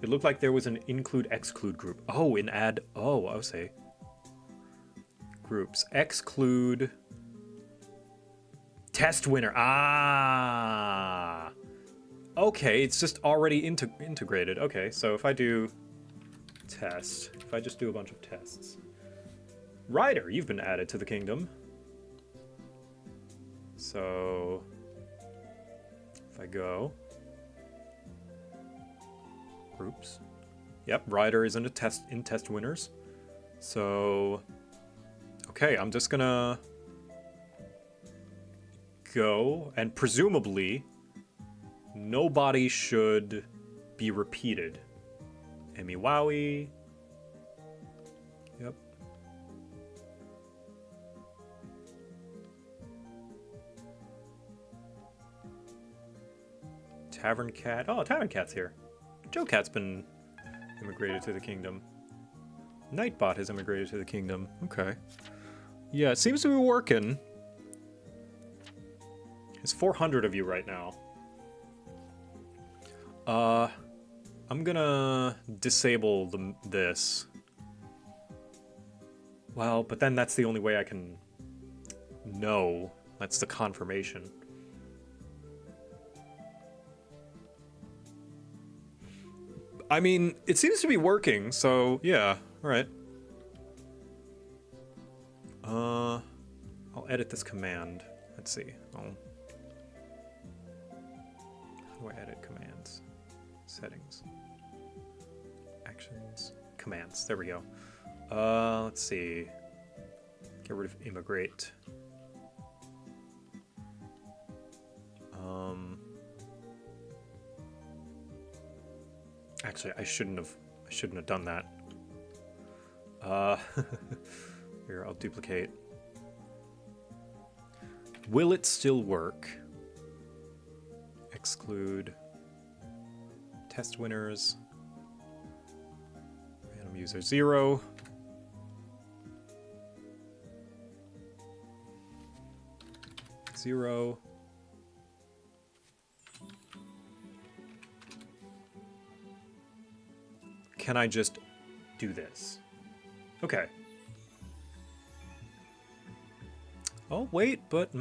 It looked like there was an include exclude group. Oh, in add. Oh, I'll say groups exclude test winner. Ah. Okay, it's just already integrated. Okay, so if I do test, if I just do a bunch of tests. Ryder, you've been added to the kingdom. So if I go groups. Yep, Ryder is in test winners. So okay, I'm just gonna go, and presumably nobody should be repeated. Emmy Wowie. Yep. Tavern Cat. Oh, Tavern Cat's here. JoCat's been immigrated to the kingdom. Nightbot has immigrated to the kingdom. Okay. Yeah, it seems to be working. There's 400 of you right now. I'm gonna disable this. Well, but then that's the only way I can know. That's the confirmation. I mean, it seems to be working, so yeah, alright. I'll edit this command. Let's see. How do I edit commands? Settings. Actions. Commands. There we go. Let's see. Get rid of immigrate. Actually, I shouldn't have done that. Here, I'll duplicate. Will it still work? Exclude test winners. Random user 0. Zero. Can I just do this? Okay. Oh, wait, but...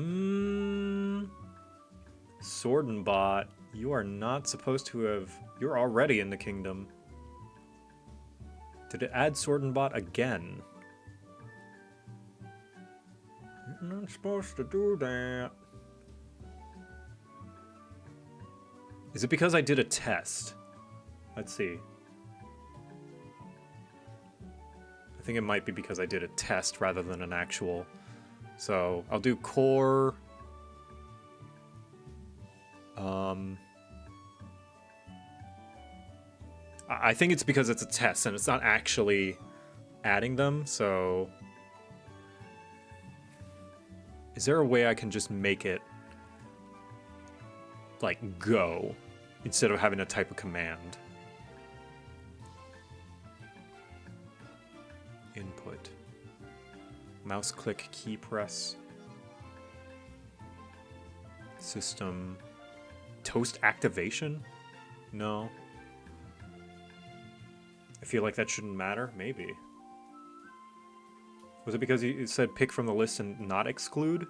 Sword and Bot, you are not supposed to have... You're already in the kingdom. Did it add Sword and Bot again? You're not supposed to do that. Is it because I did a test? Let's see. I think it might be because I did a test rather than an actual. So I'll do core. I think it's because it's a test and it's not actually adding them. So is there a way I can just make it like go instead of having to type a command? Input. Mouse click key press. System. Toast activation? No. I feel like that shouldn't matter. Maybe. Was it because it said pick from the list and not exclude?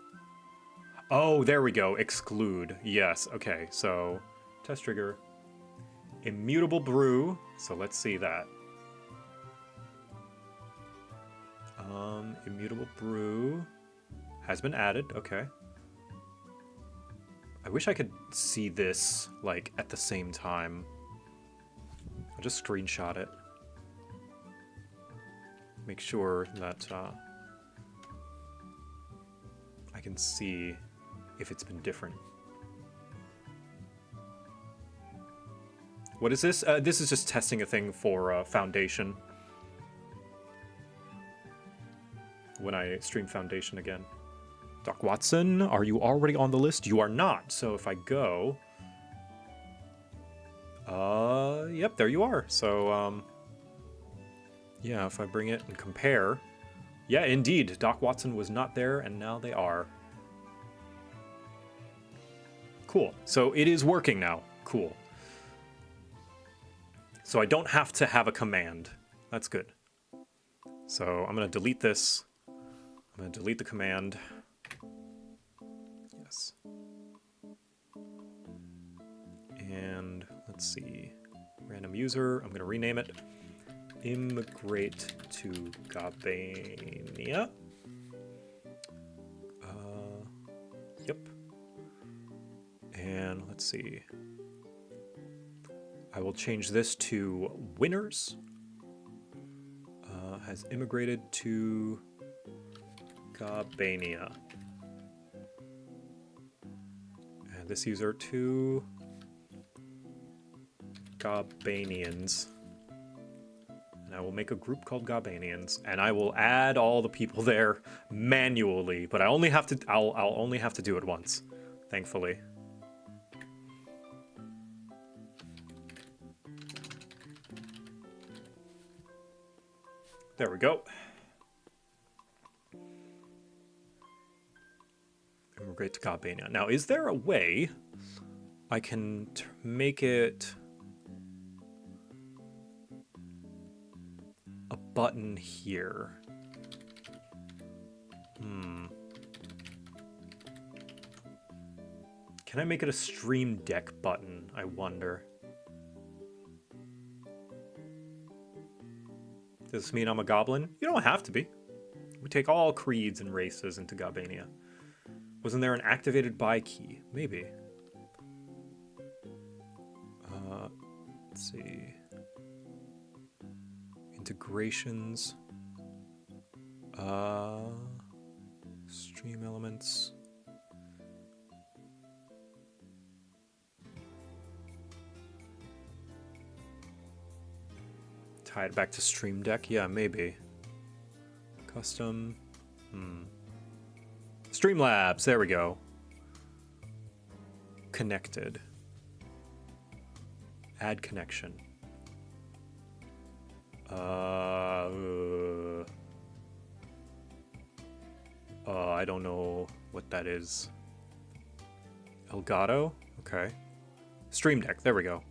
Oh, there we go. Exclude. Yes. Okay. So, test trigger. Immutable brew. So let's see that. Immutable brew has been added. Okay. I wish I could see this, like, at the same time. I'll just screenshot it. Make sure that I can see if it's been different. What is this? This is just testing a thing for Foundation. When I stream Foundation again. Doc Watson, are you already on the list? You are not. So if I go... yep, there you are. So, yeah, if I bring it and compare... Yeah, indeed, Doc Watson was not there, and now they are. Cool. So it is working now. Cool. So I don't have to have a command. That's good. So I'm going to delete this. I'm going to delete the command. Yes. And let's see. Random user. I'm going to rename it. Immigrate to Gabania. Yep. And let's see. I will change this to winners. Has immigrated to Gabania. And this user to Gabanians. And I will make a group called Gabanians, and I will add all the people there manually. But I only have to. I'll only have to do it once, thankfully. There we go. Immigrate to Gabania. Now, is there a way I can make it a button here? Can I make it a Stream Deck button, I wonder? Does this mean I'm a goblin? You don't have to be. We take all creeds and races into Gabania. Wasn't there an activated by key? Maybe. Let's see. Integrations. Stream elements. Tie it back to Stream Deck? Yeah, maybe. Custom. Streamlabs, there we go. Connected. Add connection. I don't know what that is. Elgato? Okay. Stream Deck, there we go.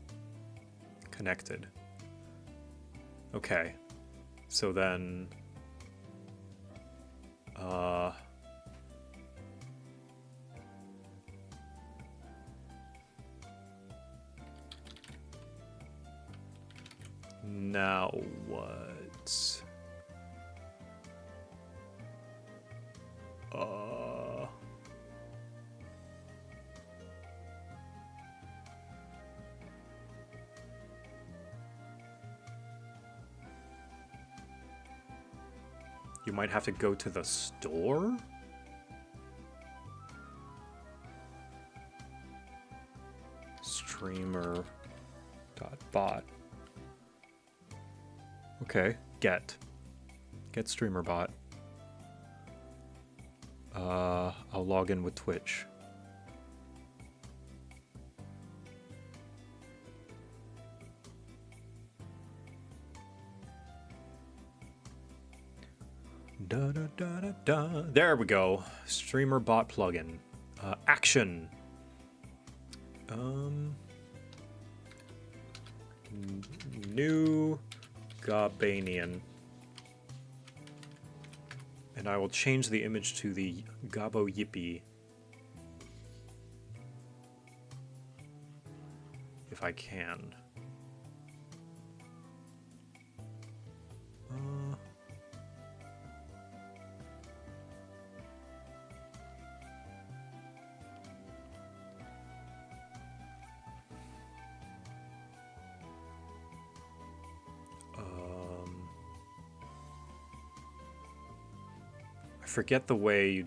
Connected. Okay. So then... now what? You might have to go to the store? Streamer.bot. Okay, get streamer bot. I'll log in with Twitch. Da, da, da, da, da. There we go. Streamer bot plugin. Action. New Gabanian. And I will change the image to the Gabo Yippee. If I can. forget the way you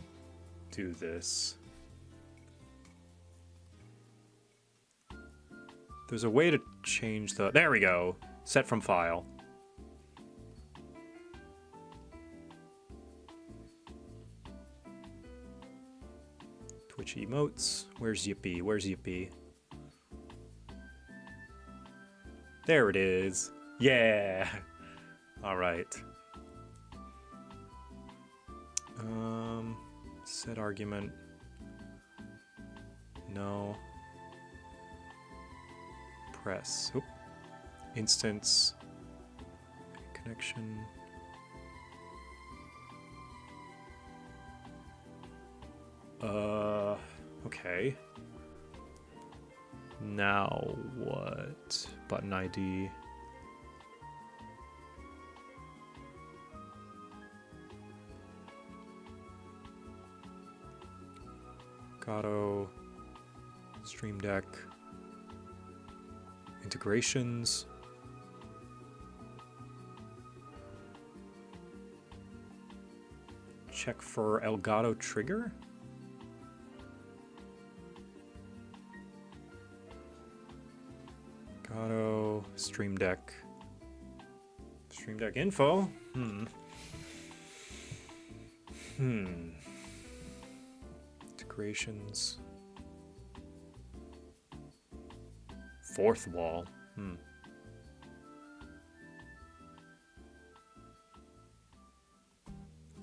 do this. There's a way to change the... There we go. Set from file. Twitch emotes. Where's Yippee? Where's Yippee? There it is. Yeah. All right. Set argument. No. Press. Oop. Instance. Connection. Okay. Now what? Button ID. Gato. Stream Deck. Integrations. Check for Elgato trigger. Elgato Stream Deck. Stream Deck info. Integrations. Fourth wall.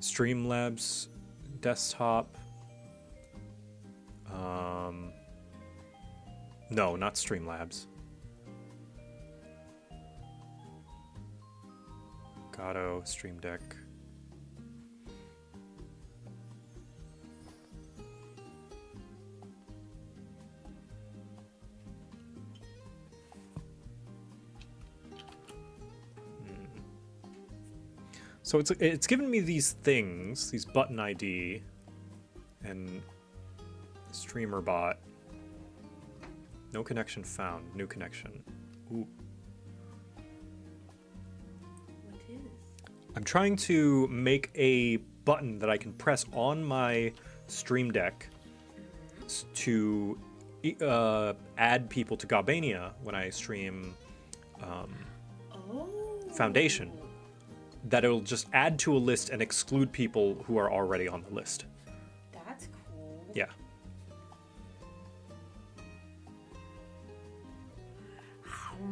Streamlabs desktop. No, not Streamlabs. Gato Stream Deck. So it's given me these things, these button ID and streamer bot. No connection found. New connection. Ooh. What is? I'm trying to make a button that I can press on my Stream Deck to add people to Gobania when I stream Foundation. That it'll just add to a list and exclude people who are already on the list. That's cool. Yeah.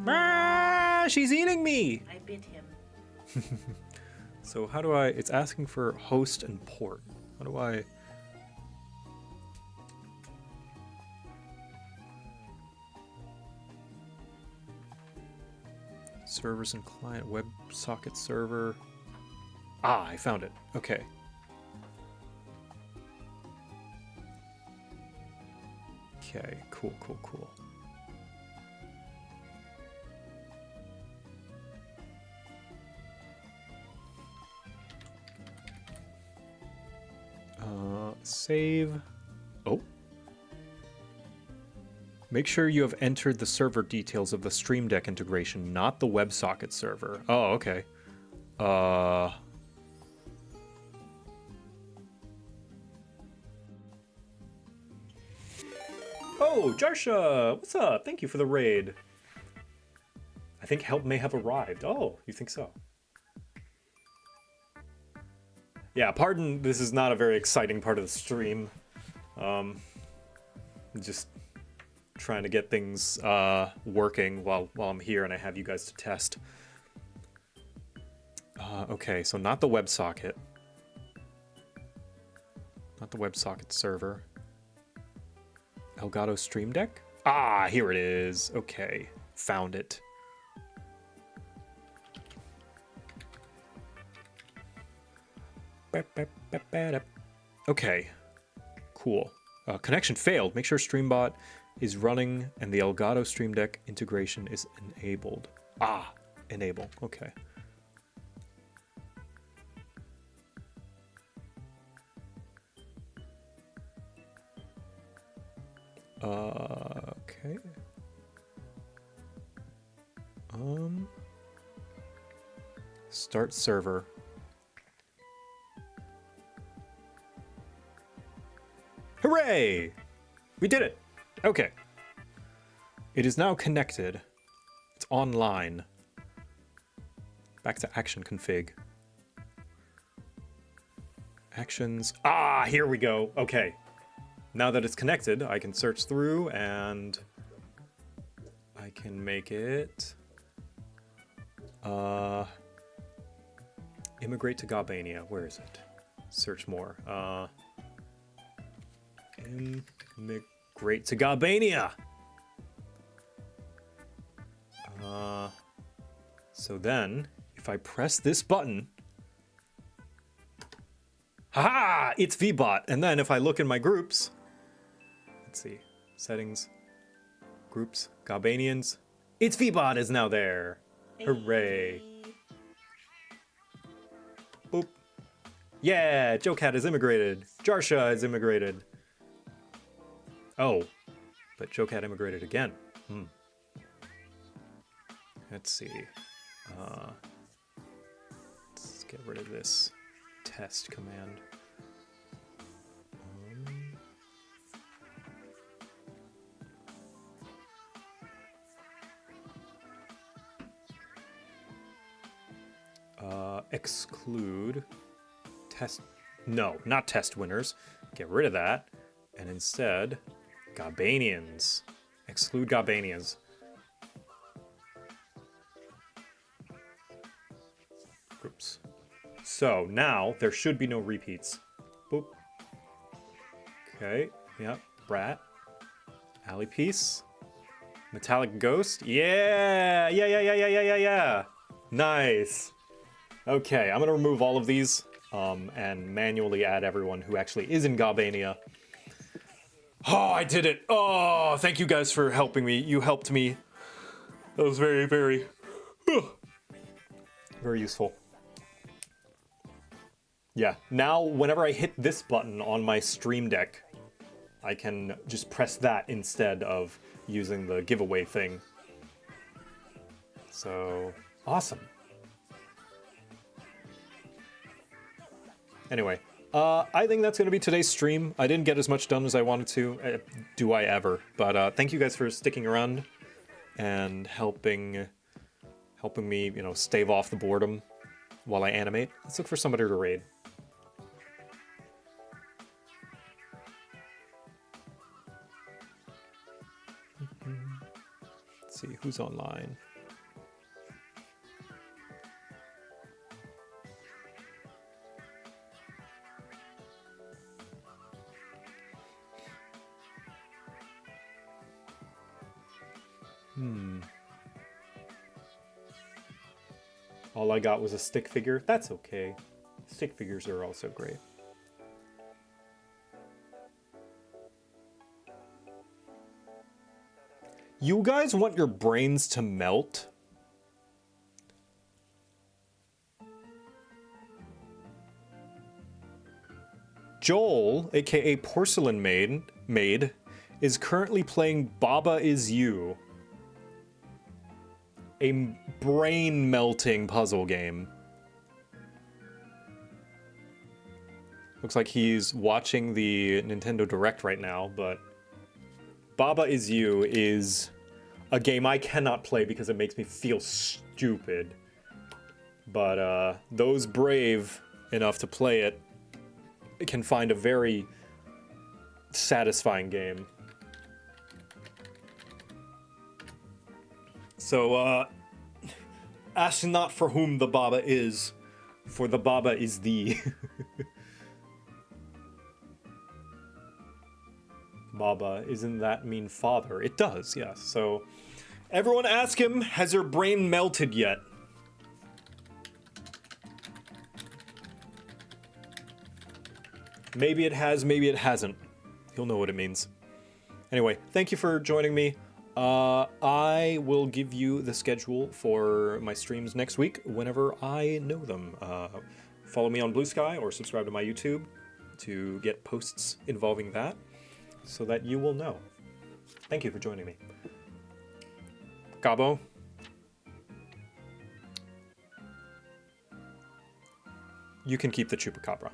Ah, she's eating me! I bit him. So how do I... It's asking for host and port. How do I... Servers and client, WebSocket server. Ah, I found it. Okay. Okay, cool. Save. Oh. Make sure you have entered the server details of the Stream Deck integration, not the WebSocket server. Oh, okay. Oh, Jarsha! What's up? Thank you for the raid. I think help may have arrived. Oh, you think so? Yeah, pardon, this is not a very exciting part of the stream. Just trying to get things working while I'm here and I have you guys to test. Okay, so not the WebSocket. Not the WebSocket server. Elgato Stream Deck? Ah, here it is. Okay, found it. Okay, cool. Connection failed. Make sure StreamBot is running and the Elgato Stream Deck integration is enabled. Ah, enable. Okay. Okay. Start server. Hooray! We did it! Okay. It is now connected. It's online. Back to action config. Actions. Ah, here we go. Okay. Now that it's connected, I can search through and I can make it immigrate to Gabania. Where is it? Search more. Immigrate to Gabania. So then, if I press this button, haha, it's VBot. And then if I look in my groups, let's see, settings, groups, Gabanians, it's VBot is now there. Hooray. Boop. Yeah, JoCat is immigrated. Jarsha is immigrated. Oh, but JoCat immigrated again. Let's see. Let's get rid of this test command. Exclude test. No, not test winners. Get rid of that. And instead, Gabanians. Exclude Gabanians. Groups. So now there should be no repeats. Boop. Okay. Yep. Brat. Alley piece. Metallic ghost. Yeah. Yeah. Nice. Okay, I'm gonna remove all of these and manually add everyone who actually is in Gabania. Oh, I did it. Oh, thank you guys for helping me. You helped me. That was very, very useful. Yeah, now whenever I hit this button on my Stream Deck, I can just press that instead of using the giveaway thing. So, awesome. Anyway, I think that's going to be today's stream. I didn't get as much done as I wanted to. Do I ever? But thank you guys for sticking around and helping me, you know, stave off the boredom while I animate. Let's look for somebody to raid. Let's see who's online. All I got was a stick figure. That's okay. Stick figures are also great. You guys want your brains to melt? Joel, aka Porcelain Maid, is currently playing Baba Is You, a brain-melting puzzle game. Looks like he's watching the Nintendo Direct right now, but Baba Is You is a game I cannot play because it makes me feel stupid. But those brave enough to play it can find a very satisfying game. So, ask not for whom the Baba is, for the Baba is thee. Baba, isn't that mean father? It does, yes. So, everyone ask him, has your brain melted yet? Maybe it has, maybe it hasn't. He'll know what it means. Anyway, thank you for joining me. I will give you the schedule for my streams next week whenever I know them. Follow me on Blue Sky or subscribe to my YouTube to get posts involving that so that you will know. Thank you for joining me. Gabo. You can keep the Chupacabra.